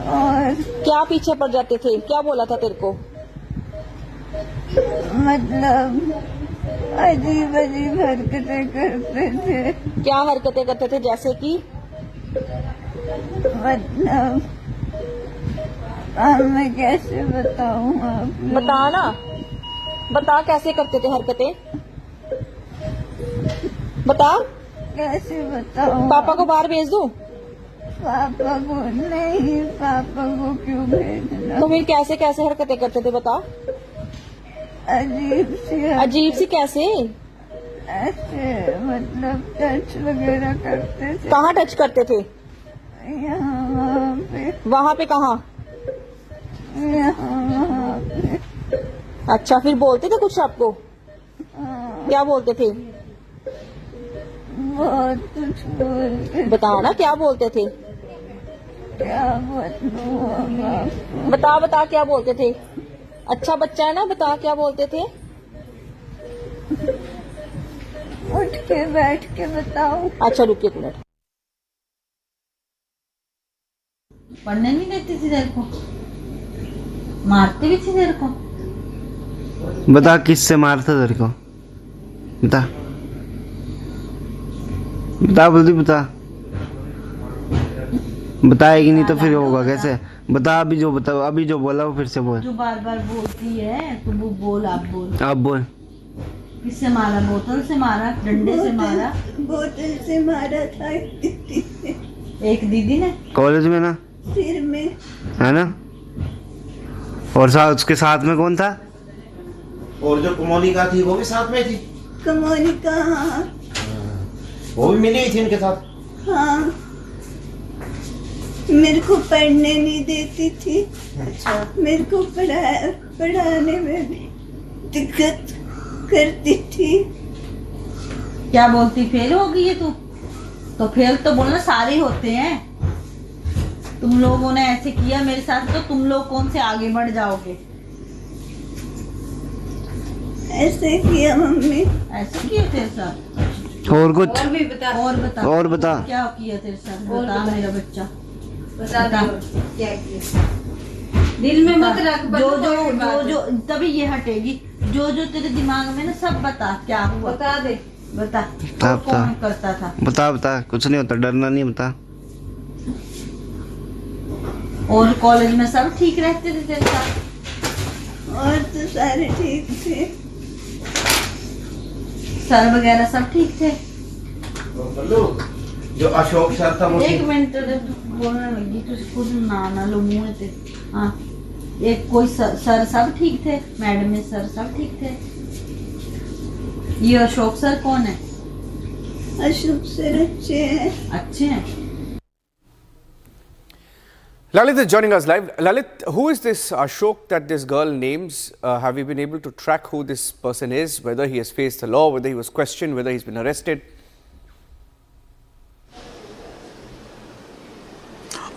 और क्या पीछे पड़ जाते थे? क्या बोला था तेरे को? मतलब अजीब अजीब हरकतें करते थे। क्या हरकतें करते थे? जैसे कि मतलब मैं कैसे बताऊं? आप बता ना, बता कैसे करते थे हरकतें? बता। कैसे बताऊं? पापा को बाहर भेज दूं? पापा को नहीं, पापा को क्यों भेजना? तो फिर कैसे कैसे हरकतें करते थे बता? अजीब सी कैसे? ऐसे मतलब टच वगैरह करते थे। कहाँ टच करते थे? यहाँ वहाँ पे। वहाँ पे कहाँ? यहाँ वहाँ पे। अच्छा, फिर बोलते थे कुछ आपको? क्या बोलते थे? बहुत कुछ बोलते। बता ना, क्या बोलते थे? क्या बताऊं? बता बता क्या बोलते थे? अच्छा बच्चा है ना, बता क्या बोलते थे? उठ के बैठ के बताओ। अच्छा रुक एक मिनट। पढ़ने नहीं देती थी तेरे को? मारती भी थी तेरे को? बता किससे मारा था तेरे को? बता बता जल्दी बता। बताएगी नहीं तो फिर होगा कैसे? बता अभी जो बता, अभी जो बोला वो फिर से बोल। जो बार बार बोलती है तो वो बोल, आप बोल। अब बोल। किससे मारा? बोतल से मारा, डंडे से मारा? बोतल से मारा था एक दीदी ने। कॉलेज में ना? सिर में। है ना? और साथ उसके साथ में कौन था? और जो कुमोलिका थी वो भी साथ में थी? कमोलिका, हाँ वो भी मिली थी इनके साथ? हाँ, मेरे को पढ़ने नहीं देती थी। अच्छा। मेरे को पढ़ाने में भी दिक्कत करती थी। क्या बोलती, फेल हो गई है तू? तो फेल तो बोलना सारे होते हैं। तुम लोगों ने ऐसे किया मेरे साथ, तो तुम लोग कौन से आगे बढ़ जाओगे? ऐसे किया मम्मी। ऐसे किया तेरे साथ? और कुछ? और भी बता। और बता। और बता। क्या किया तेरे साथ? बता मेरा बच्चा। बता क्या किया? दिल में मत रख। जो तभी ये हटेगी। जो तेरे दिमाग में ना सब बता, क्या हुआ? बता दे। बता। कौन करता था? बता। कुछ नहीं होता, डरना नहीं, बता। और कॉलेज में सब ठीक रहते थे तेरे साथ? और तो सारे ठीक थे। सर वगैरह सब ठीक थे? जो अशोक सर था वो? एक मिनट बोलने लगी तो खुद ना लो मुंह से। हाँ, एक कोई सर सब ठीक थे? मैडम में सर सब ठीक थे? ये अशोक सर कौन है? अशोक सर अच्छे हैं। अच्छे हैं। Lalit is joining us live. Lalit, who is this Ashok that this girl names? Have you been able to track who this person is, whether he has faced the law, whether he was questioned, whether he's been arrested?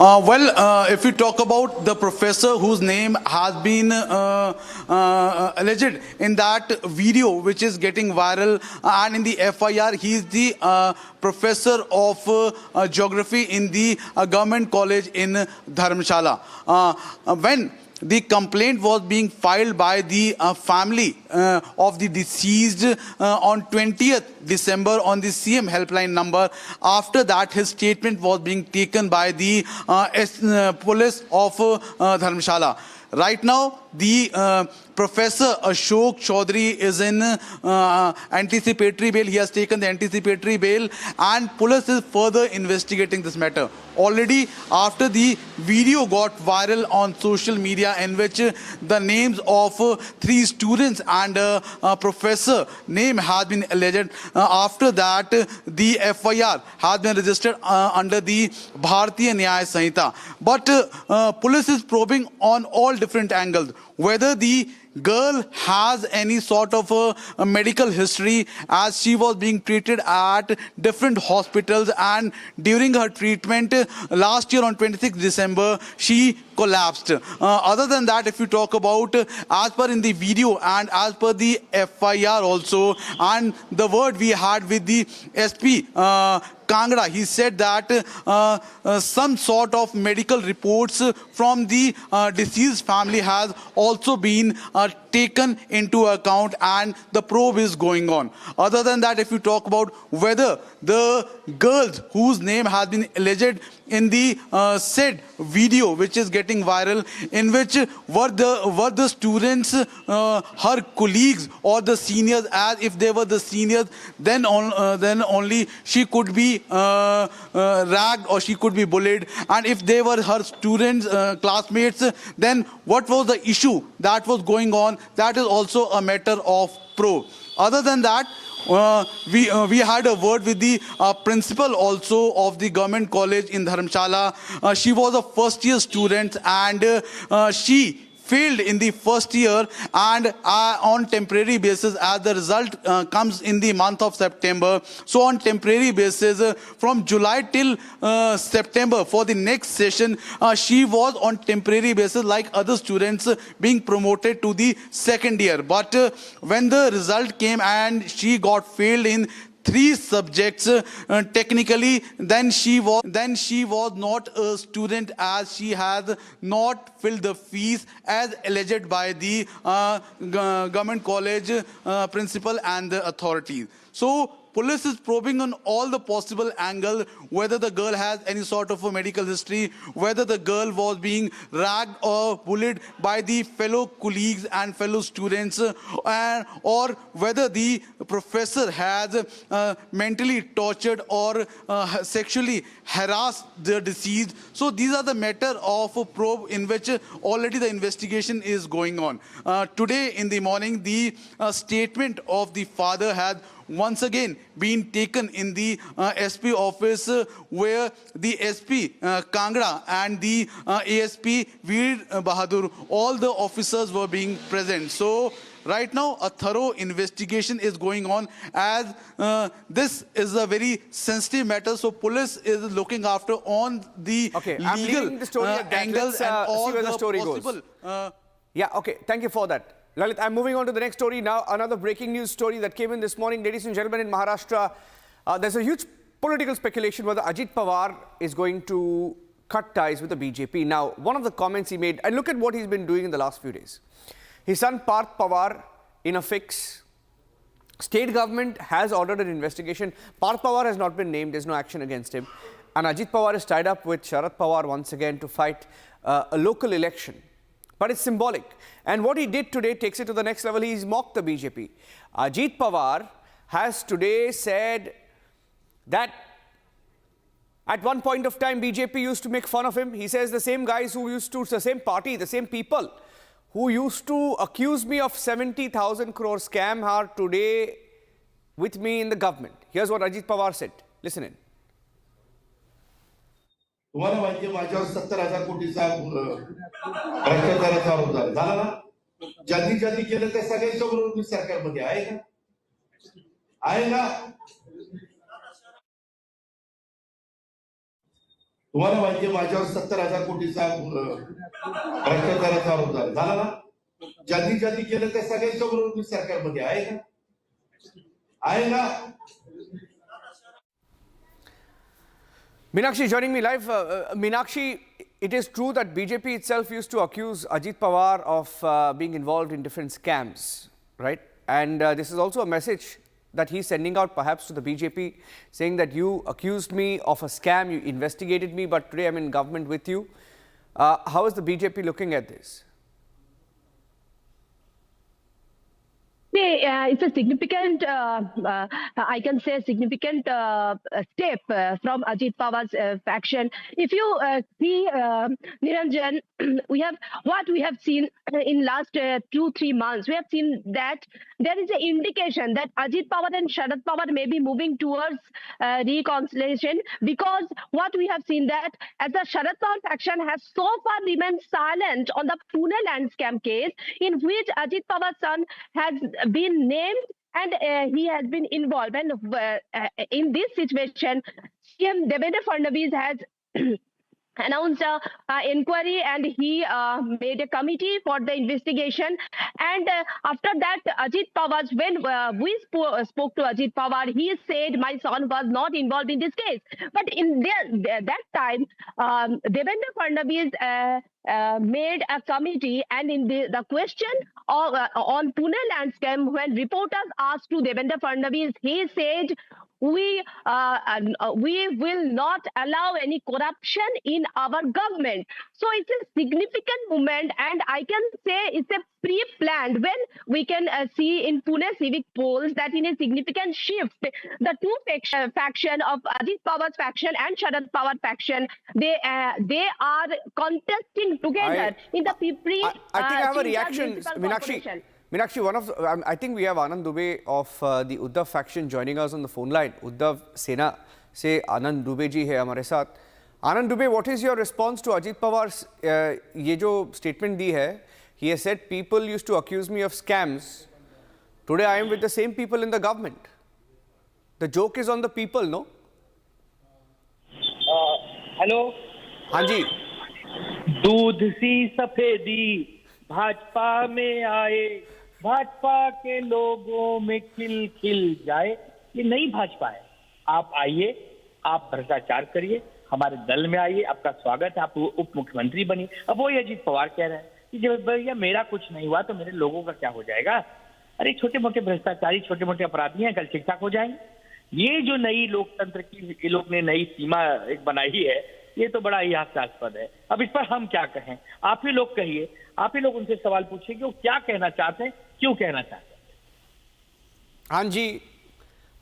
If we talk about the professor whose name has been alleged in that video which is getting viral and in the FIR, he is the professor of geography in the government college in Dharamshala. When the complaint was being filed by the family of the deceased on 20th December on the CM helpline number. After that, his statement was being taken by the police of Dharamshala. Right now, the Professor Ashok Chaudhary is in anticipatory bail. He has taken the anticipatory bail and police is further investigating this matter. Already after the video got viral on social media in which the names of 3 students and professor name has been alleged, after that the FIR has been registered under the Bharatiya Nyaya Sanhita. But police is probing on all different angles, whether the girl has any sort of a medical history, as she was being treated at different hospitals, and during her treatment last year on 26th December she collapsed. Other than that, if you talk about as per in the video and as per the FIR also, and the word we had with the SP Kangra, he said that some sort of medical reports from the deceased family has also been taken into account and the probe is going on. Other than that, if you talk about whether the girls whose name has been alleged in the said video which is getting viral, in which were the students her colleagues or the seniors, as if they were the seniors, then only she could be ragged or she could be bullied, and if they were her students classmates, then what was the issue that was going on? That is also a matter of probe. Other than that, we had a word with the principal also of the government college in Dharamshala. She was a first year student and she failed in the first year and on temporary basis, as the result comes in the month of September. So on temporary basis from July till September for the next session, she was on temporary basis like other students being promoted to the second year. But when the result came and she got failed in 3 subjects, technically then she was not a student, as she has not filled the fees as alleged by the government college principal and the authorities. So police is probing on all the possible angle, whether the girl has any sort of a medical history, whether the girl was being ragged or bullied by the fellow colleagues and fellow students, or whether the professor has mentally tortured or sexually harassed the deceased. So these are the matter of a probe in which already the investigation is going on. Today in the morning, the statement of the father has once again been taken in the SP office, where the SP Kangra and the ASP Veer Bahadur, all the officers were being present. So right now, a thorough investigation is going on, as this is a very sensitive matter. So police is looking after on the legal angles and all the possible. Yeah, okay. Thank you for that. Lalit, I'm moving on to the next story now. Another breaking news story that came in this morning. Ladies and gentlemen, in Maharashtra, there's a huge political speculation whether Ajit Pawar is going to cut ties with the BJP. Now, one of the comments he made, and look at what he's been doing in the last few days. His son Parth Pawar in a fix. State government has ordered an investigation. Parth Pawar has not been named. There's no action against him. And Ajit Pawar is tied up with Sharad Pawar once again to fight a local election. But it's symbolic. And what he did today takes it to the next level. He's mocked the BJP. Ajit Pawar has today said that at one point of time, BJP used to make fun of him. He says the same guys who used to, the same party, the same people who used to accuse me of 70,000 crore scam are today with me in the government. Here's what Ajit Pawar said. Listen in. तुम्हाला माहिती आहे माझ्यावर 70,000 कोटीचा भ्रष्टाचाराचा आरोप झाला ना. ज्यांनी ज्यांनी केलं त्या सगळ्यांच्या बरोबर मी सरकारमध्ये आहे का? आहे ना? तुम्हाला माहिती आहे माझ्यावर 70,000 कोटीचा भ्रष्टाचाराचा आरोप झाला ना. ज्यांनी ज्यांनी केलं त्या सगळ्यांच्या बरोबर मी सरकारमध्ये आहे का? आहे ना? Meenakshi joining me live. Meenakshi, it is true that BJP itself used to accuse Ajit Pawar of being involved in different scams, right? And this is also a message that he's sending out perhaps to the BJP, saying that you accused me of a scam, you investigated me, but today I'm in government with you. How is the BJP looking at this? It's a significant, I can say, significant step from Ajit Pawar's faction. If you see, Niranjan, what we have seen in last 2-3 months, we have seen that there is an indication that Ajit Pawar and Sharad Pawar may be moving towards reconciliation, because what we have seen that as the Sharad Pawar faction has so far remained silent on the Pune land scam case, in which Ajit Pawar's son has been named and he has been involved. And in this situation, CM Devendra Fadnavis has announced an inquiry, and he made a committee for the investigation. And after that, Ajit Pawar, when we spoke to Ajit Pawar, he said my son was not involved in this case. But in that time, Devendra Fadnavis made a committee, and in the question on Pune land scam, when reporters asked to Devendra Fadnavis, he said, we will not allow any corruption in our government. So it's a significant movement, and I can say it's a pre-planned, when we can see in Pune civic polls that in a significant shift, the two faction of Ajit Pawar's faction and Sharad Pawar faction, they are contesting together in the pre. I think I have a reaction, Meenakshi, I think we have Anand Dubey of the Uddhav faction joining us on the phone line. Uddhav Sena se Anand Dubey ji hai hamare saath. Anand Dubey, what is your response to Ajit Pawar's ye jo statement di hai? He has said people used to accuse me of scams. Today I am with the same people in the government. The joke is on the people, no? Hello. Hanji. दूध सी सफेदी भाजपा में आए, भाजपा के लोगों में खिल खिल जाए, ये नई भाजपा है। आप आइए, आप भ्रष्टाचार करिए, हमारे दल में आइए, आपका स्वागत है, आप उप मुख्यमंत्री बनिए। अब वही अजीत पवार कह रहे हैं कि जब भैया मेरा कुछ नहीं हुआ तो मेरे लोगों का क्या हो जाएगा? अरे छोटे मोटे भ्रष्टाचारी, छोटे मोटे अपराधी हैं, कल ठीक ठाक हो जाएंगे। ये जो नई लोकतंत्र की ये लोग ने नई सीमा एक बनाई है, ये तो बड़ा ही हास्यास्पद है। अब इस पर हम क्या कहें? आप ही लोग कहिए, आप ही लोग उनसे सवाल पूछिए कि वो क्या कहना चाहते हैं, क्यों कहना चाहते हैं। हाँ जी,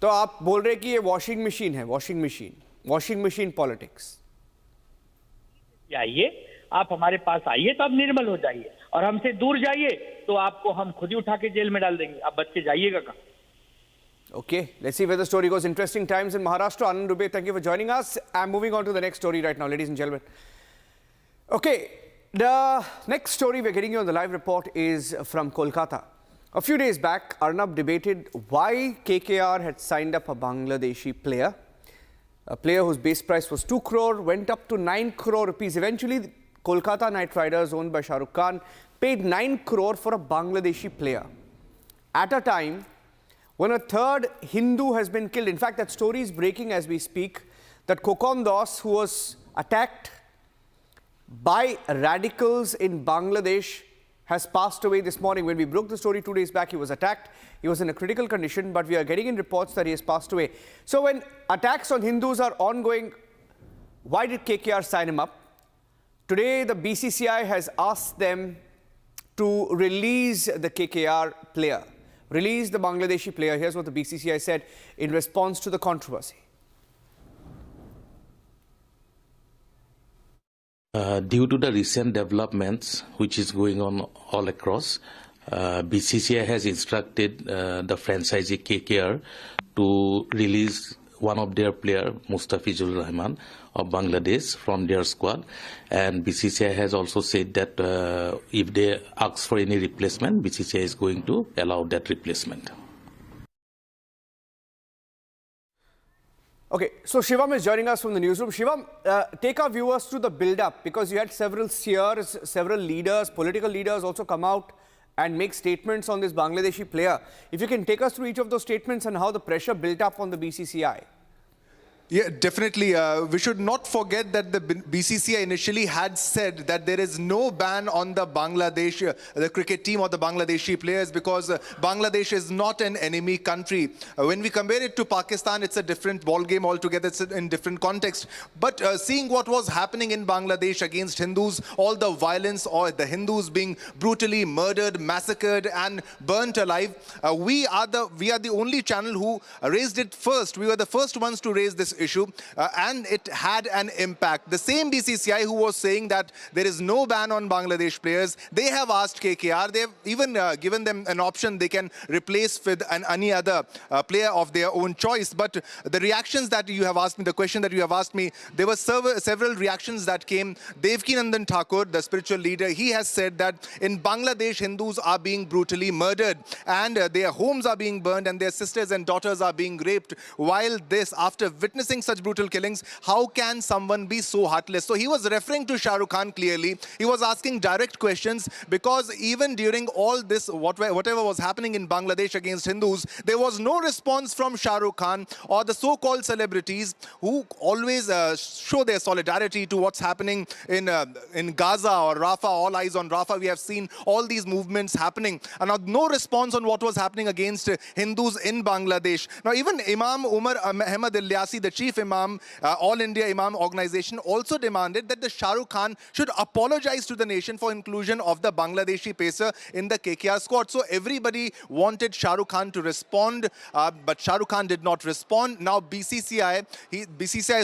तो आप बोल रहे कि ये वॉशिंग मशीन है, वॉशिंग मशीन पॉलिटिक्स। आइए, आप हमारे पास आइए तो आप निर्मल हो जाइए, और हमसे दूर जाइए तो आपको हम खुद ही उठा के जेल में डाल देंगे। आप बच के जाइएगा कहाँ? Okay, let's see where the story goes. Interesting times in Maharashtra. Anand Dubey, thank you for joining us. I'm moving on to the next story right now, ladies and gentlemen. Okay, the next story we're getting you on the live report is from Kolkata. A few days back, Arnab debated why KKR had signed up a Bangladeshi player. A player whose base price was 2 crore, went up to 9 crore rupees. Eventually, Kolkata Knight Riders, owned by Shah Rukh Khan, paid 9 crore for a Bangladeshi player. At a time when a third Hindu has been killed. In fact, that story is breaking as we speak, that Kokon Das, who was attacked by radicals in Bangladesh, has passed away this morning. When we broke the story 2 days back, he was attacked. He was in a critical condition, but we are getting in reports that he has passed away. So when attacks on Hindus are ongoing, why did KKR sign him up? Today, the BCCI has asked them to release the KKR player. Release the Bangladeshi player. Here's what the BCCI said in response to the controversy. Due to the recent developments which is going on all across, BCCI has instructed the franchisee KKR to release one of their player, Mustafizur Rahman of Bangladesh, from their squad, and BCCI has also said that if they ask for any replacement, BCCI is going to allow that replacement. Okay, so Shivam is joining us from the newsroom. Shivam, take our viewers through the build-up, because you had several seers, several leaders, political leaders also come out and make statements on this Bangladeshi player. If you can take us through each of those statements and how the pressure built up on the BCCI. Yeah, definitely. We should not forget that the BCCI initially had said that there is no ban on the Bangladesh, the cricket team or the Bangladeshi players, because Bangladesh is not an enemy country. When we compare it to Pakistan, it's a different ball game altogether. It's in different context. But seeing what was happening in Bangladesh against Hindus, all the violence, or the Hindus being brutally murdered, massacred, and burnt alive, we are the only channel who raised it first. We were the first ones to raise this issue, and it had an impact. The same BCCI who was saying that there is no ban on Bangladesh players, they have asked KKR, they have even given them an option they can replace with any other player of their own choice. But the reactions that you have asked me, the question that you have asked me, there were several reactions that came. Devkinandan Thakur, the spiritual leader, he has said that in Bangladesh, Hindus are being brutally murdered, and their homes are being burned, and their sisters and daughters are being raped. While this, after witnessing such brutal killings, how can someone be so heartless? So he was referring to Shah Rukh Khan clearly. He was asking direct questions, because even during all this, whatever was happening in Bangladesh against Hindus, there was no response from Shah Rukh Khan or the so-called celebrities who always show their solidarity to what's happening in Gaza or Rafah. All eyes on Rafah. We have seen all these movements happening, and no response on what was happening against Hindus in Bangladesh. Now, even Imam Umar Ahmad Ilyasi, the chief imam, All India Imam Organization, also demanded that the Shah Rukh Khan should apologize to the nation for inclusion of the Bangladeshi pacer in the KKR squad. So everybody wanted Shah Rukh Khan to respond, but Shah Rukh Khan did not respond. Now BCCI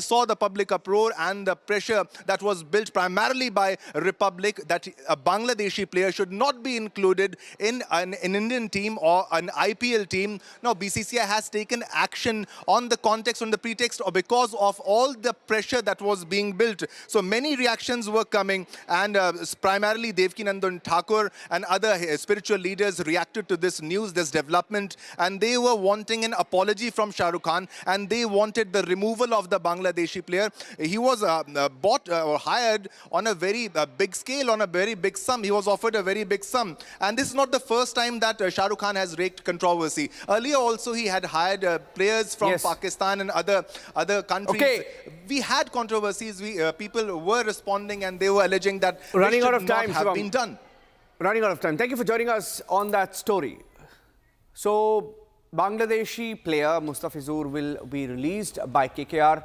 saw the public uproar and the pressure that was built primarily by Republic, that a Bangladeshi player should not be included in an Indian team or an IPL team. Now BCCI has taken action on the context, on the pretext, or because of all the pressure that was being built. So many reactions were coming, and primarily Devkinandan Thakur and other spiritual leaders reacted to this news, this development, and they were wanting an apology from Shah Rukh Khan, and they wanted the removal of the Bangladeshi player. He was bought or hired on a very big scale, on a very big sum. He was offered a very big sum, and this is not the first time that Shah Rukh Khan has raked controversy. Earlier also he had hired players from Pakistan and other countries. Okay. We had controversies. People were responding, and they were alleging that running this out should of time not have been done. Running out of time. Thank you for joining us on that story. So Bangladeshi player Mustafizur will be released by KKR.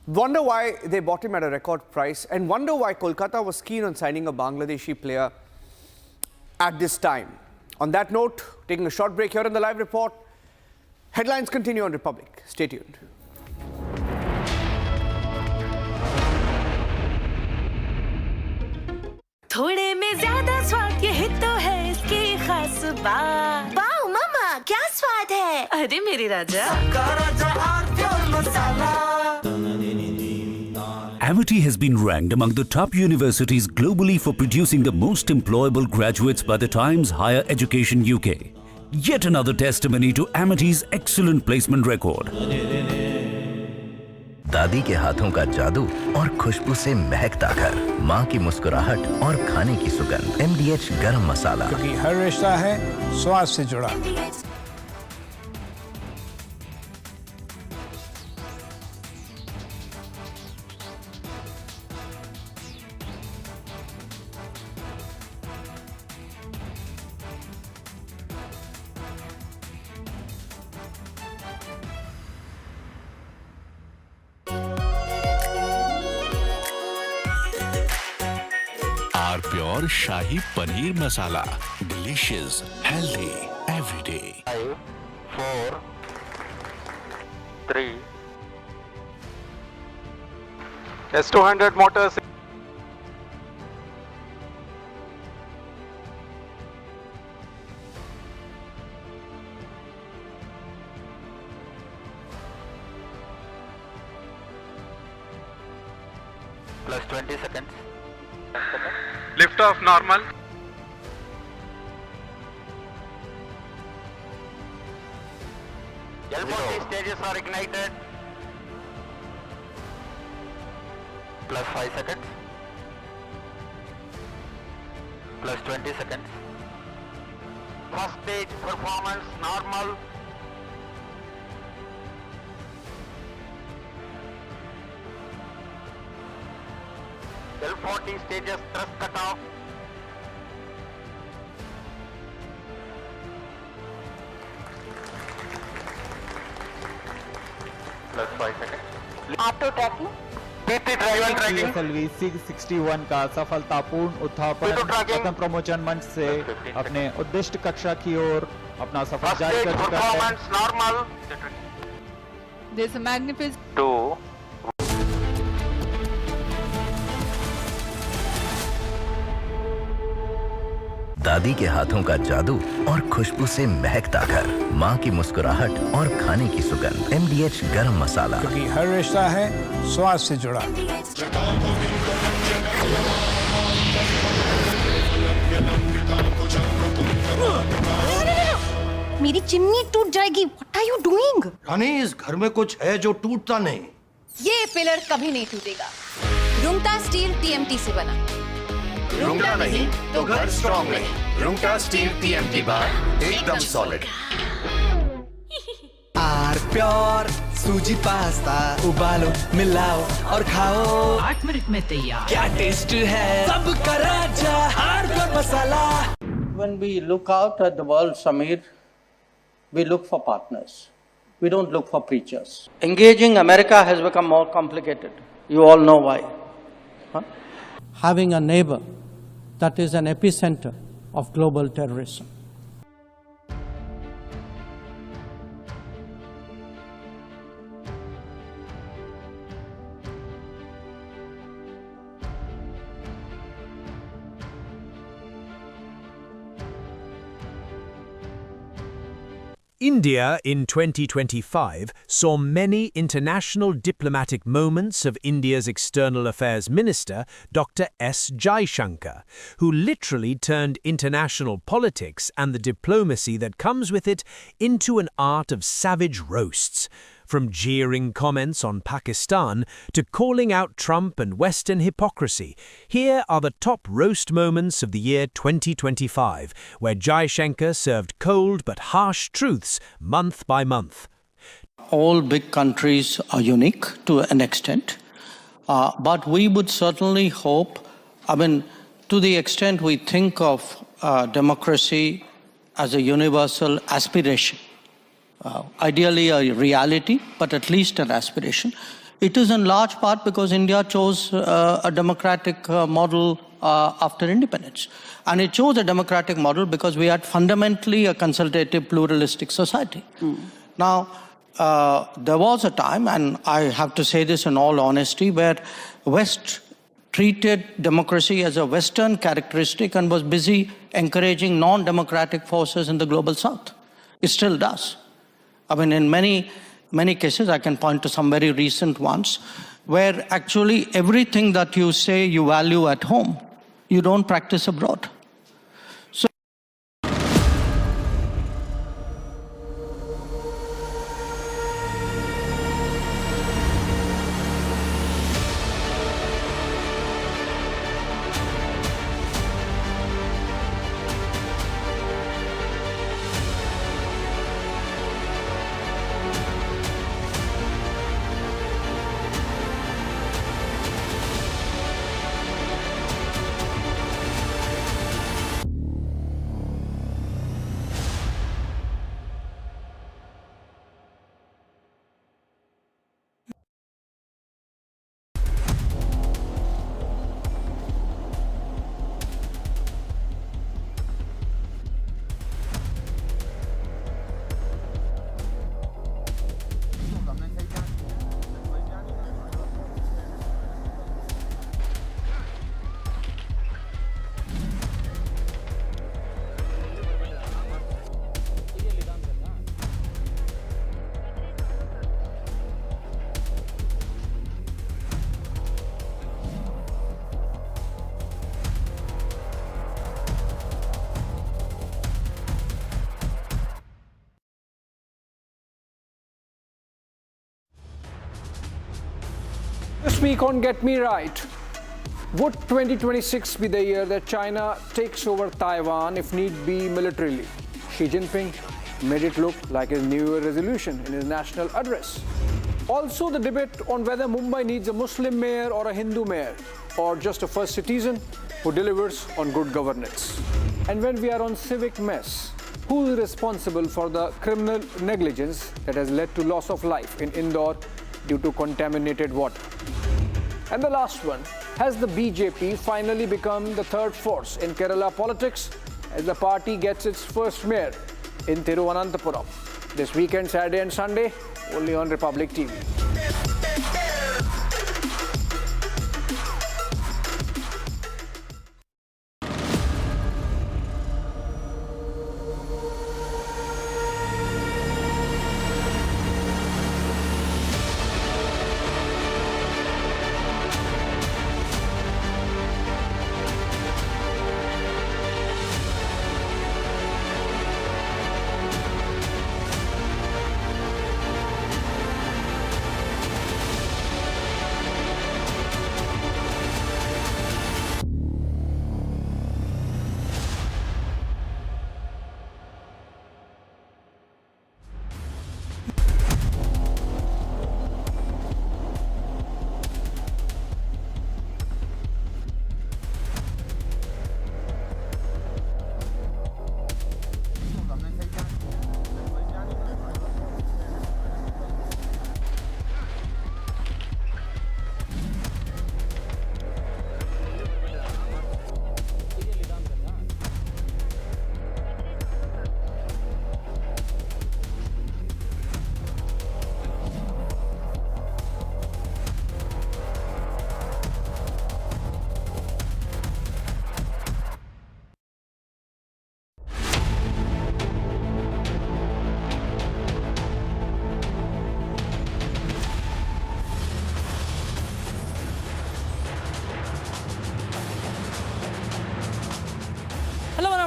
Wonder why they bought him at a record price, and wonder why Kolkata was keen on signing a Bangladeshi player at this time. On that note, taking a short break here in the live report. Headlines continue on Republic. Stay tuned. थोड़े में ज्यादा स्वाद यही तो है इसकी खास बात। वाओ मामा, क्या स्वाद है? अरे मेरे राजा। Amity has been ranked among the top universities globally for producing the most employable graduates by the Times Higher Education UK. Yet another testimony to Amity's excellent placement record. दादी के हाथों का जादू और खुशबू से महकता घर, माँ की मुस्कुराहट और खाने की सुगंध। MDH गरम मसाला, क्योंकि हर रिश्ता है स्वाद से जुड़ा। Pure shahi paneer masala, delicious, healthy, everyday. 5, 4, 3. S200 motors. Plus 20 seconds. Lift off normal. L40 stages are ignited. Plus 5 seconds. Plus 20 seconds. First stage performance normal. L40 stages thrust cut off. Plus 5 seconds. Auto tracking. PT driver tracking. PSLV 661 का सफलतापूर्ण उत्थापन प्रथम प्रमोचन मंच से अपने उद्दिष्ट कक्षा की ओर अपना सफर जारी कर चुका है। Normal. There's a magnificent 2. दादी के हाथों का जादू और खुशबू से महकता घर, माँ की मुस्कुराहट और खाने की सुगंध। MDH गरम मसाला, क्योंकि हर रिश्ता है स्वाद से जुड़ा। मेरी चिमनी टूट जाएगी। What are you doing? रानी, इस घर में कुछ है जो टूटता नहीं। ये पिलर कभी नहीं टूटेगा। रुंगटा स्टील TMT से बना। रुंगटा नहीं तो घर स्ट्रॉन्ग नहीं। रुंगटा स्टील TMT बार एकदम सॉलिड। आर प्योर सूजी पास्ता उबालो, मिलाओ और खाओ। 8 मिनट में तैयार। क्या टेस्ट है सब का राजा हार्डकोर मसाला। When we look out at the world, Samir, we look for partners. We don't look for preachers. Engaging America has become more complicated. You all know why. Having a neighbor that is an epicenter of global terrorism. India in 2025 saw many international diplomatic moments of India's External Affairs Minister, Dr. S. Jaishankar, who literally turned international politics and the diplomacy that comes with it into an art of savage roasts. From jeering comments on Pakistan to calling out Trump and Western hypocrisy, here are the top roast moments of the year 2025, where Jaishankar served cold but harsh truths month by month. All big countries are unique to an extent, but we would certainly hope, to the extent we think of democracy as a universal aspiration, ideally a reality, but at least an aspiration. It is in large part because India chose a democratic model after independence. And it chose a democratic model because we had fundamentally a consultative, pluralistic society. Now, there was a time, and I have to say this in all honesty, where West treated democracy as a Western characteristic and was busy encouraging non-democratic forces in the global South. It still does. I mean, in many cases, I can point to some very recent ones, where actually everything that you say you value at home, you don't practice abroad. This week on Get Me Right, would 2026 be the year that China takes over Taiwan, if need be militarily? Xi Jinping made it look like his New Year resolution in his national address. Also, the debate on whether Mumbai needs a Muslim mayor or a Hindu mayor, or just a first citizen who delivers on good governance. And when we are on civic mess, who is responsible for the criminal negligence that has led to loss of life in Indore due to contaminated water? And the last one, has the BJP finally become the third force in Kerala politics as the party gets its first mayor in Thiruvananthapuram? This weekend, Saturday and Sunday, only on Republic TV.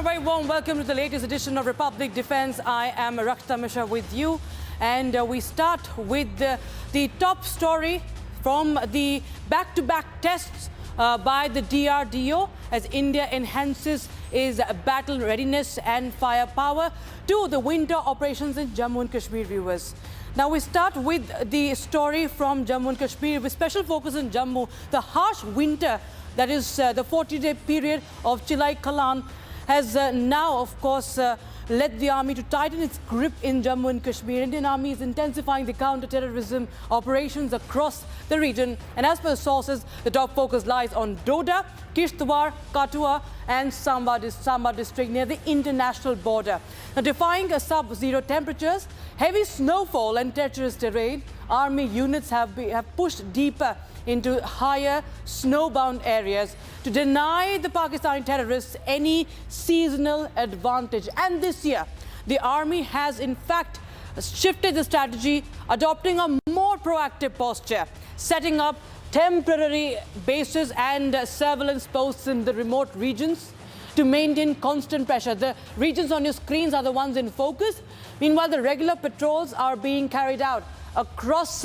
Very warm welcome to the latest edition of Republic Defense. I am Rakta Mishra with you, and we start with the top story from the back-to-back tests by the DRDO as India enhances its battle readiness and firepower to the winter operations in Jammu and Kashmir, viewers. Now we start with the story from Jammu and Kashmir with special focus in Jammu. The harsh winter, that is the 40-day period of Chilai Kalan, has now, of course, led the army to tighten its grip in Jammu and Kashmir. Indian army is intensifying the counter-terrorism operations across the region. And as per sources, the top focus lies on Doda, Kishtwar, Kathua and Samba district near the international border. Now, defying sub-zero temperatures, heavy snowfall and treacherous terrain, army units have pushed deeper into higher snowbound areas to deny the Pakistani terrorists any seasonal advantage. And this year, the army has in fact shifted the strategy, adopting a more proactive posture, setting up temporary bases and surveillance posts in the remote regions to maintain constant pressure. The regions on your screens are the ones in focus. Meanwhile, the regular patrols are being carried out across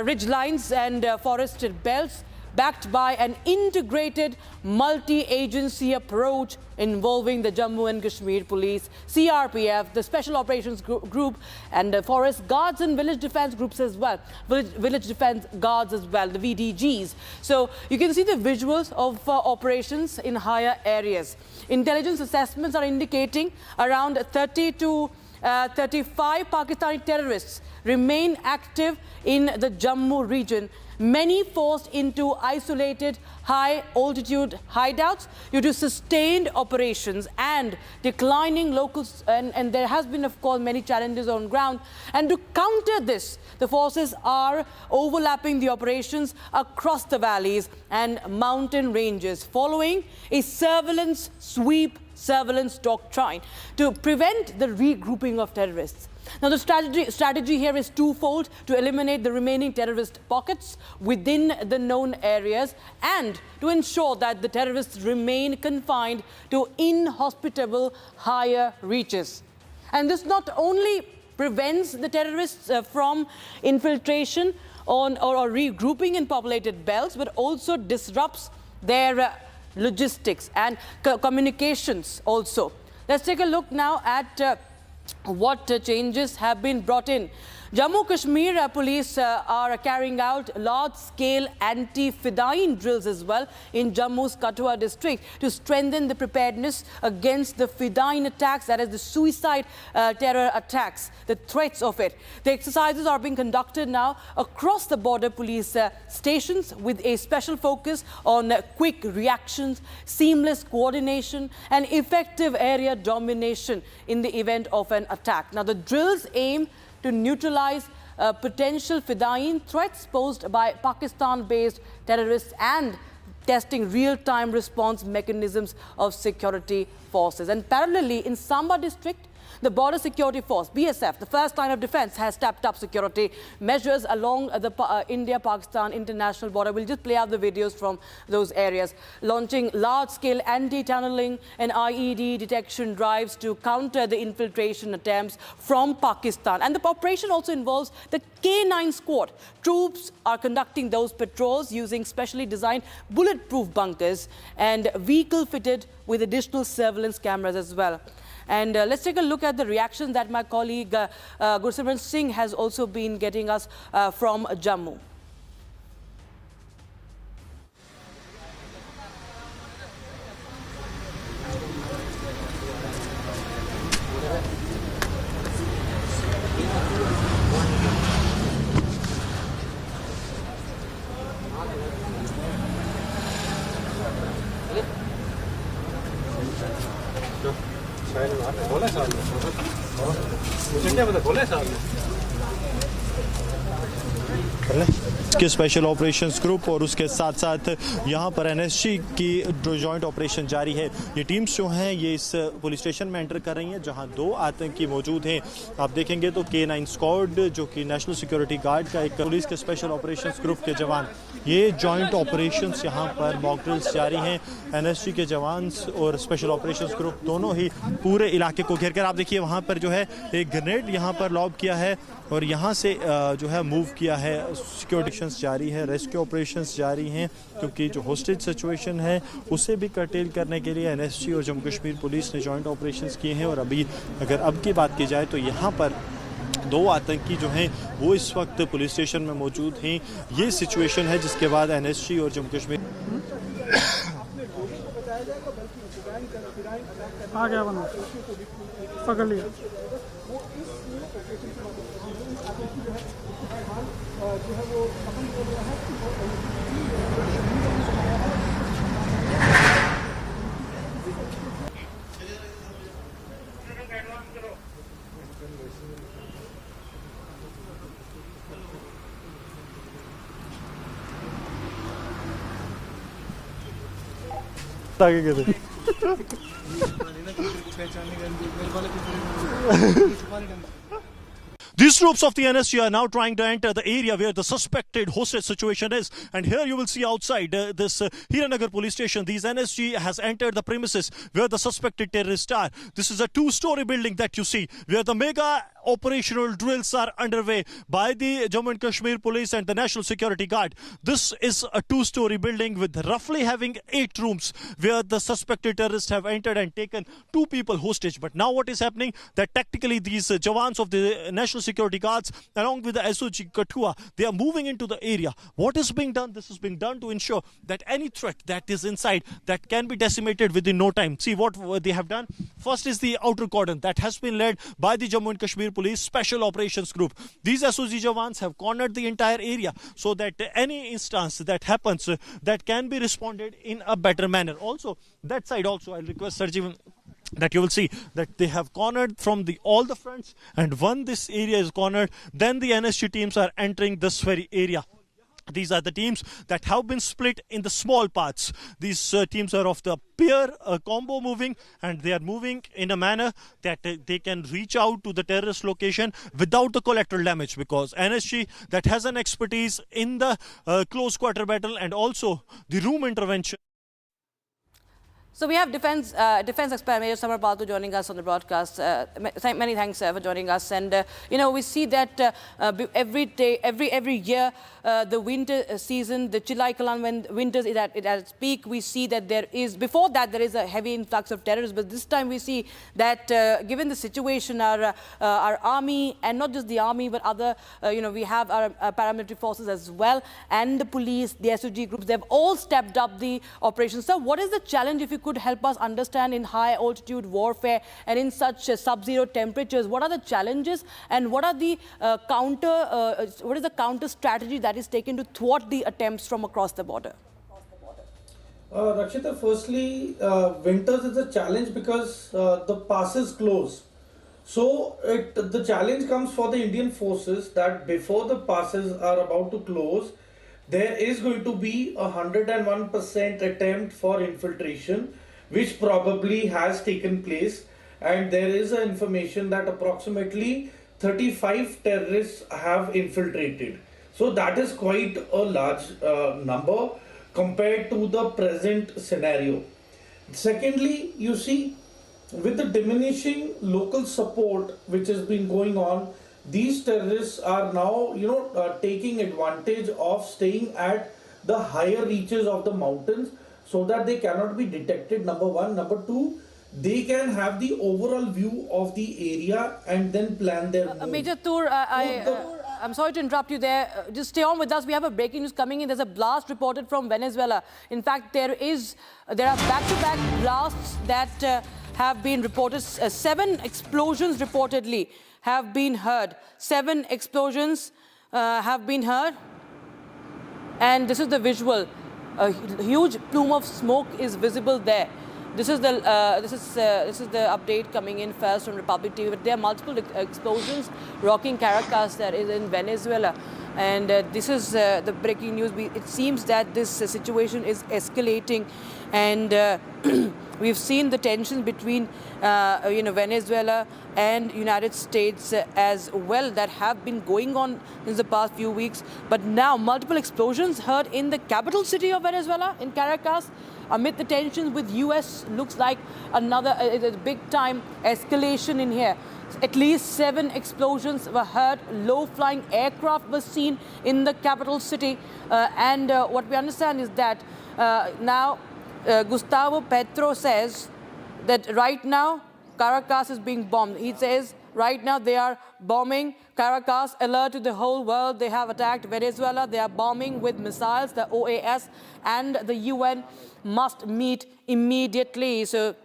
ridge lines and forested belts, backed by an integrated multi-agency approach involving the Jammu and Kashmir Police, CRPF, the Special Operations Group, and the Forest Guards and Village Defense Groups as well, Village Defense Guards as well, the VDGs. So you can see the visuals of operations in higher areas. Intelligence assessments are indicating around 30 to 35 Pakistani terrorists remain active in the Jammu region, many forced into isolated high-altitude hideouts due to sustained operations and declining locals. And there has been, of course, many challenges on ground. And to counter this, the forces are overlapping the operations across the valleys and mountain ranges, following a surveillance sweep surveillance doctrine to prevent the regrouping of terrorists. Now, the strategy here is twofold: to eliminate the remaining terrorist pockets within the known areas and to ensure that the terrorists remain confined to inhospitable higher reaches. And this not only prevents the terrorists from infiltration or regrouping in populated belts, but also disrupts their logistics and communications also. Let's take a look now at what changes have been brought in. Jammu Kashmir police are carrying out large-scale anti-Fidayeen drills as well in Jammu's Kathua district to strengthen the preparedness against the Fidayeen attacks, that is the suicide terror attacks, the threats of it. The exercises are being conducted now across the border police stations with a special focus on quick reactions, seamless coordination and effective area domination in the event of an attack. Now, the drills aim to neutralize potential Fidayeen threats posed by Pakistan-based terrorists and testing real-time response mechanisms of security forces. And parallelly, in Samba district, the Border Security Force, BSF, the first line of defense, has stepped up security measures along the India-Pakistan international border. We'll just play out the videos from those areas, launching large-scale anti-tunneling and IED detection drives to counter the infiltration attempts from Pakistan. And the operation also involves the K9 squad. Troops are conducting those patrols using specially designed bulletproof bunkers and vehicle fitted with additional surveillance cameras as well. And let's take a look at the reaction that my colleague Gursimran Singh has also been getting us from Jammu. के special operations group और उसके साथ साथ यहाँ पर NSG की जो joint operation जारी है। ये टीम्स जो हैं ये इस पुलिस स्टेशन में एंटर कर रही हैं जहाँ 2 आतंकी मौजूद हैं। आप देखेंगे तो K9 स्क्वाड जो कि नेशनल सिक्योरिटी गार्ड का एक पुलिस के स्पेशल ऑपरेशंस ग्रुप के जवान, ये जॉइंट ऑपरेशंस यहाँ पर मॉक ड्रिल्स जारी हैं। एनएसजी के जवान और स्पेशल ऑपरेशंस ग्रुप दोनों ही पूरे इलाके को घेर कर, आप देखिए वहाँ पर जो है एक ग्रेनेड यहाँ पर लॉब किया है और यहाँ से जो है मूव किया है। सिक्योरिटी जारी है, रेस्क्यू ऑपरेशंस जारी हैं क्योंकि जो होस्टेज सिचुएशन है उसे भी कर्टेल करने के लिए एनएसजी और जम्मू कश्मीर पुलिस ने जॉइंट ऑपरेशंस किए हैं। और अभी अगर अब की बात की जाए तो यहाँ पर 2 आतंकी जो हैं वो इस वक्त पुलिस स्टेशन में मौजूद हैं। ये सिचुएशन है जिसके बाद एनएसजी और जम्मू कश्मीर आ गया बंदा, पकड़ लिया। आगे कैसे These troops of the NSG are now trying to enter the area where the suspected hostage situation is. And here you will see outside this Hiranagar police station, these NSG has entered the premises where the suspected terrorists are. This is a two-story building that you see where the mega operational drills are underway by the Jammu and Kashmir police and the National Security Guard. This is a two-story building with roughly having 8 rooms where the suspected terrorists have entered and taken 2 people hostage. But now what is happening, that tactically these Jawans of the National Security Guards along with the SOG Kathua, they are moving into the area. What is being done? This is being done to ensure that any threat that is inside that can be decimated within no time. See what they have done. First is the outer cordon that has been led by the Jammu and Kashmir Police Special Operations Group. These SOG Jawans have cornered the entire area so that any instance that happens that can be responded in a better manner. Also, that side also, I'll request Sarjeevan that you will see that they have cornered from all the fronts, and when this area is cornered, then the NSG teams are entering this very area. These are the teams that have been split in the small parts. These teams are of the pair combo moving, and they are moving in a manner that they can reach out to the terrorist location without the collateral damage, because NSG that has an expertise in the close quarter battle and also the room intervention. So we have Defence Expert Major Samar Paltu joining us on the broadcast. Many thanks for joining us. And we see that every day, every year, the winter season, the Chilai Kalan, when winters is at its peak, we see that there is a heavy influx of terrorists. But this time we see that given the situation, our army, and not just the army, but other, we have our paramilitary forces as well, and the police, the SOG groups, they've all stepped up the operations. So what is the challenge, if you could help us understand, in high altitude warfare and in such sub-zero temperatures? What are the challenges, and what are the what is the counter strategy that is taken to thwart the attempts from across the border? Rakshita, firstly, winters is a challenge because the passes close. So the challenge comes for the Indian forces that before the passes are about to close, there is going to be 101% attempt for infiltration, which probably has taken place. And there is information that approximately 35 terrorists have infiltrated. So that is quite a large number compared to the present scenario. Secondly, you see, with the diminishing local support which has been going on, these terrorists are now, taking advantage of staying at the higher reaches of the mountains so that they cannot be detected, number one. Number two, they can have the overall view of the area and then plan their move. Major Tur, I'm sorry to interrupt you there. Just stay on with us. We have a breaking news coming in. There's a blast reported from Venezuela. In fact, there are back-to-back blasts that have been reported. 7 explosions reportedly have been heard. 7 explosions have been heard. And this is the visual. A huge plume of smoke is visible there. This is the update coming in first from Republic TV. But there are multiple explosions rocking Caracas, that is in Venezuela. And this is the breaking news. It seems that this situation is escalating, and we've seen the tensions between Venezuela and United States as well that have been going on since the past few weeks. But now multiple explosions heard in the capital city of Venezuela, in Caracas, amid the tensions with US. Looks like another big-time escalation in here. At least 7 explosions were heard. Low-flying aircraft was seen in the capital city. And what we understand is that now Gustavo Petro says that right now Caracas is being bombed. He says right now they are bombing Caracas. Alert to the whole world. They have attacked Venezuela. They are bombing with missiles. The OAS and the UN must meet immediately. So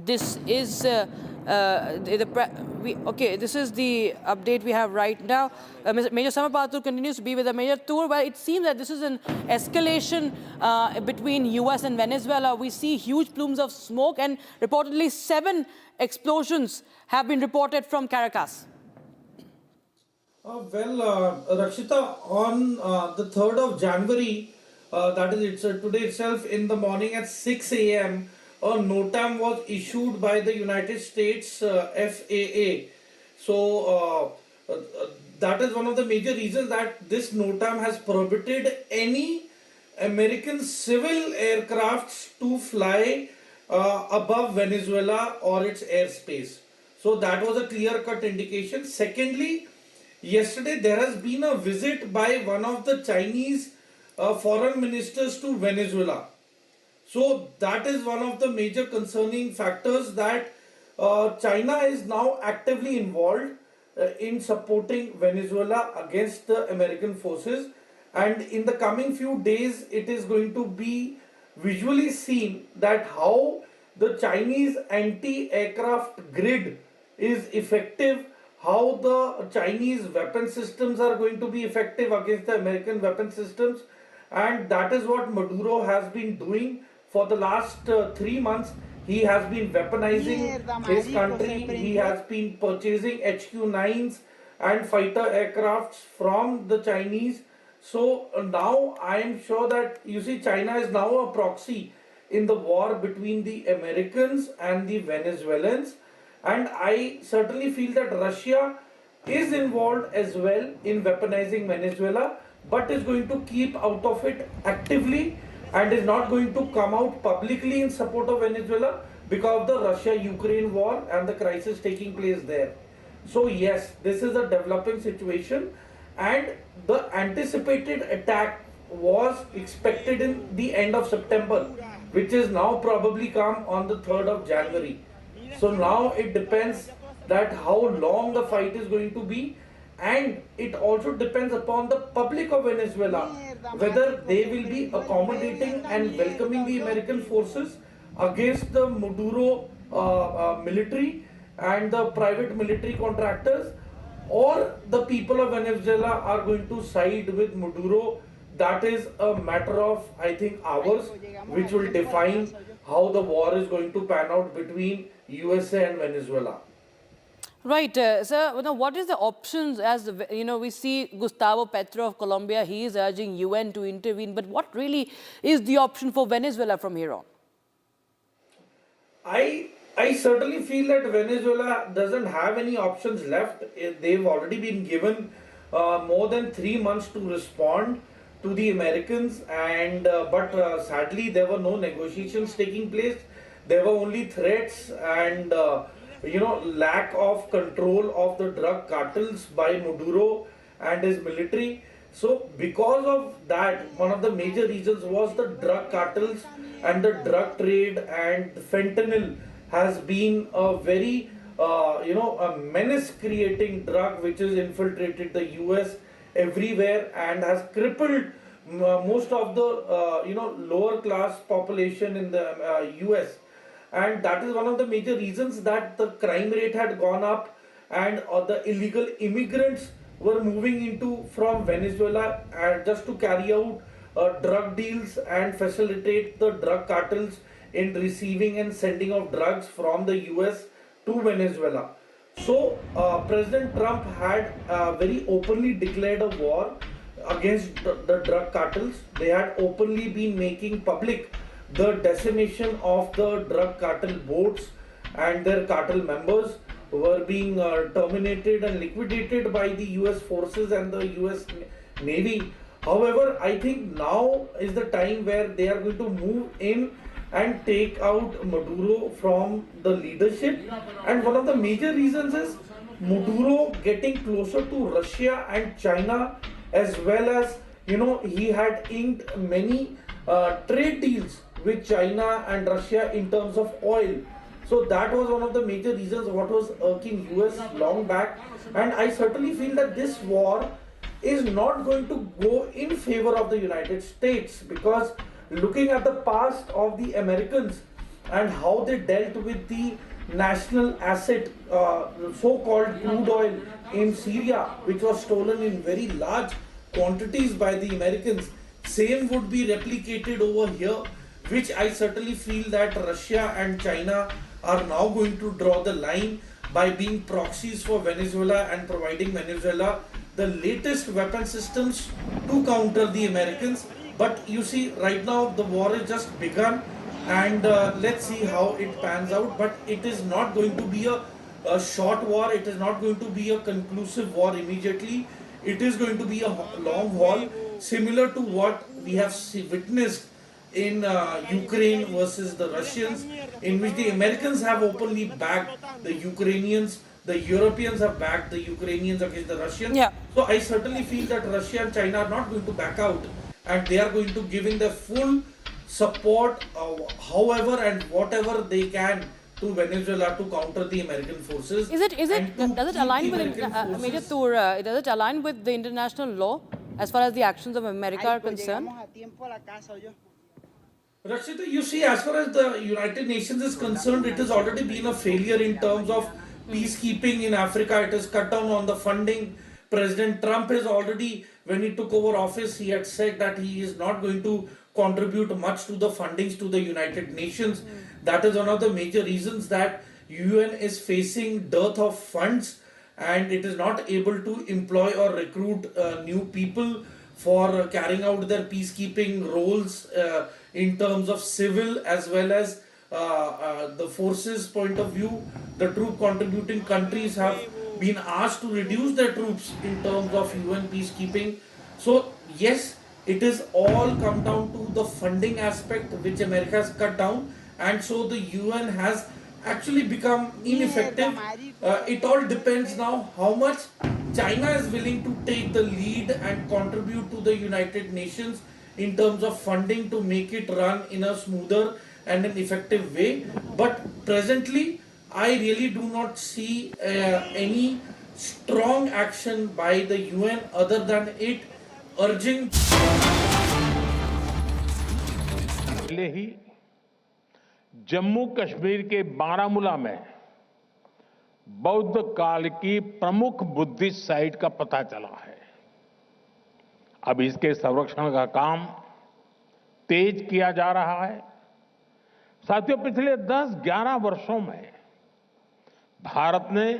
this is this is the update we have right now. Major Samar Patur continues to be with the Major Tour, but it seems that this is an escalation between US and Venezuela. We see huge plumes of smoke, and reportedly 7 explosions have been reported from Caracas. Rakshita, on the 3rd of January, that is today itself, in the morning at 6 a.m., a NOTAM was issued by the United States FAA. So that is one of the major reasons that this NOTAM has prohibited any American civil aircrafts to fly above Venezuela or its airspace. So that was a clear-cut indication. Secondly, yesterday there has been a visit by one of the Chinese foreign ministers to Venezuela. So that is one of the major concerning factors, that China is now actively involved in supporting Venezuela against the American forces, and in the coming few days it is going to be visually seen that how the Chinese anti-aircraft grid is effective, how the Chinese weapon systems are going to be effective against the American weapon systems, and that is what Maduro has been doing for the last 3 months. He has been weaponizing his country. He has been purchasing HQ-9s and fighter aircrafts from the Chinese. So now I am sure that, you see, China is now a proxy in the war between the Americans and the Venezuelans. And I certainly feel that Russia is involved as well in weaponizing Venezuela, but is going to keep out of it actively and is not going to come out publicly in support of Venezuela because of the Russia-Ukraine war and the crisis taking place there. So yes, this is a developing situation, and the anticipated attack was expected in the end of September, which is now probably come on the 3rd of January. So now it depends that how long the fight is going to be, and it also depends upon the public of Venezuela, whether they will be accommodating and welcoming the American forces against the Maduro military and the private military contractors, or the people of Venezuela are going to side with Maduro. That is a matter of, I think, hours, which will define how the war is going to pan out between USA and Venezuela. Right, sir. What is the options? As we see Gustavo Petro of Colombia, he is urging UN to intervene. But what really is the option for Venezuela from here on? I certainly feel that Venezuela doesn't have any options left. They've already been given more than 3 months to respond to the Americans, and but sadly there were no negotiations taking place. There were only threats and lack of control of the drug cartels by Maduro and his military. So because of that, one of the major reasons was the drug cartels and the drug trade, and fentanyl has been a very a menace creating drug which has infiltrated the US everywhere and has crippled most of the lower class population in the US. And that is one of the major reasons that the crime rate had gone up, and the illegal immigrants were moving from Venezuela just to carry out drug deals and facilitate the drug cartels in receiving and sending of drugs from the US to Venezuela. So President Trump had very openly declared a war against the drug cartels. They had openly been making public the decimation of the drug cartel boats, and their cartel members were being terminated and liquidated by the US forces and the US Navy. However, I think now is the time where they are going to move in and take out Maduro from the leadership. And one of the major reasons is Maduro getting closer to Russia and China, as well as, he had inked many trade deals with China and Russia in terms of oil. So that was one of the major reasons what was irking US long back. And I certainly feel that this war is not going to go in favor of the United States, because looking at the past of the Americans, and how they dealt with the national asset, so-called crude oil in Syria, which was stolen in very large quantities by the Americans. Same would be replicated over here, which I certainly feel that Russia and China are now going to draw the line by being proxies for Venezuela and providing Venezuela the latest weapon systems to counter the Americans. But you see, right now the war has just begun, and let's see how it pans out. But it is not going to be a short war. It is not going to be a conclusive war immediately. It is going to be a long haul, similar to what we have witnessed in Ukraine versus the Russians, in which the Americans have openly backed the Ukrainians, the Europeans have backed the Ukrainians against the Russians. Yeah. So I certainly feel that Russia and China are not going to back out, and they are going to give in their full support, however and whatever they can, to Venezuela to counter the American forces. Does it align with Major Tour? Does it align with the international law as far as the actions of America are concerned? Rakshita, you see, as far as the United Nations is concerned, it has already been a failure in terms of peacekeeping in Africa. It has cut down on the funding. President Trump has already, when he took over office, he had said that he is not going to contribute much to the fundings to the United Nations. That is one of the major reasons that UN is facing dearth of funds, and it is not able to employ or recruit new people for carrying out their peacekeeping roles in terms of civil as well as the forces point of view. The troop contributing countries have been asked to reduce their troops in terms of UN peacekeeping. So yes, it is all come down to the funding aspect, which America has cut down, and so the UN has actually become ineffective. It all depends now how much China is willing to take the lead and contribute to the United Nations in terms of funding to make it run in a smoother and an effective way. But presently, I really do not see any strong action by the UN other than it urging. पहले ही जम्मू कश्मीर के बारामूला में बौद्ध काल की प्रमुख Buddhist site का पता चला है। अब इसके संरक्षण का काम तेज किया जा रहा है। साथियों, पिछले 10-11 वर्षों में भारत ने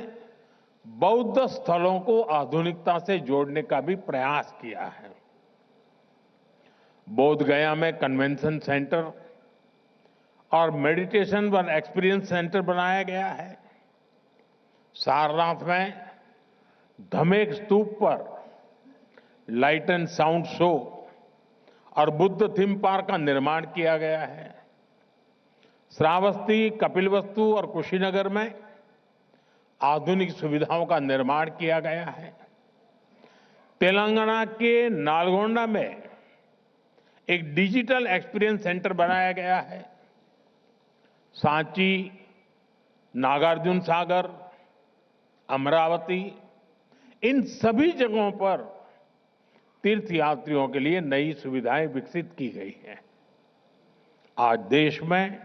बौद्ध स्थलों को आधुनिकता से जोड़ने का भी प्रयास किया है। बोध गया में कन्वेंशन सेंटर और मेडिटेशन व एक्सपीरियंस सेंटर बनाया गया है। सारनाथ में धमेक स्तूप पर लाइट एंड साउंड शो और बुद्ध थीम पार्क का निर्माण किया गया है। श्रावस्ती, कपिलवस्तु और कुशीनगर में आधुनिक सुविधाओं का निर्माण किया गया है। तेलंगाना के नालगोंडा में एक डिजिटल एक्सपीरियंस सेंटर बनाया गया है। सांची, नागार्जुन सागर, अमरावती, इन सभी जगहों पर तीर्थयात्रियों के लिए नई सुविधाएं विकसित की गई हैं। आज देश में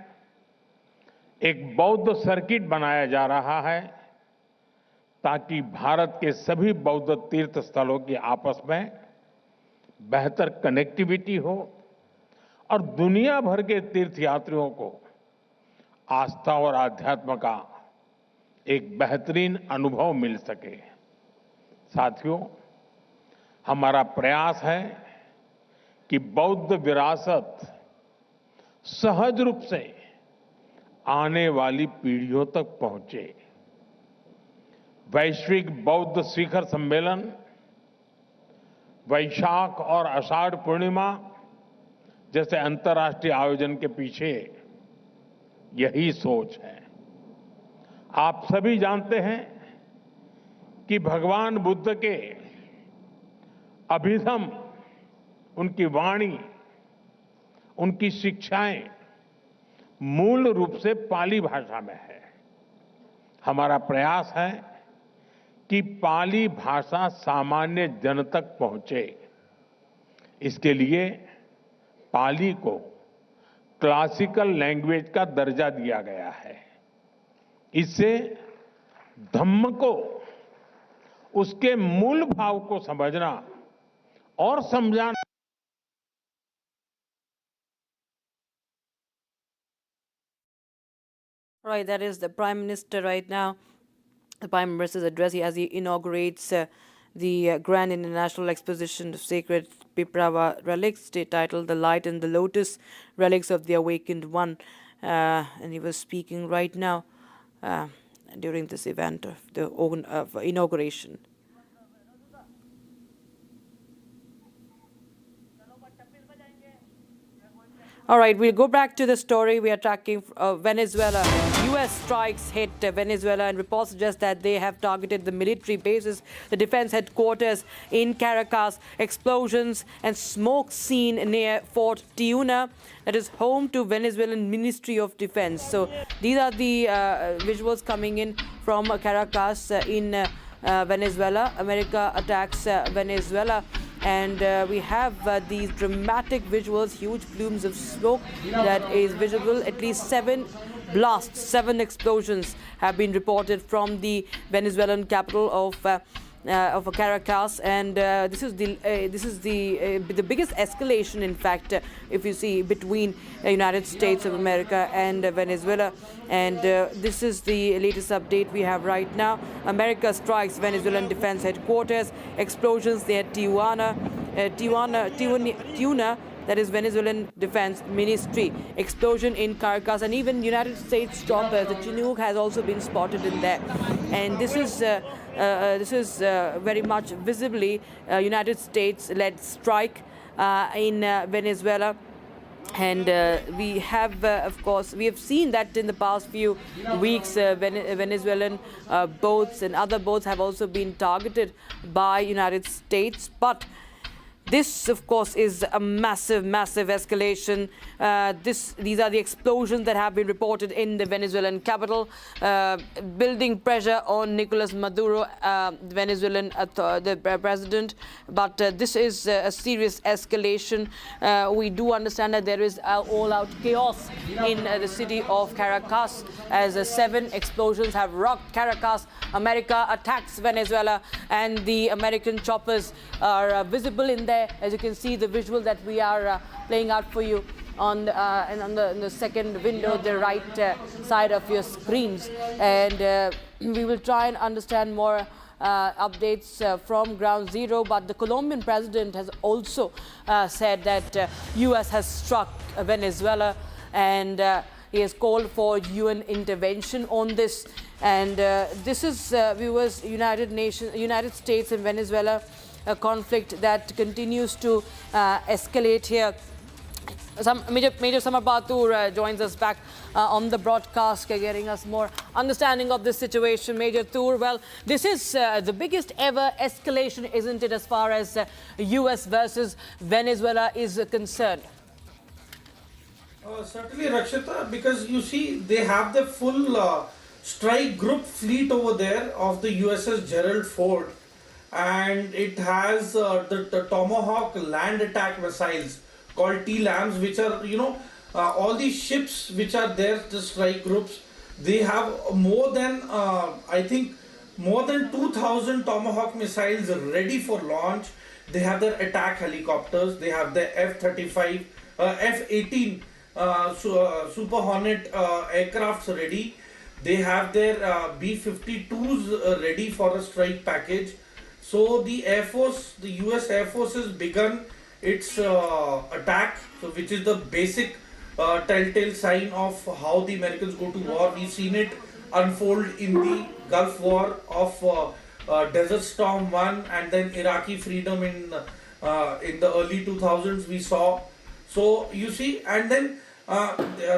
एक बौद्ध सर्किट बनाया जा रहा है ताकि भारत के सभी बौद्ध तीर्थ स्थलों की आपस में बेहतर कनेक्टिविटी हो और दुनिया भर के तीर्थयात्रियों को आस्था और आध्यात्म का एक बेहतरीन अनुभव मिल सके। साथियों, हमारा प्रयास है कि बौद्ध विरासत सहज रूप से आने वाली पीढ़ियों तक पहुंचे। वैश्विक बौद्ध शिखर सम्मेलन वैशाख और आषाढ़ पूर्णिमा जैसे अंतर्राष्ट्रीय आयोजन के पीछे यही सोच है। आप सभी जानते हैं कि भगवान बुद्ध के अभिधम, उनकी वाणी, उनकी शिक्षाएं मूल रूप से पाली भाषा में है। हमारा प्रयास है कि पाली भाषा सामान्य जन तक पहुंचे। इसके लिए पाली को क्लासिकल लैंग्वेज का दर्जा दिया गया है। इससे धम्म को, उसके मूल भाव को समझना और समझाना Right, that is the Prime Minister right now. The Prime Minister's address as he inaugurates the Grand International Exposition of Sacred Piprava relics, titled The Light and the Lotus, Relics of the Awakened One. And he was speaking right now during this event of the inauguration. All right, we'll go back to the story. We are tracking Venezuela. U.S. strikes hit Venezuela, and reports suggest that they have targeted the military bases, the defense headquarters in Caracas. Explosions and smoke seen near Fort Tiuna, that is home to Venezuelan Ministry of Defense. So these are the visuals coming in from Caracas in Venezuela. America attacks Venezuela. And we have these dramatic visuals, huge plumes of smoke that is visible. At least 7 blasts, 7 explosions have been reported from the Venezuelan capital of Caracas, and this is the biggest escalation, in fact, if you see, between the United States of America and Venezuela. And this is the latest update we have right now. America strikes Venezuelan defense headquarters. Explosions near Tiuna, that is Venezuelan Defense Ministry. Explosion in Caracas, and even United States choppers. The Chinook has also been spotted in there. And this is very much visibly United States-led strike in Venezuela. And we have, of course, we have seen that in the past few weeks, Venezuelan boats and other boats have also been targeted by United States. But this, of course, is a massive, massive escalation. These are the explosions that have been reported in the Venezuelan capital, building pressure on Nicolas Maduro, Venezuelan the president. But this is a serious escalation. We do understand that there is all-out chaos in the city of Caracas, as 7 explosions have rocked Caracas. America attacks Venezuela, and the American choppers are visible in there. As you can see, the visual that we are playing out for you on the second window, the right side of your screens. And we will try and understand more updates from ground zero. But the Colombian president has also said that U.S. has struck Venezuela, and he has called for UN intervention on this. And this is, viewers, United States and Venezuela, a conflict that continues to escalate here. Major Samar Batur joins us back on the broadcast, getting us more understanding of this situation. Major Tur, well, this is the biggest ever escalation, isn't it, as far as US versus Venezuela is concerned? Certainly, Rakshita, because you see, they have the full strike group fleet over there of the USS Gerald Ford, and it has the Tomahawk land attack missiles called T-LAMs, which are, all these ships which are there, the strike groups, they have more than, I think, more than 2,000 Tomahawk missiles ready for launch. They have their attack helicopters, they have the F-35, F-18 Super Hornet aircrafts ready. They have their B-52s ready for a strike package. So the Air Force, the US Air Force has begun its attack, which is the basic telltale sign of how the Americans go to war. We've seen it unfold in the Gulf War of Desert Storm 1, and then Iraqi freedom in the early 2000s we saw. So you see, and then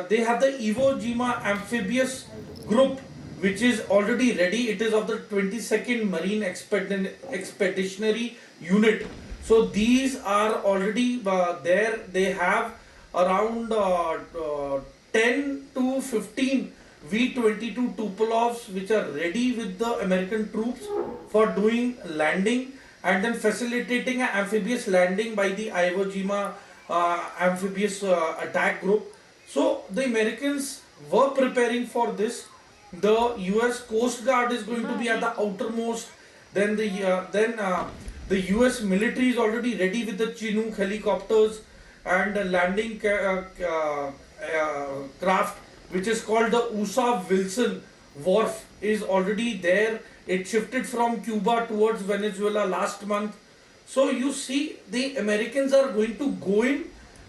they have the Iwo Jima amphibious group, which is already ready. It is of the 22nd Marine Expeditionary Unit. So these are already there. They have around 10 to 15 V-22 Tupolovs which are ready with the American troops for doing landing and then facilitating an amphibious landing by the Iwo Jima amphibious attack group. So the Americans were preparing for this. The US Coast Guard is going to be at the outermost. Then the US military is already ready with the Chinook helicopters and a landing craft, which is called the USA Wilson Wharf, is already there. It shifted from Cuba towards Venezuela last month. So you see, the Americans are going to go in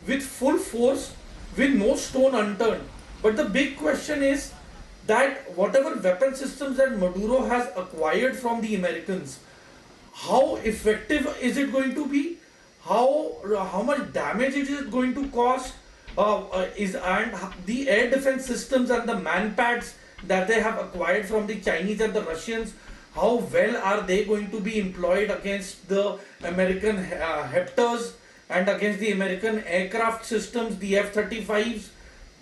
with full force, with no stone unturned. But the big question is that whatever weapon systems that Maduro has acquired from the Americans, how effective is it going to be? How much damage is it going to cause? And the air defense systems and the manpads that they have acquired from the Chinese and the Russians, how well are they going to be employed against the American Hepters and against the American aircraft systems, the F-35s,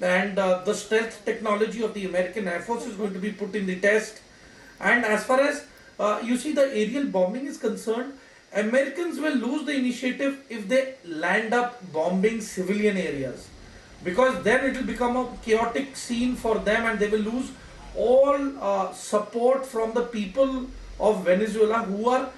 and the stealth technology of the American Air Force is going to be put in the test. And as far as you see the aerial bombing is concerned, Americans will lose the initiative if they land up bombing civilian areas, because then it will become a chaotic scene for them and they will lose all support from the people of Venezuela who are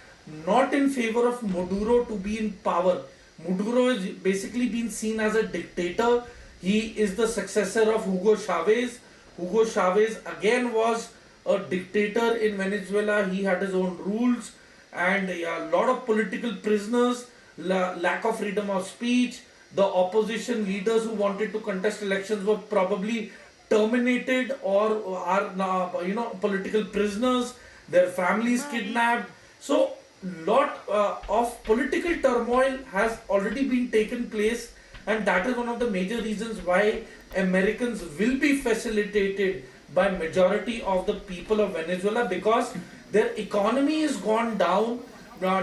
not in favor of Maduro to be in power. Maduro is basically being seen as a dictator. He is the successor of Hugo Chavez. Hugo Chavez again was a dictator in Venezuela. He had his own rules and a lot of political prisoners, lack of freedom of speech. The opposition leaders who wanted to contest elections were probably terminated or are now, political prisoners. Their families kidnapped. So lot of political turmoil has already been taken place, and that is one of the major reasons why Americans will be facilitated by majority of the people of Venezuela, because their economy is gone down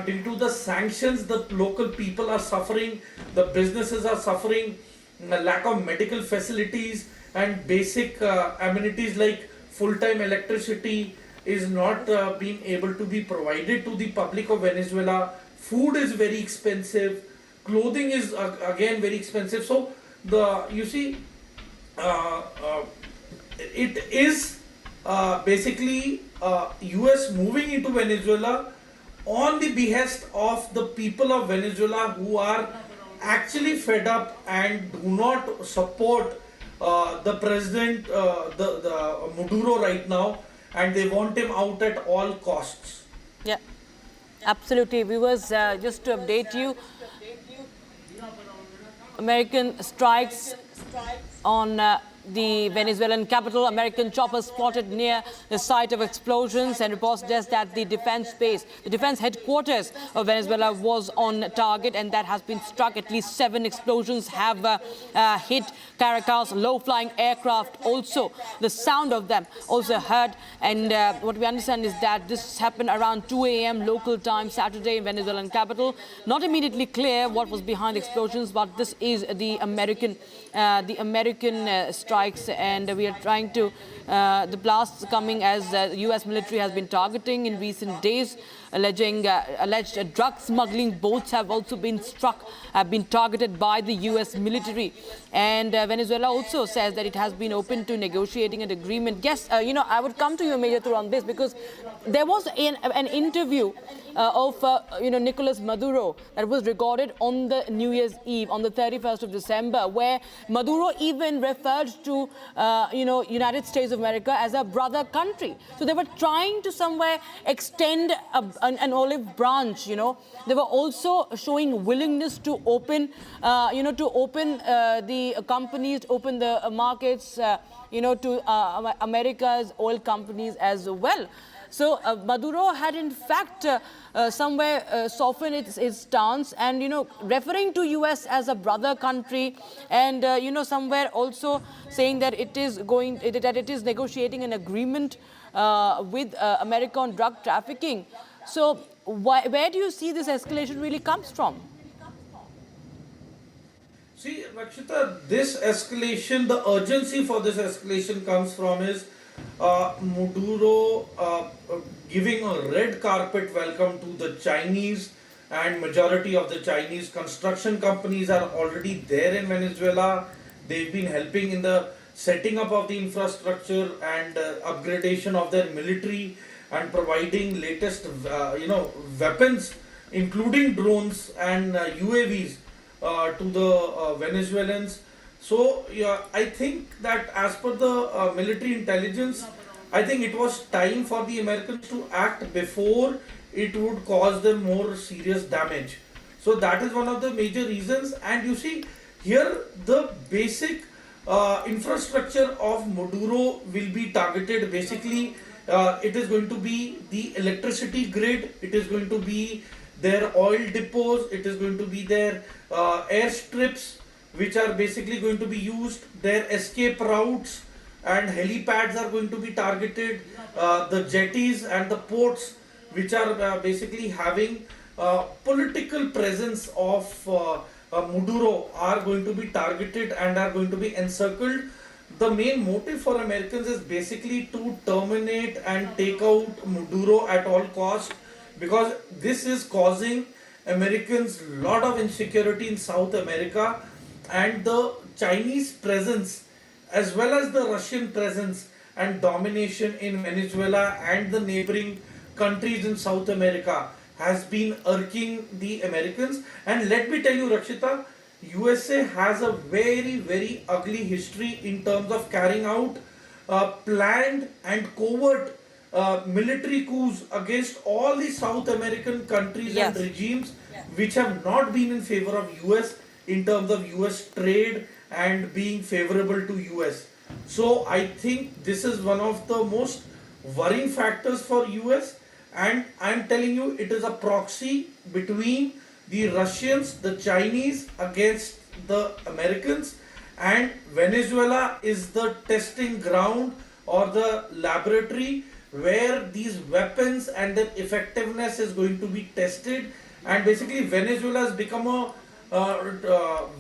due to the sanctions. The local people are suffering, the businesses are suffering, lack of medical facilities and basic amenities like full-time electricity is not being able to be provided to the public of Venezuela. Food is very expensive, clothing is again very expensive. So it is basically US moving into Venezuela on the behest of the people of Venezuela who are actually fed up and do not support the president, the Maduro right now, and they want him out at all costs. Yeah, absolutely. Viewers, just to update you, American strikes on the Venezuelan capital. American choppers spotted near the site of explosions, and reports suggest that the defense base, the defense headquarters of Venezuela was on target, and that has been struck. At least 7 explosions have hit Caracas. Low-flying aircraft also, the sound of them also heard. And what we understand is that this happened around 2 a.m. local time Saturday in Venezuelan capital. Not immediately clear what was behind the explosions, but this is the American strikes, and we are trying to the blasts coming as the US military has been targeting in recent days. Alleged drug smuggling boats have also been struck, have been targeted by the US military. And Venezuela also says that it has been open to negotiating an agreement. Yes, I would come to you, Major Tur, on this, because there was an interview of Nicolas Maduro that was recorded on the New Year's Eve, on the 31st of December, where Maduro even referred to United States of America as a brother country. So they were trying to somewhere extend an olive branch. They were also showing willingness to open the companies, to open the markets to America's oil companies as well. So Maduro had in fact somewhere softened its stance, and referring to US as a brother country, and somewhere also saying that it is negotiating an agreement with America on drug trafficking. So where do you see this escalation really comes from? See, Rakshita, this escalation, the urgency for this escalation comes from is Maduro giving a red carpet welcome to the Chinese, and majority of the Chinese construction companies are already there in Venezuela. They've been helping in the setting up of the infrastructure and upgradation of their military and providing latest, weapons, including drones and UAVs to the Venezuelans. So I think that as per the military intelligence, I think it was time for the Americans to act before it would cause them more serious damage. So that is one of the major reasons. And you see here the basic infrastructure of Maduro will be targeted. Basically, it is going to be the electricity grid, it is going to be their oil depots, it is going to be their airstrips, which are basically going to be used, their escape routes and helipads are going to be targeted, the jetties and the ports, which are basically having political presence of Maduro, are going to be targeted and are going to be encircled. The main motive for Americans is basically to terminate and take out Maduro at all costs, because this is causing Americans a lot of insecurity in South America, and the Chinese presence as well as the Russian presence and domination in Venezuela and the neighboring countries in South America has been irking the Americans. And let me tell you, Rakshita, USA has a very, very ugly history in terms of carrying out planned and covert military coups against all the South American countries and regimes which have not been in favor of US in terms of US trade and being favorable to US. So I think this is one of the most worrying factors for US, and I'm telling you, it is a proxy between the Russians, the Chinese against the Americans, and Venezuela is the testing ground or the laboratory where these weapons and their effectiveness is going to be tested. And basically Venezuela has become a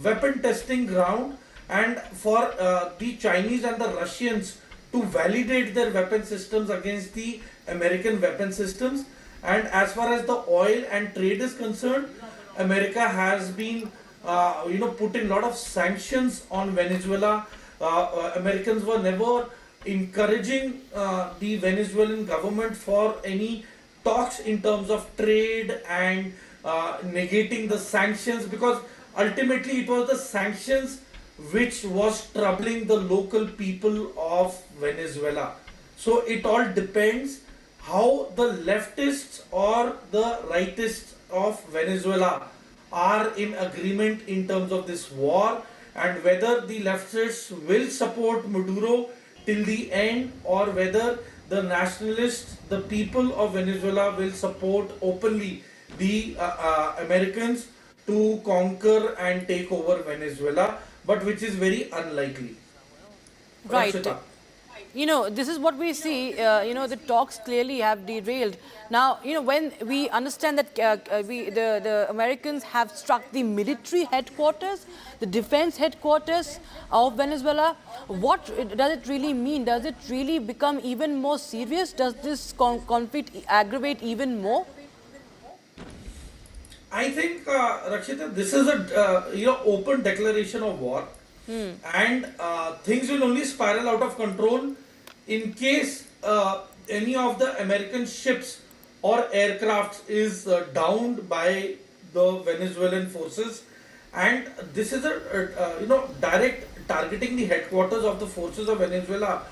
weapon testing ground, and for the Chinese and the Russians to validate their weapon systems against the American weapon systems. And as far as the oil and trade is concerned, America has been putting a lot of sanctions on Venezuela. Americans were never encouraging the Venezuelan government for any talks in terms of trade and negating the sanctions, because ultimately it was the sanctions which was troubling the local people of Venezuela. So it all depends how the leftists or the rightists of Venezuela are in agreement in terms of this war, and whether the leftists will support Maduro till the end, or whether the nationalists, the people of Venezuela, will support openly the Americans to conquer and take over Venezuela, but which is very unlikely. Right. Rakshita. This is what we see, the talks clearly have derailed. Now, when we understand that the Americans have struck the military headquarters, the defense headquarters of Venezuela, what does it really mean? Does it really become even more serious? Does this conflict aggravate even more? I think, Rakshita, this is a open declaration of war, and things will only spiral out of control in case any of the American ships or aircrafts is downed by the Venezuelan forces. And this is a direct targeting the headquarters of the forces of Venezuela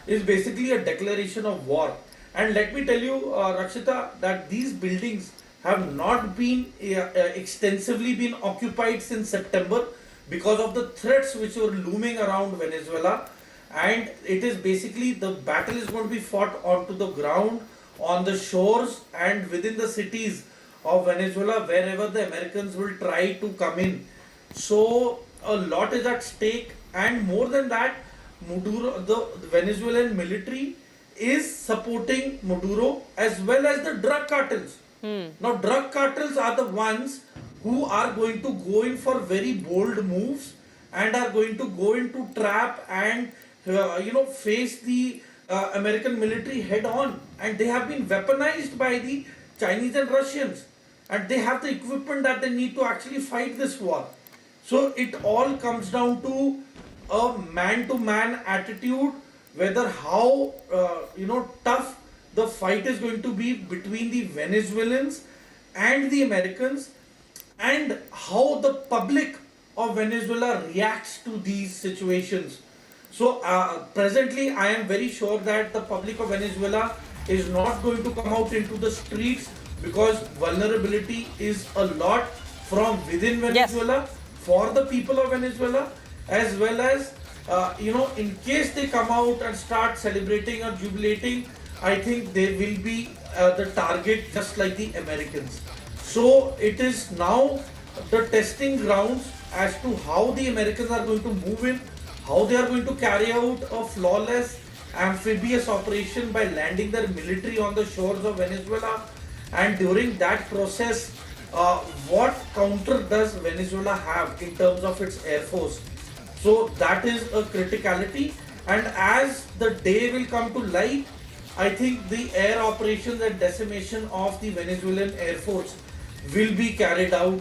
is basically a declaration of war. And let me tell you, Rakshita, that these buildings have not been extensively been occupied since September because of the threats which were looming around Venezuela. And it is basically, the battle is going to be fought onto the ground, on the shores and within the cities of Venezuela, wherever the Americans will try to come in. So a lot is at stake, and more than that, Maduro, the Venezuelan military is supporting Maduro as well as the drug cartels. Now, drug cartels are the ones who are going to go in for very bold moves and are going to go into trap and face the American military head on. And they have been weaponized by the Chinese and Russians, and they have the equipment that they need to actually fight this war. So it all comes down to a man-to-man attitude, whether how tough the fight is going to be between the Venezuelans and the Americans, and how the public of Venezuela reacts to these situations. So presently I am very sure that the public of Venezuela is not going to come out into the streets, because vulnerability is a lot from within Venezuela for the people of Venezuela, as well as in case they come out and start celebrating or jubilating, I think they will be the target just like the Americans. So it is now the testing grounds as to how the Americans are going to move in, how they are going to carry out a flawless amphibious operation by landing their military on the shores of Venezuela, and during that process what counter does Venezuela have in terms of its air force. So that is a criticality, and as the day will come to light, I think the air operations and decimation of the Venezuelan air force will be carried out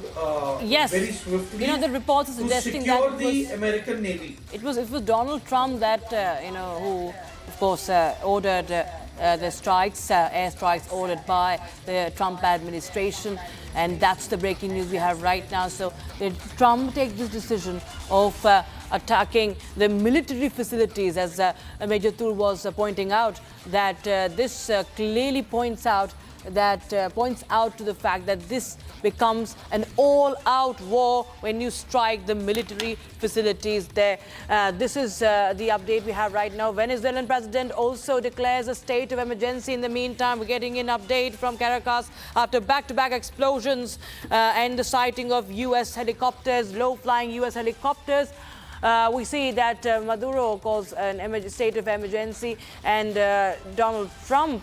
very swiftly. The reports are suggesting that secure the American Navy. It was Donald Trump that who of course ordered the strikes, air strikes ordered by the Trump administration, and that's the breaking news we have right now. So Trump takes this decision of attacking the military facilities, as Major Tur was pointing out, that this clearly points out to the fact that this becomes an all-out war when you strike the military facilities there. This is the update we have right now. Venezuelan president also declares a state of emergency. In the meantime, we're getting an update from Caracas after back-to-back explosions and the sighting of U.S. helicopters, low-flying U.S. helicopters. We see that Maduro calls an state of emergency, and Donald Trump,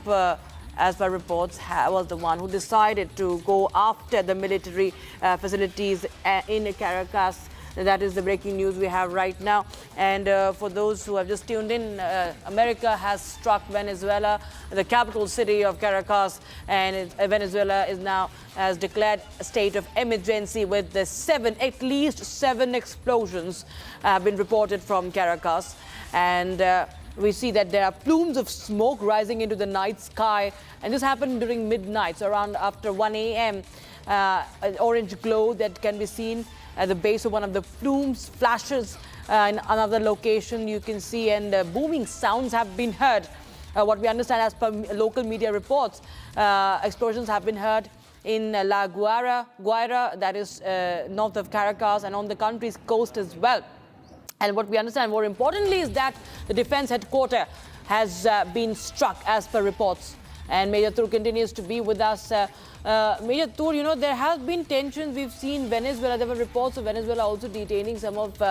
as per reports, was the one who decided to go after the military facilities in Caracas. That is the breaking news we have right now. And for those who have just tuned in, America has struck Venezuela, the capital city of Caracas, and Venezuela has declared a state of emergency with at least seven explosions have been reported from Caracas. And we see that there are plumes of smoke rising into the night sky, and this happened during midnight, so around after 1 a.m. An orange glow that can be seen at the base of one of the plumes, flashes in another location you can see, and booming sounds have been heard. What we understand as per local media reports, explosions have been heard in La Guaira, that is north of Caracas, and on the country's coast as well. And what we understand more importantly is that the defense headquarters has been struck as per reports. And Major Tur continues to be with us. Major Tur, there have been tensions. We've seen Venezuela. There were reports of Venezuela also detaining some of,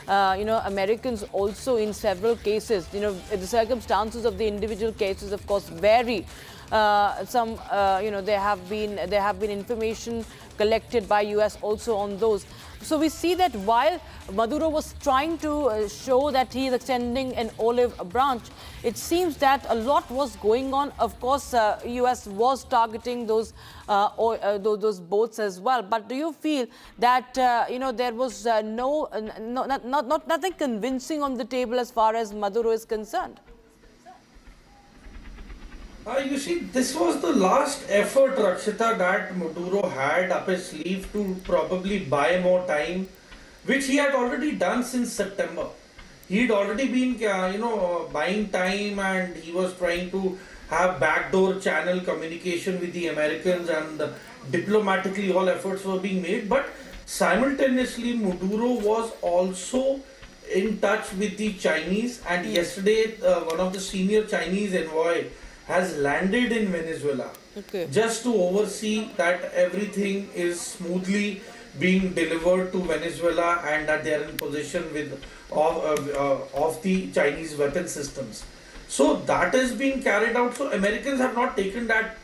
Americans also in several cases. The circumstances of the individual cases, of course, vary. There have been information collected by US also on those. So we see that while Maduro was trying to show that he is extending an olive branch, it seems that a lot was going on. Of course, US was targeting those boats as well. But do you feel that there was nothing convincing on the table as far as Maduro is concerned? You see, this was the last effort, Rakshita, that Maduro had up his sleeve to probably buy more time, which he had already done since September. He had already been, buying time, and he was trying to have backdoor channel communication with the Americans, and diplomatically all efforts were being made. But simultaneously, Maduro was also in touch with the Chinese, and yesterday one of the senior Chinese envoy has landed in Venezuela just to oversee that everything is smoothly being delivered to Venezuela, and that they are in possession of the Chinese weapon systems. So that is being carried out. So Americans have not taken that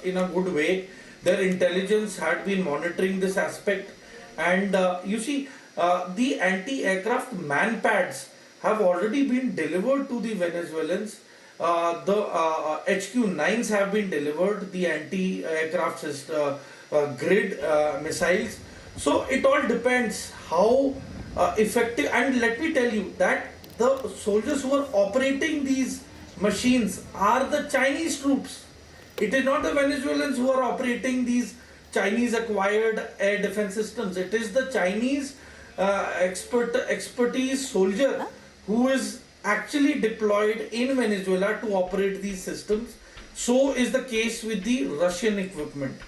in a good way. Their intelligence had been monitoring this aspect, and you see, the anti-aircraft man-pads have already been delivered to the Venezuelans. The HQ-9s have been delivered, the anti-aircraft grid missiles, So it all depends how effective, and let me tell you that the soldiers who are operating these machines are the Chinese troops. It is not the Venezuelans who are operating these Chinese acquired air defense systems. It is the Chinese expertise soldier who is actually deployed in Venezuela to operate these systems. So is the case with the Russian equipment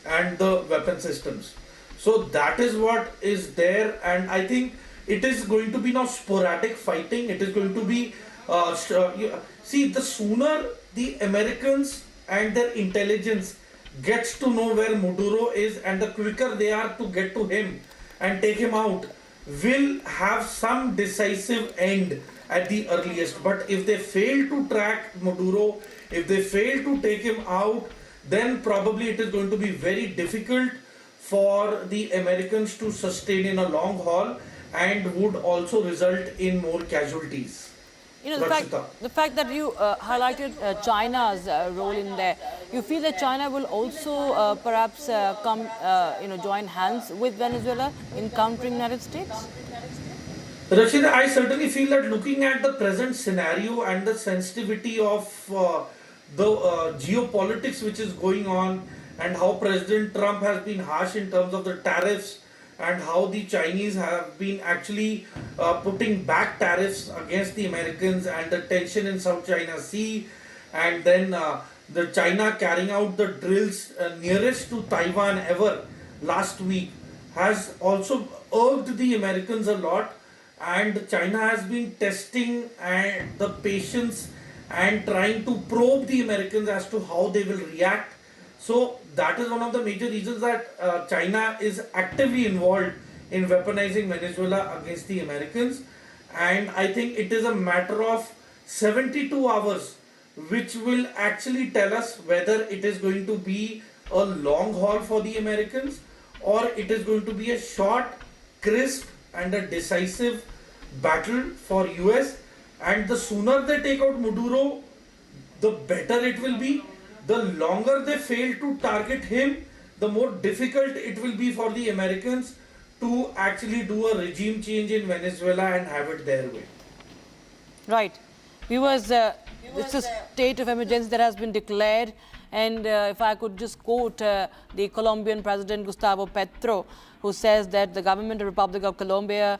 and the weapon systems. So that is what is there, and I think it is going to be now sporadic fighting. It is going to be see, the sooner the Americans and their intelligence gets to know where Maduro is, and the quicker they are to get to him and take him out, will have some decisive end at the earliest. But if they fail to track Maduro, if they fail to take him out, then probably it is going to be very difficult for the Americans to sustain in a long haul, and would also result in more casualties. You know, the fact that you highlighted China's role in there, you feel that China will also perhaps join hands with Venezuela in countering United States? Rashida, I certainly feel that looking at the present scenario and the sensitivity of the geopolitics which is going on, and how President Trump has been harsh in terms of the tariffs, and how the Chinese have been actually putting back tariffs against the Americans, and the tension in South China Sea, and then the China carrying out the drills nearest to Taiwan ever last week, has also irked the Americans a lot, and China has been testing the patience and trying to probe the Americans as to how they will react. So that is one of the major reasons that China is actively involved in weaponizing Venezuela against the Americans. And I think it is a matter of 72 hours which will actually tell us whether it is going to be a long haul for the Americans, or it is going to be a short, crisp and a decisive battle for US. And the sooner they take out Maduro, the better it will be. The longer they fail to target him, the more difficult it will be for the Americans to actually do a regime change in Venezuela and have it their way. Right. Viewers, it's a state of emergency that has been declared. And if I could just quote the Colombian President Gustavo Petro, who says that the government of the Republic of Colombia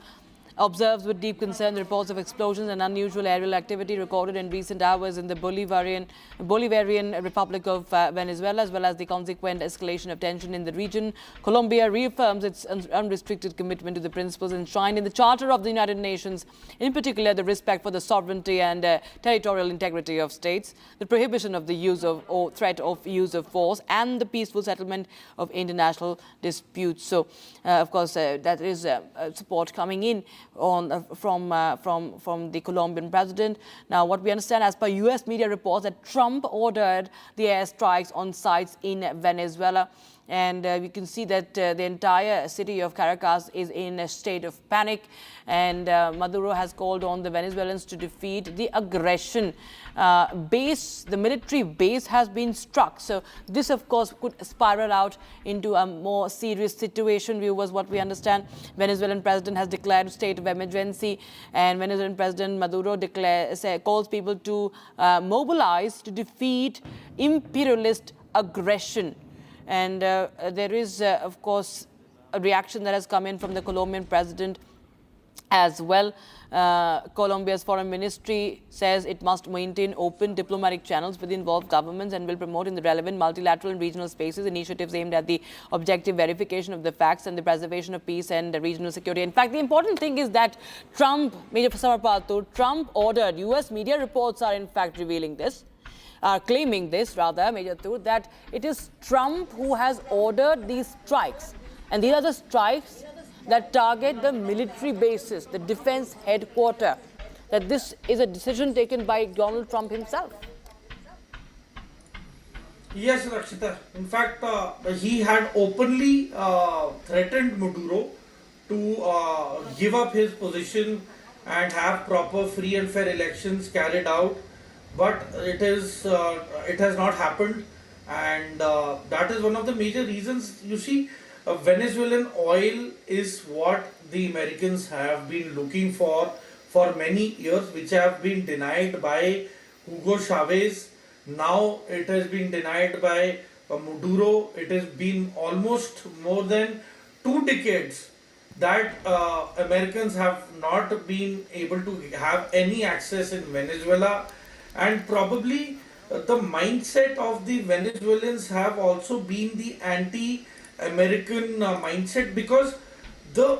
observes with deep concern the reports of explosions and unusual aerial activity recorded in recent hours in the Bolivarian Republic of Venezuela, as well as the consequent escalation of tension in the region. Colombia reaffirms its unrestricted commitment to the principles enshrined in the Charter of the United Nations, in particular the respect for the sovereignty and territorial integrity of states, the prohibition of the use of or threat of use of force, and the peaceful settlement of international disputes. So, of course, that is support coming in from the Colombian president. Now, what we understand, as per US media reports, that Trump ordered the airstrikes on sites in Venezuela. And we can see that the entire city of Caracas is in a state of panic. And Maduro has called on the Venezuelans to defeat the aggression. The military base has been struck. So this, of course, could spiral out into a more serious situation. Viewers, what we understand, Venezuelan president has declared a state of emergency. And Venezuelan President Maduro calls people to mobilize to defeat imperialist aggression. And there is, of course, a reaction that has come in from the Colombian president as well. Colombia's foreign ministry says it must maintain open diplomatic channels with involved governments and will promote in the relevant multilateral and regional spaces initiatives aimed at the objective verification of the facts and the preservation of peace and regional security. In fact, the important thing is that Trump ordered, US media reports are in fact revealing this, claiming this rather, Major Tur, that it is Trump who has ordered these strikes. And these are the strikes that target the military bases, the defense headquarters, that this is a decision taken by Donald Trump himself. Yes, Rakshita. In fact, he had openly threatened Maduro to give up his position and have proper free and fair elections carried out. But it has not happened, and that is one of the major reasons. You see, Venezuelan oil is what the Americans have been looking for many years, which have been denied by Hugo Chavez. Now it has been denied by Maduro. It has been almost more than 2 decades that Americans have not been able to have any access in Venezuela, and probably the mindset of the Venezuelans have also been the anti-American mindset, because the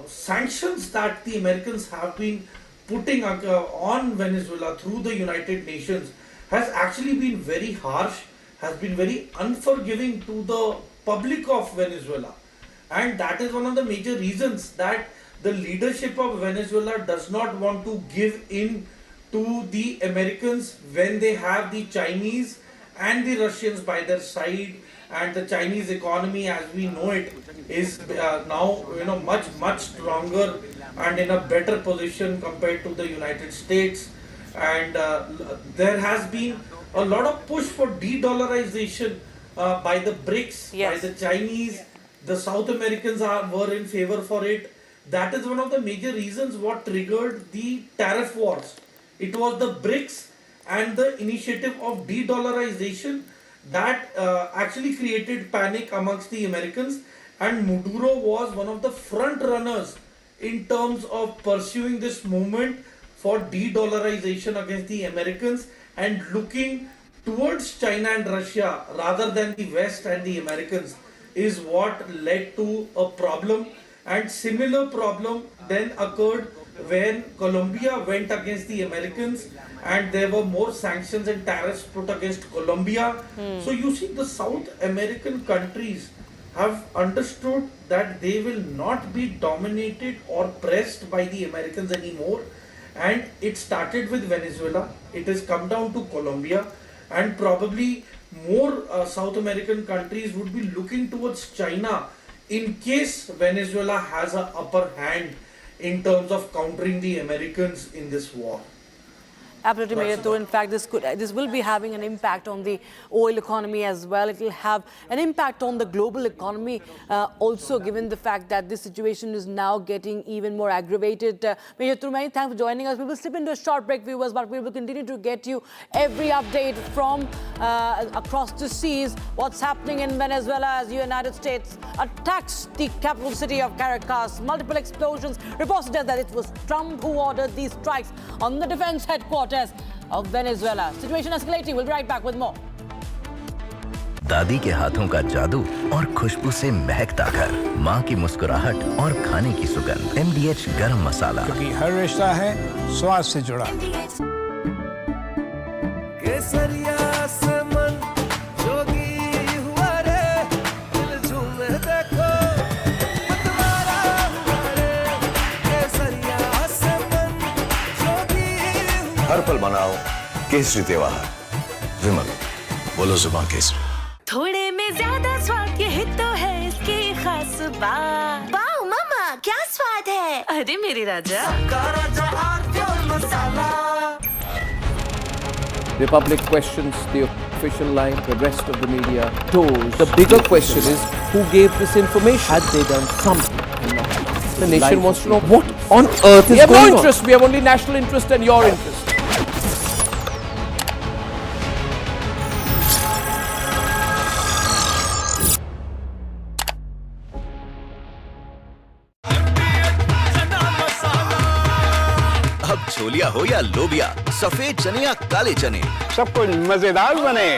sanctions that the Americans have been putting on Venezuela through the United Nations has actually been very harsh, has been very unforgiving to the public of Venezuela. And that is one of the major reasons that the leadership of Venezuela does not want to give in to the Americans when they have the Chinese and the Russians by their side, and the Chinese economy as we know it is now much stronger and in a better position compared to the United States. And there has been a lot of push for de-dollarization by the BRICS, by the Chinese. The South Americans were in favor for it. That is one of the major reasons what triggered the tariff wars. It was the BRICS and the initiative of de-dollarization that actually created panic amongst the Americans, and Maduro was one of the front runners in terms of pursuing this movement for de-dollarization against the Americans and looking towards China and Russia rather than the West and the Americans is what led to a problem. And similar problem then occurred when Colombia went against the Americans and there were more sanctions and tariffs put against Colombia. So you see, the South American countries have understood that they will not be dominated or pressed by the Americans anymore. And it started with Venezuela, it has come down to Colombia, and probably more South American countries would be looking towards China in case Venezuela has an upper hand in terms of countering the Americans in this war. Absolutely, Major. In fact, this will be having an impact on the oil economy as well. It will have an impact on the global economy also, given the fact that this situation is now getting even more aggravated. Major Turmani, thanks for joining us. We will slip into a short break, viewers, but we will continue to get you every update from across the seas. What's happening in Venezuela as the United States attacks the capital city of Caracas. Multiple explosions. Reports suggest that it was Trump who ordered these strikes on the defense headquarters of Venezuela. Situation escalating. We'll be right back with more. दादी के हाथों का जादू और खुशबू से महकता घर, माँ की मुस्कुराहट और खाने की सुगंध। MDH गरम मसाला, क्योंकि हर रिश्ता है स्वाद से जुड़ा। केसरिया से मन जोगी हुआ रे, दिल झूमे देखो मतवारा हुआ रे। केसरिया से मन जोगी हुआ। हर पल मनाओ केसरी त्योहार। विमल, बोलो जुबान केसरी। थोड़े में ज्यादा स्वाद, यही तो है इसकी खास बात। वाओ मामा, क्या स्वाद है? अरे मेरे राजा, राजा और मसाला। Republic questions the official line, the rest of the media toes. The bigger question is, who gave this information? Had they done something? The nation wants to know what on earth is going on. We have no interest, we have only national interest and your interest. अब छोलिया हो या लोबिया, सफेद चने या काले चने, सब कुछ मजेदार बने।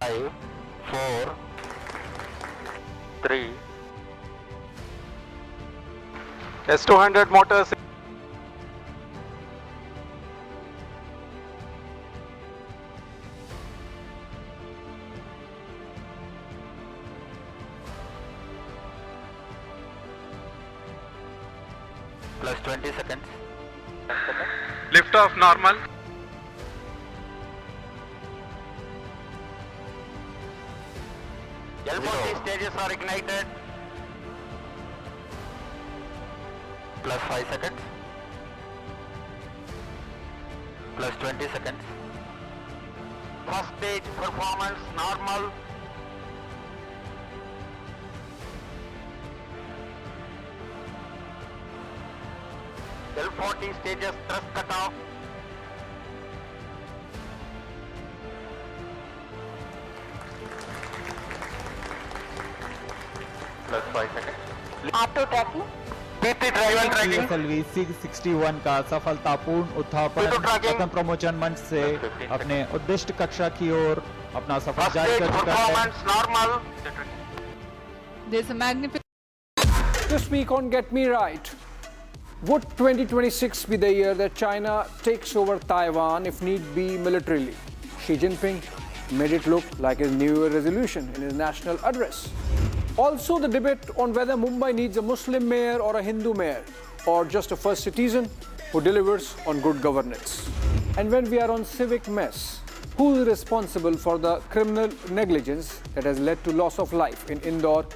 Five, 4, 3. S-200 motors. Plus 20 seconds. Lift off normal. L40 stages are ignited. Plus 5 seconds. Plus 20 seconds. First stage performance normal. L40 stages thrust cutoff. Plus 5 seconds. Auto tracking. PT driver tracking. PSLV 661 का सफलतापूर्ण उत्थापन प्रथम प्रमोचन मंच से अपने उद्दिष्ट कक्षा की ओर अपना सफर First जारी stage कर चुका है। performance normal. There's a magnificent. This week on Get Me Right, would 2026 be the year that China takes over Taiwan if need be militarily? Xi Jinping made it look like his New Year resolution in his national address. Also, the debate on whether Mumbai needs a Muslim mayor or a Hindu mayor, or just a first citizen who delivers on good governance. And when we are on civic mess, who is responsible for the criminal negligence that has led to loss of life in Indore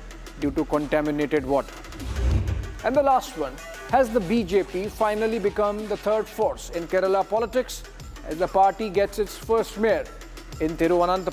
due to contaminated water? And the last one, has the BJP finally become the third force in Kerala politics as the party gets its first mayor in Thiruvananthapuram?